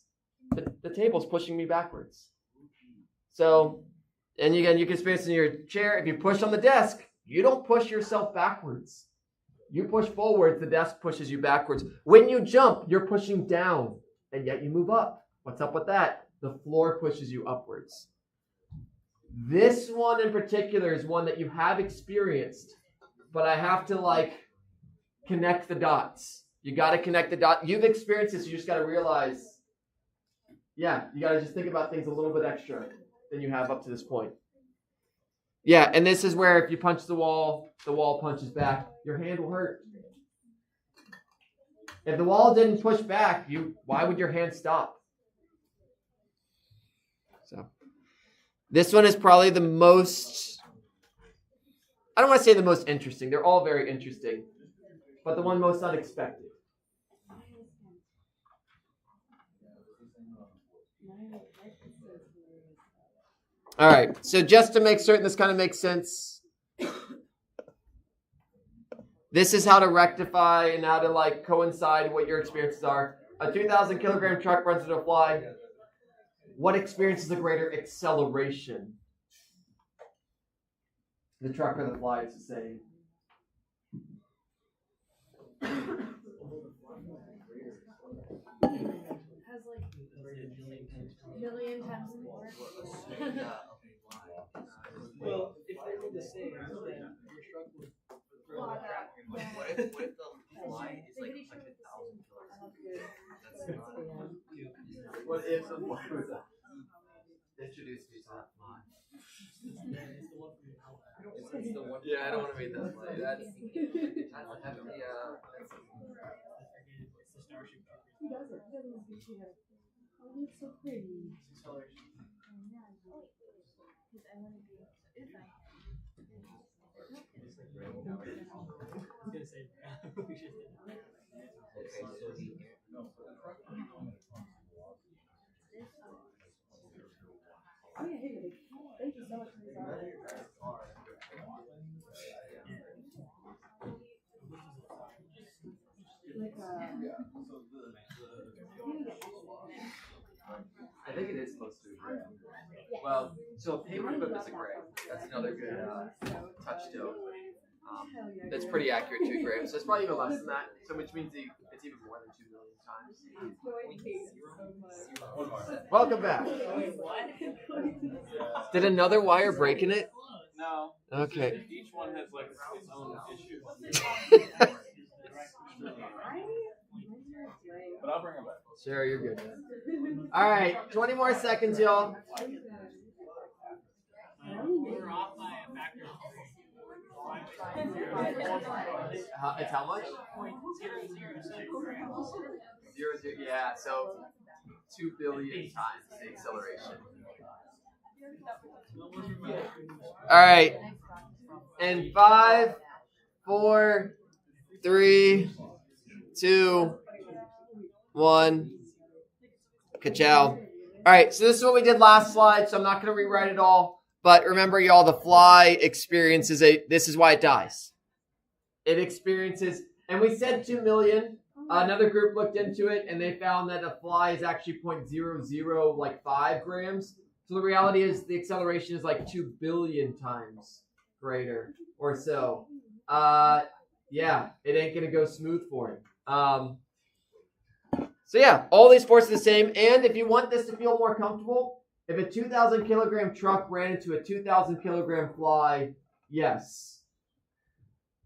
The table's pushing me backwards. So, and again, you can experience in your chair. If you push on the desk, you don't push yourself backwards. You push forwards, the desk pushes you backwards. When you jump, you're pushing down. And yet you move up. What's up with that? The floor pushes you upwards. This one in particular is one that you have experienced, but I have to connect the dots. You got to connect the dots. You've experienced this. You just got to realize, you got to just think about things a little bit extra than you have up to this point. Yeah, and this is where if you punch the wall punches back. Your hand will hurt. If the wall didn't push back, why would your hand stop? So, this one is probably the most, I don't want to say the most interesting. They're all very interesting. But the one most unexpected. All right, so just to make certain this kind of makes sense, this is how to rectify and how to coincide what your experiences are. A 2,000 kilogram truck runs into a fly. What experiences a greater acceleration? The truck or the fly is the same. Has million times more. Well, if they were the same, then your truck would. What if the fly is like 1,000 kilograms? What if the fly was up? Introduce me to that fly. Yeah, I don't want to meet that fly. That's He doesn't. He doesn't speak to her. Oh, he's so pretty. Because I want to be. If I. Oh yeah, hey, thank you so much for this. I think it is supposed to be gray. Well, so a paper whip is a gray. That's another good touchstone. That's pretty accurate, 2 grams. So it's probably even less than that. So which means it's even more than 2 million times. Welcome back. Did another wire break in it? No. Okay. Each one has its own issue. But I'll bring them back. Sure, you're good. All right, 20 more seconds, y'all. We're off by a factor of 3. It's how much? 0.006 grams. 0, yeah, so 2 billion times the acceleration. All right. And 5, 4, 3, 2, 1. Ka-chow. All right, so this is what we did last slide, so I'm not going to rewrite it all. But remember, y'all, the fly experiences this is why it dies. It experiences, And we said 2 million. Another group looked into it, and they found that a fly is actually 0.00 grams. So the reality is the acceleration is like 2 billion times greater or so. Yeah, it ain't going to go smooth for him. So yeah, all these forces are the same. And if you want this to feel more comfortable, if a 2,000 kilogram truck ran into a 2,000 kilogram fly, yes,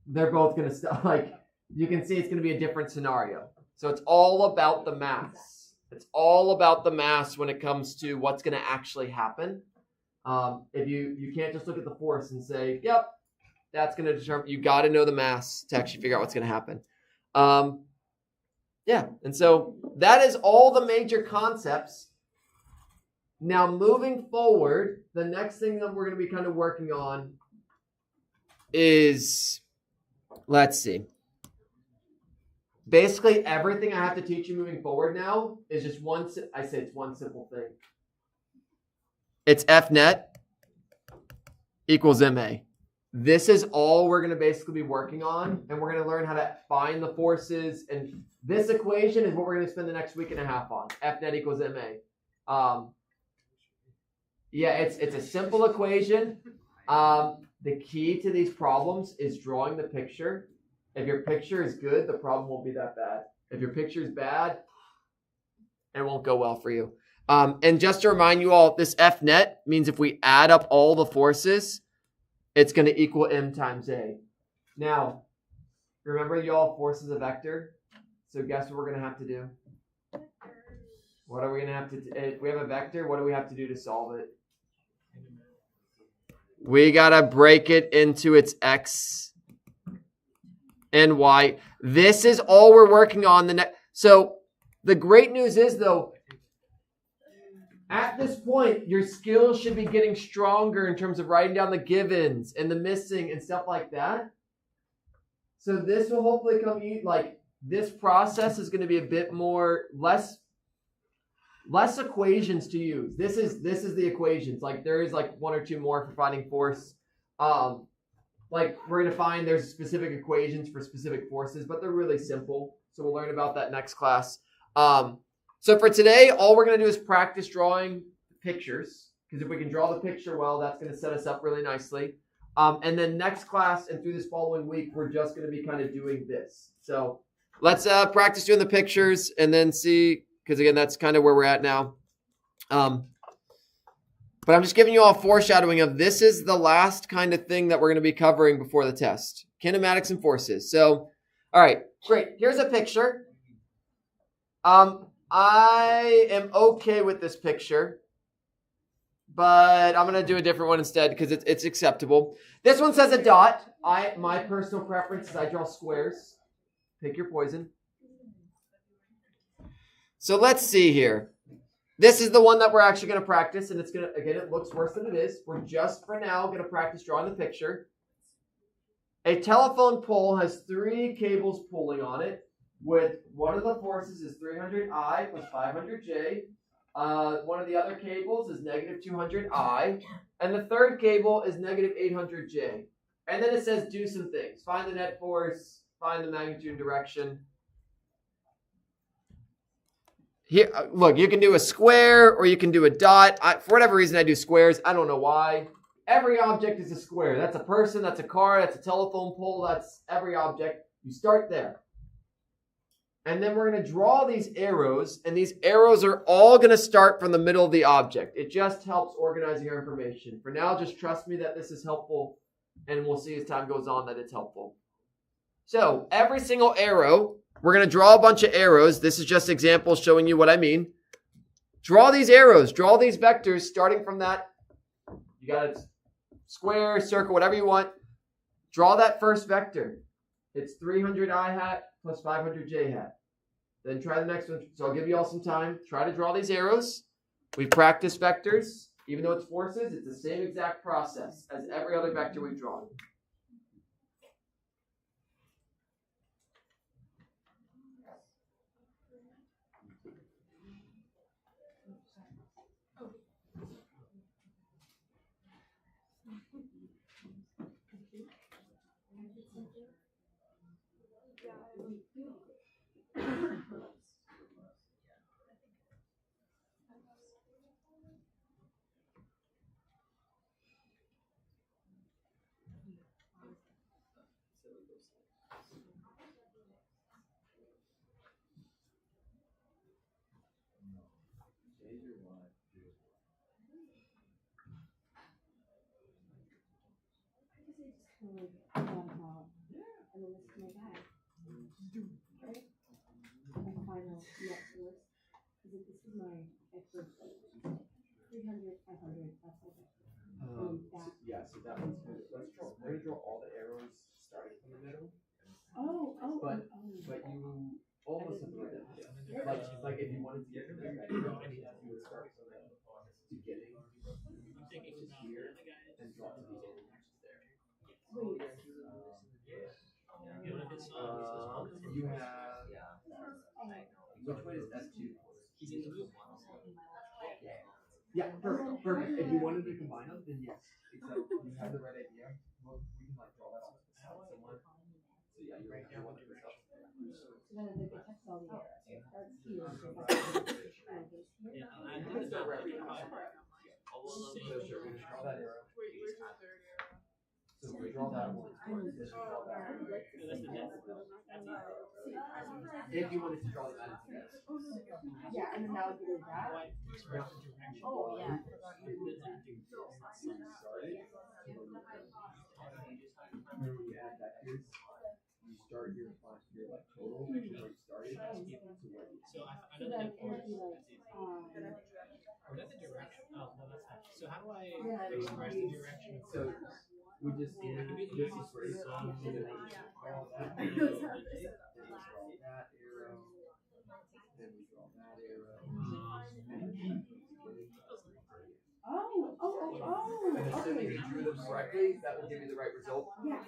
they're both going to stop. Like, you can see it's going to be a different scenario. So it's all about the mass. It's all about the mass when it comes to what's going to actually happen. If you can't just look at the force and say, yep, that's going to determine. You got to know the mass to actually figure out what's going to happen. Yeah, and so that is all the major concepts. Now, moving forward, the next thing that we're going to be kind of working on is, let's see. Basically, everything I have to teach you moving forward now is just one simple thing. It's FNet equals MA. This is all we're going to basically be working on, and we're going to learn how to find the forces. And this equation is what we're going to spend the next week and a half on. FNet equals MA. Yeah, it's a simple equation. The key to these problems is drawing the picture. If your picture is good, the problem won't be that bad. If your picture is bad, it won't go well for you. And just to remind you all, this FNet means if we add up all the forces, it's going to equal M times A. Now, remember y'all, force is a vector. So guess what we're going to have to do? What are we going to have to do? If we have a vector, what do we have to do to solve it? We got to break it into its X and Y. This is all we're working on. So the great news is, though, at this point, your skills should be getting stronger in terms of writing down the givens and the missing and stuff like that. So this will hopefully this process is going to be a bit more, less equations to use. This is the equations. Like there is like one or two more for finding force. Like we're going to find there's specific equations for specific forces, but they're really simple. So we'll learn about that next class. So for today, all we're going to do is practice drawing pictures, because if we can draw the picture well, that's going to set us up really nicely. And then next class and through this following week, we're just going to be kind of doing this. So let's practice doing the pictures and then see, because again, that's kind of where we're at now. But I'm just giving you all a foreshadowing of this is the last kind of thing that we're going to be covering before the test. Kinematics and forces. So, all right, great. Here's a picture. I am okay with this picture, but I'm going to do a different one instead because it's acceptable. This one says a dot. My personal preference is I draw squares. Pick your poison. So let's see here. This is the one that we're actually going to practice, and it's going to, again, it looks worse than it is. We're just for now going to practice drawing the picture. A telephone pole has 3 cables pulling on it, with one of the forces is 300I plus 500J. One of the other cables is negative 200I, and the third cable is negative 800J. And then it says do some things. Find the net force, find the magnitude and direction. Here, look, you can do a square or you can do a dot. For whatever reason, I do squares. I don't know why. Every object is a square. That's a person, that's a car, that's a telephone pole, that's every object. You start there. And then we're going to draw these arrows, and these arrows are all going to start from the middle of the object. It just helps organizing our information. For now, just trust me that this is helpful, and we'll see as time goes on that it's helpful. So every single arrow, we're going to draw a bunch of arrows. This is just examples showing you what I mean. Draw these arrows, draw these vectors starting from that. You got a square, circle, whatever you want. Draw that first vector. It's 300I hat plus 500J hat. Then try the next one. So I'll give you all some time. Try to draw these arrows. We practice vectors. Even though it's forces, it's the same exact process as every other vector we've drawn. actually thought about, and then this is my guy. Right? And the final next list. This is my effort. 300, 500, that's okay. Yeah, so that one's good. We're gonna draw all the arrows starting from the middle. But you almost have to like if you wanted to get to the you would start from the beginning, which is here, and draw to the end, which is there. You have which way is S2? He's in the blue. Yeah, perfect. If you wanted to combine them, then yes. Except you have the right idea. Well, we can like draw that off to the side somewhere. So yeah, you right here want to this up. So then the text all the arrows. Starts here. Yeah, I did So that. we're sure we can draw that arrow. Wait, where's your third arrow? So we draw that one. This will draw that one. That's the net. If you wanted to draw the line, yes. Yeah, and then that would be that. Oh, yeah. Remember when you add vectors, you start your like total, where you started, to where you. So I So know then that it would be like, or that's the direction. Oh no, that's not. So how do I Yeah, express the direction? So we just do this is great. So I'm gonna draw that. Then we draw that arrow. Then we draw that arrow. And assuming you drew them correctly, that will give you the right result. Yes.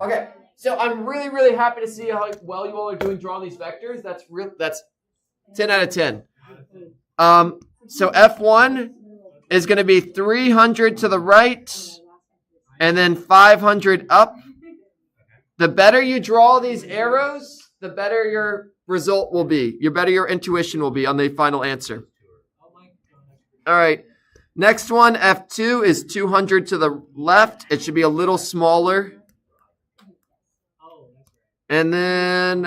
Okay, so I'm really, really happy to see how well you all are doing drawing these vectors. That's 10 out of 10. So F1 is going to be 300 to the right and then 500 up. The better you draw these arrows, the better your result will be. The better your intuition will be on the final answer. All right. Next one, F2 is 200 to the left. It should be a little smaller. And then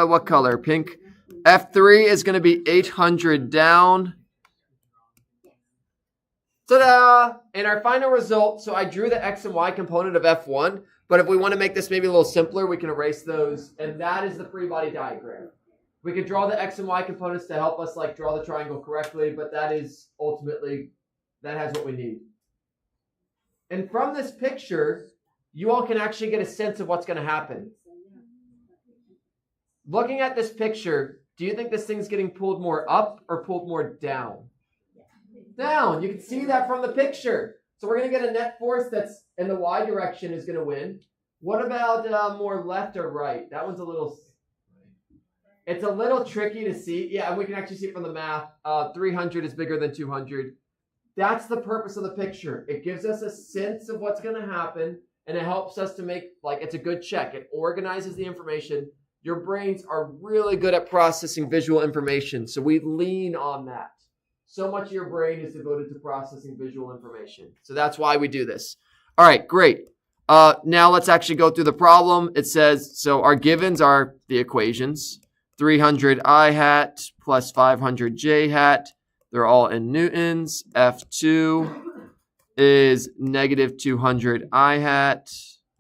what color? Pink. F3 is going to be 800 down. Ta-da! And our final result, so I drew the X and Y component of F1, but if we want to make this maybe a little simpler, we can erase those, and that is the free body diagram. We could draw the X and Y components to help us like draw the triangle correctly, but that is ultimately, that has what we need. And from this picture, you all can actually get a sense of what's going to happen. Looking at this picture, do you think this thing's getting pulled more up or pulled more down? Down. You can see that from the picture. So we're going to get a net force that's in the Y direction is going to win. What about more left or right? That one's a little... It's a little tricky to see. Yeah, and we can actually see it from the math. 300 is bigger than 200. That's the purpose of the picture. It gives us a sense of what's going to happen, and it helps us to make, like, it's a good check. It organizes the information. Your brains are really good at processing visual information, so we lean on that. So much of your brain is devoted to processing visual information. So that's why we do this. All right, great. Now let's actually go through the problem. It says, so our givens are the equations. 300 I hat plus 500 J hat. They're all in newtons. F2 is negative 200 I hat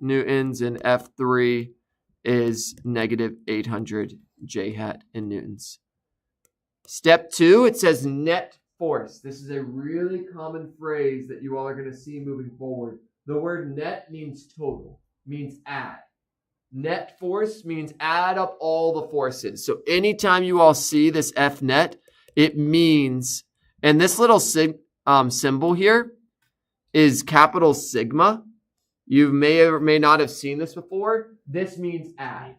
newtons, and F3 is negative 800 J hat in newtons. Step 2, it says net force. This is a really common phrase that you all are going to see moving forward. The word net means total, means add. Net force means add up all the forces. So anytime you all see this F net, it means, and this little symbol here is capital sigma. You may or may not have seen this before. This means add.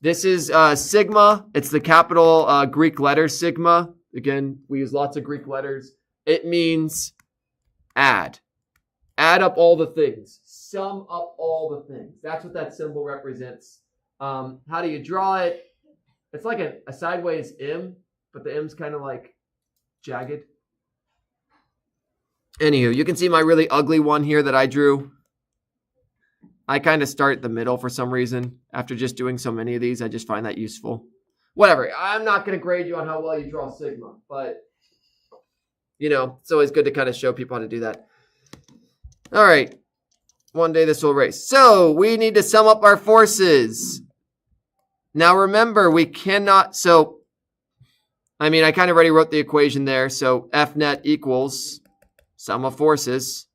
This is sigma. It's the capital Greek letter sigma. Again, we use lots of Greek letters. It means add. Add up all the things. Sum up all the things. That's what that symbol represents. How do you draw it? It's like a sideways M, but the M's kind of like jagged. Anywho, you can see my really ugly one here that I drew. I kind of start at the middle for some reason. After just doing so many of these, I just find that useful. Whatever. I'm not going to grade you on how well you draw sigma, but, you know, it's always good to kind of show people how to do that. All right. one day this will erase. So we need to sum up our forces. Now remember, we cannot, I kind of already wrote the equation there. So F net equals sum of forces.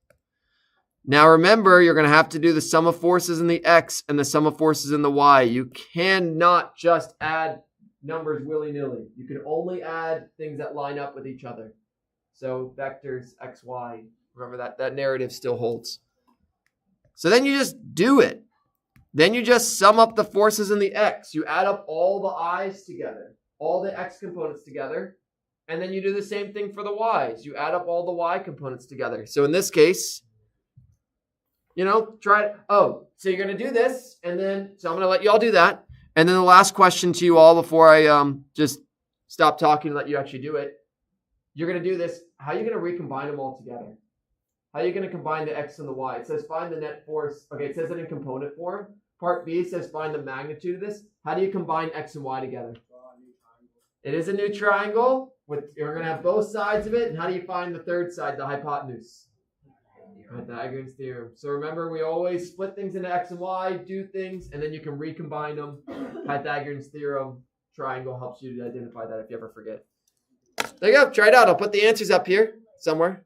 Now remember, you're going to have to do the sum of forces in the X and the sum of forces in the Y. You cannot just add numbers willy-nilly. You can only add things that line up with each other. So vectors, X, Y. Remember that narrative still holds. So then you just do it. Then you just sum up the forces in the X. You add up all the I's together, all the X components together, and then you do the same thing for the Y's. You add up all the Y components together. So in this case, try it. Oh, so you're going to do this, and then, so I'm going to let you all do that. And then the last question to you all before I just stop talking and let you actually do it. You're going to do this. How are you going to recombine them all together? How are you going to combine the X and the Y? It says find the net force. Okay, it says it in component form. Part B says find the magnitude of this. How do you combine X and Y together? It is a new triangle. You're going to have both sides of it. And how do you find the third side, the hypotenuse? Pythagorean's theorem. So remember, we always split things into X and Y, do things, and then you can recombine them. Pythagorean's theorem triangle helps you to identify that if you ever forget. There you go. Try it out. I'll put the answers up here somewhere.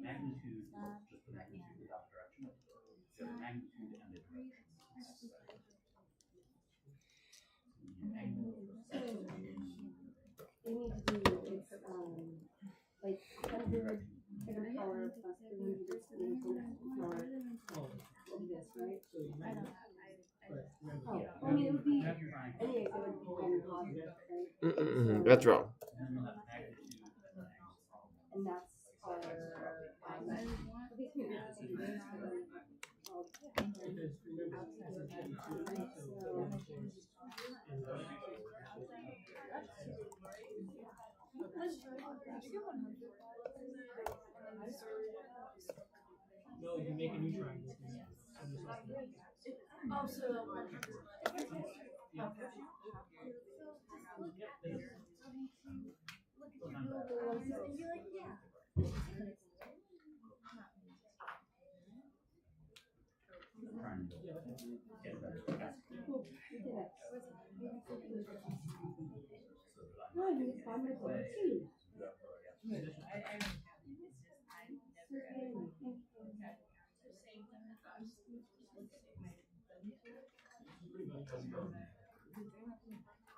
Magnitude is just the magnitude without direction. So the magnitude and the direction. They need to do like 100 different power plus 300 power this, right? Oh, I mean, it would be, anyways, it would be kind of positive, right? That's wrong. And that's our, No, you make a new triangle. Oh, so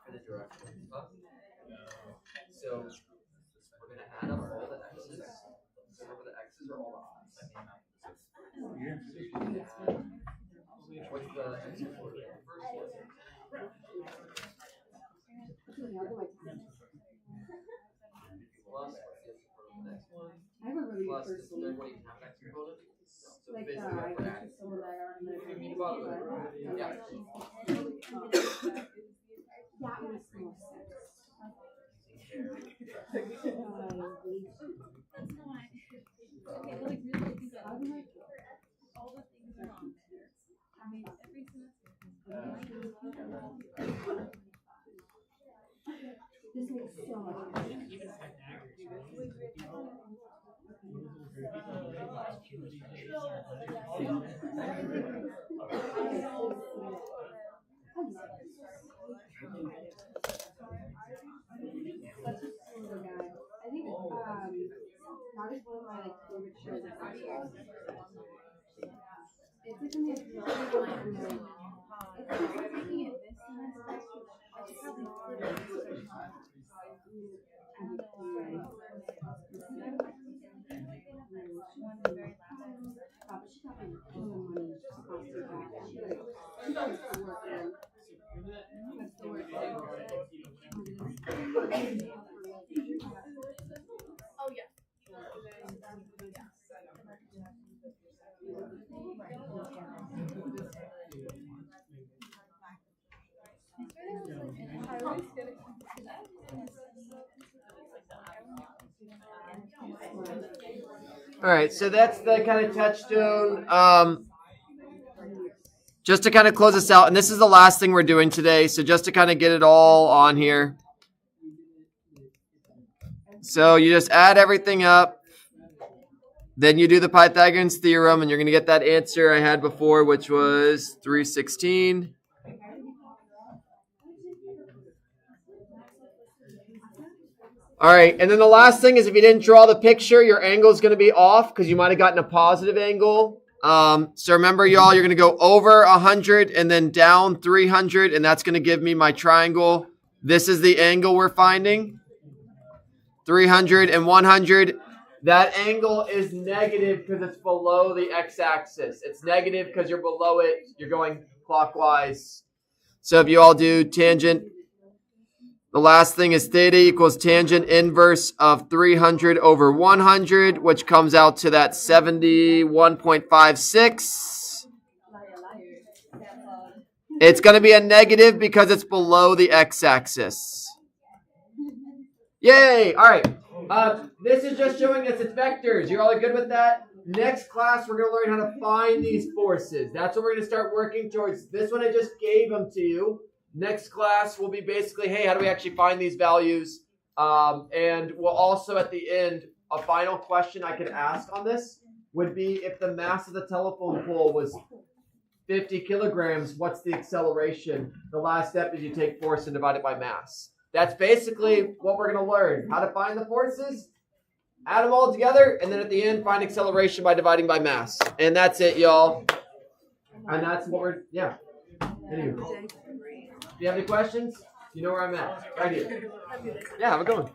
For the direction stuff. So we're gonna add up all the X's. So remember the X's are all the I's. What's the X for the first one? Plus, what's the X for the next one? I have a really Plus, good the person. third one you have an X component. So Like, basically, I for went X. to someone that I You mean the bottom of it? Yeah. that makes more sense. Okay, but like really think about it. All the things are on there. I mean, every semester. so much. I think that is one of my like favorite shows of last year. It's like when it's like taking it this semester. I should probably flip it. But she got me a ton of money. She goes to work there. That's the work there. Oh, yeah. I always get it. All right, so that's the kind of touchstone. Just to kind of close this out, and this is the last thing we're doing today, so just to kind of get it all on here. So you just add everything up. Then you do the Pythagorean's theorem, and you're going to get that answer I had before, which was 316. All right, and then the last thing is if you didn't draw the picture, your angle is going to be off because you might have gotten a positive angle. So remember, y'all, you're going to go over 100 and then down 300, and that's going to give me my triangle. This is the angle we're finding. 300 and 100. That angle is negative because it's below the x-axis. It's negative because you're below it. You're going clockwise. So if you all do tangent, the last thing is theta equals tangent inverse of 300 over 100, which comes out to that 71.56. It's going to be a negative because it's below the x-axis. Yay! All right. This is just showing us its vectors. You're all good with that? Next class, we're going to learn how to find these forces. That's what we're going to start working towards. This one I just gave them to you. Next class will be basically, hey, how do we actually find these values? And we'll also, at the end, a final question I could ask on this would be if the mass of the telephone pole was 50 kilograms, what's the acceleration? The last step is you take force and divide it by mass. That's basically what we're going to learn. How to find the forces, add them all together, and then at the end, find acceleration by dividing by mass. And that's it, y'all. And that's what we're, yeah. Anyway. Do you have any questions? You know where I'm at. Right here. Yeah, have a good one.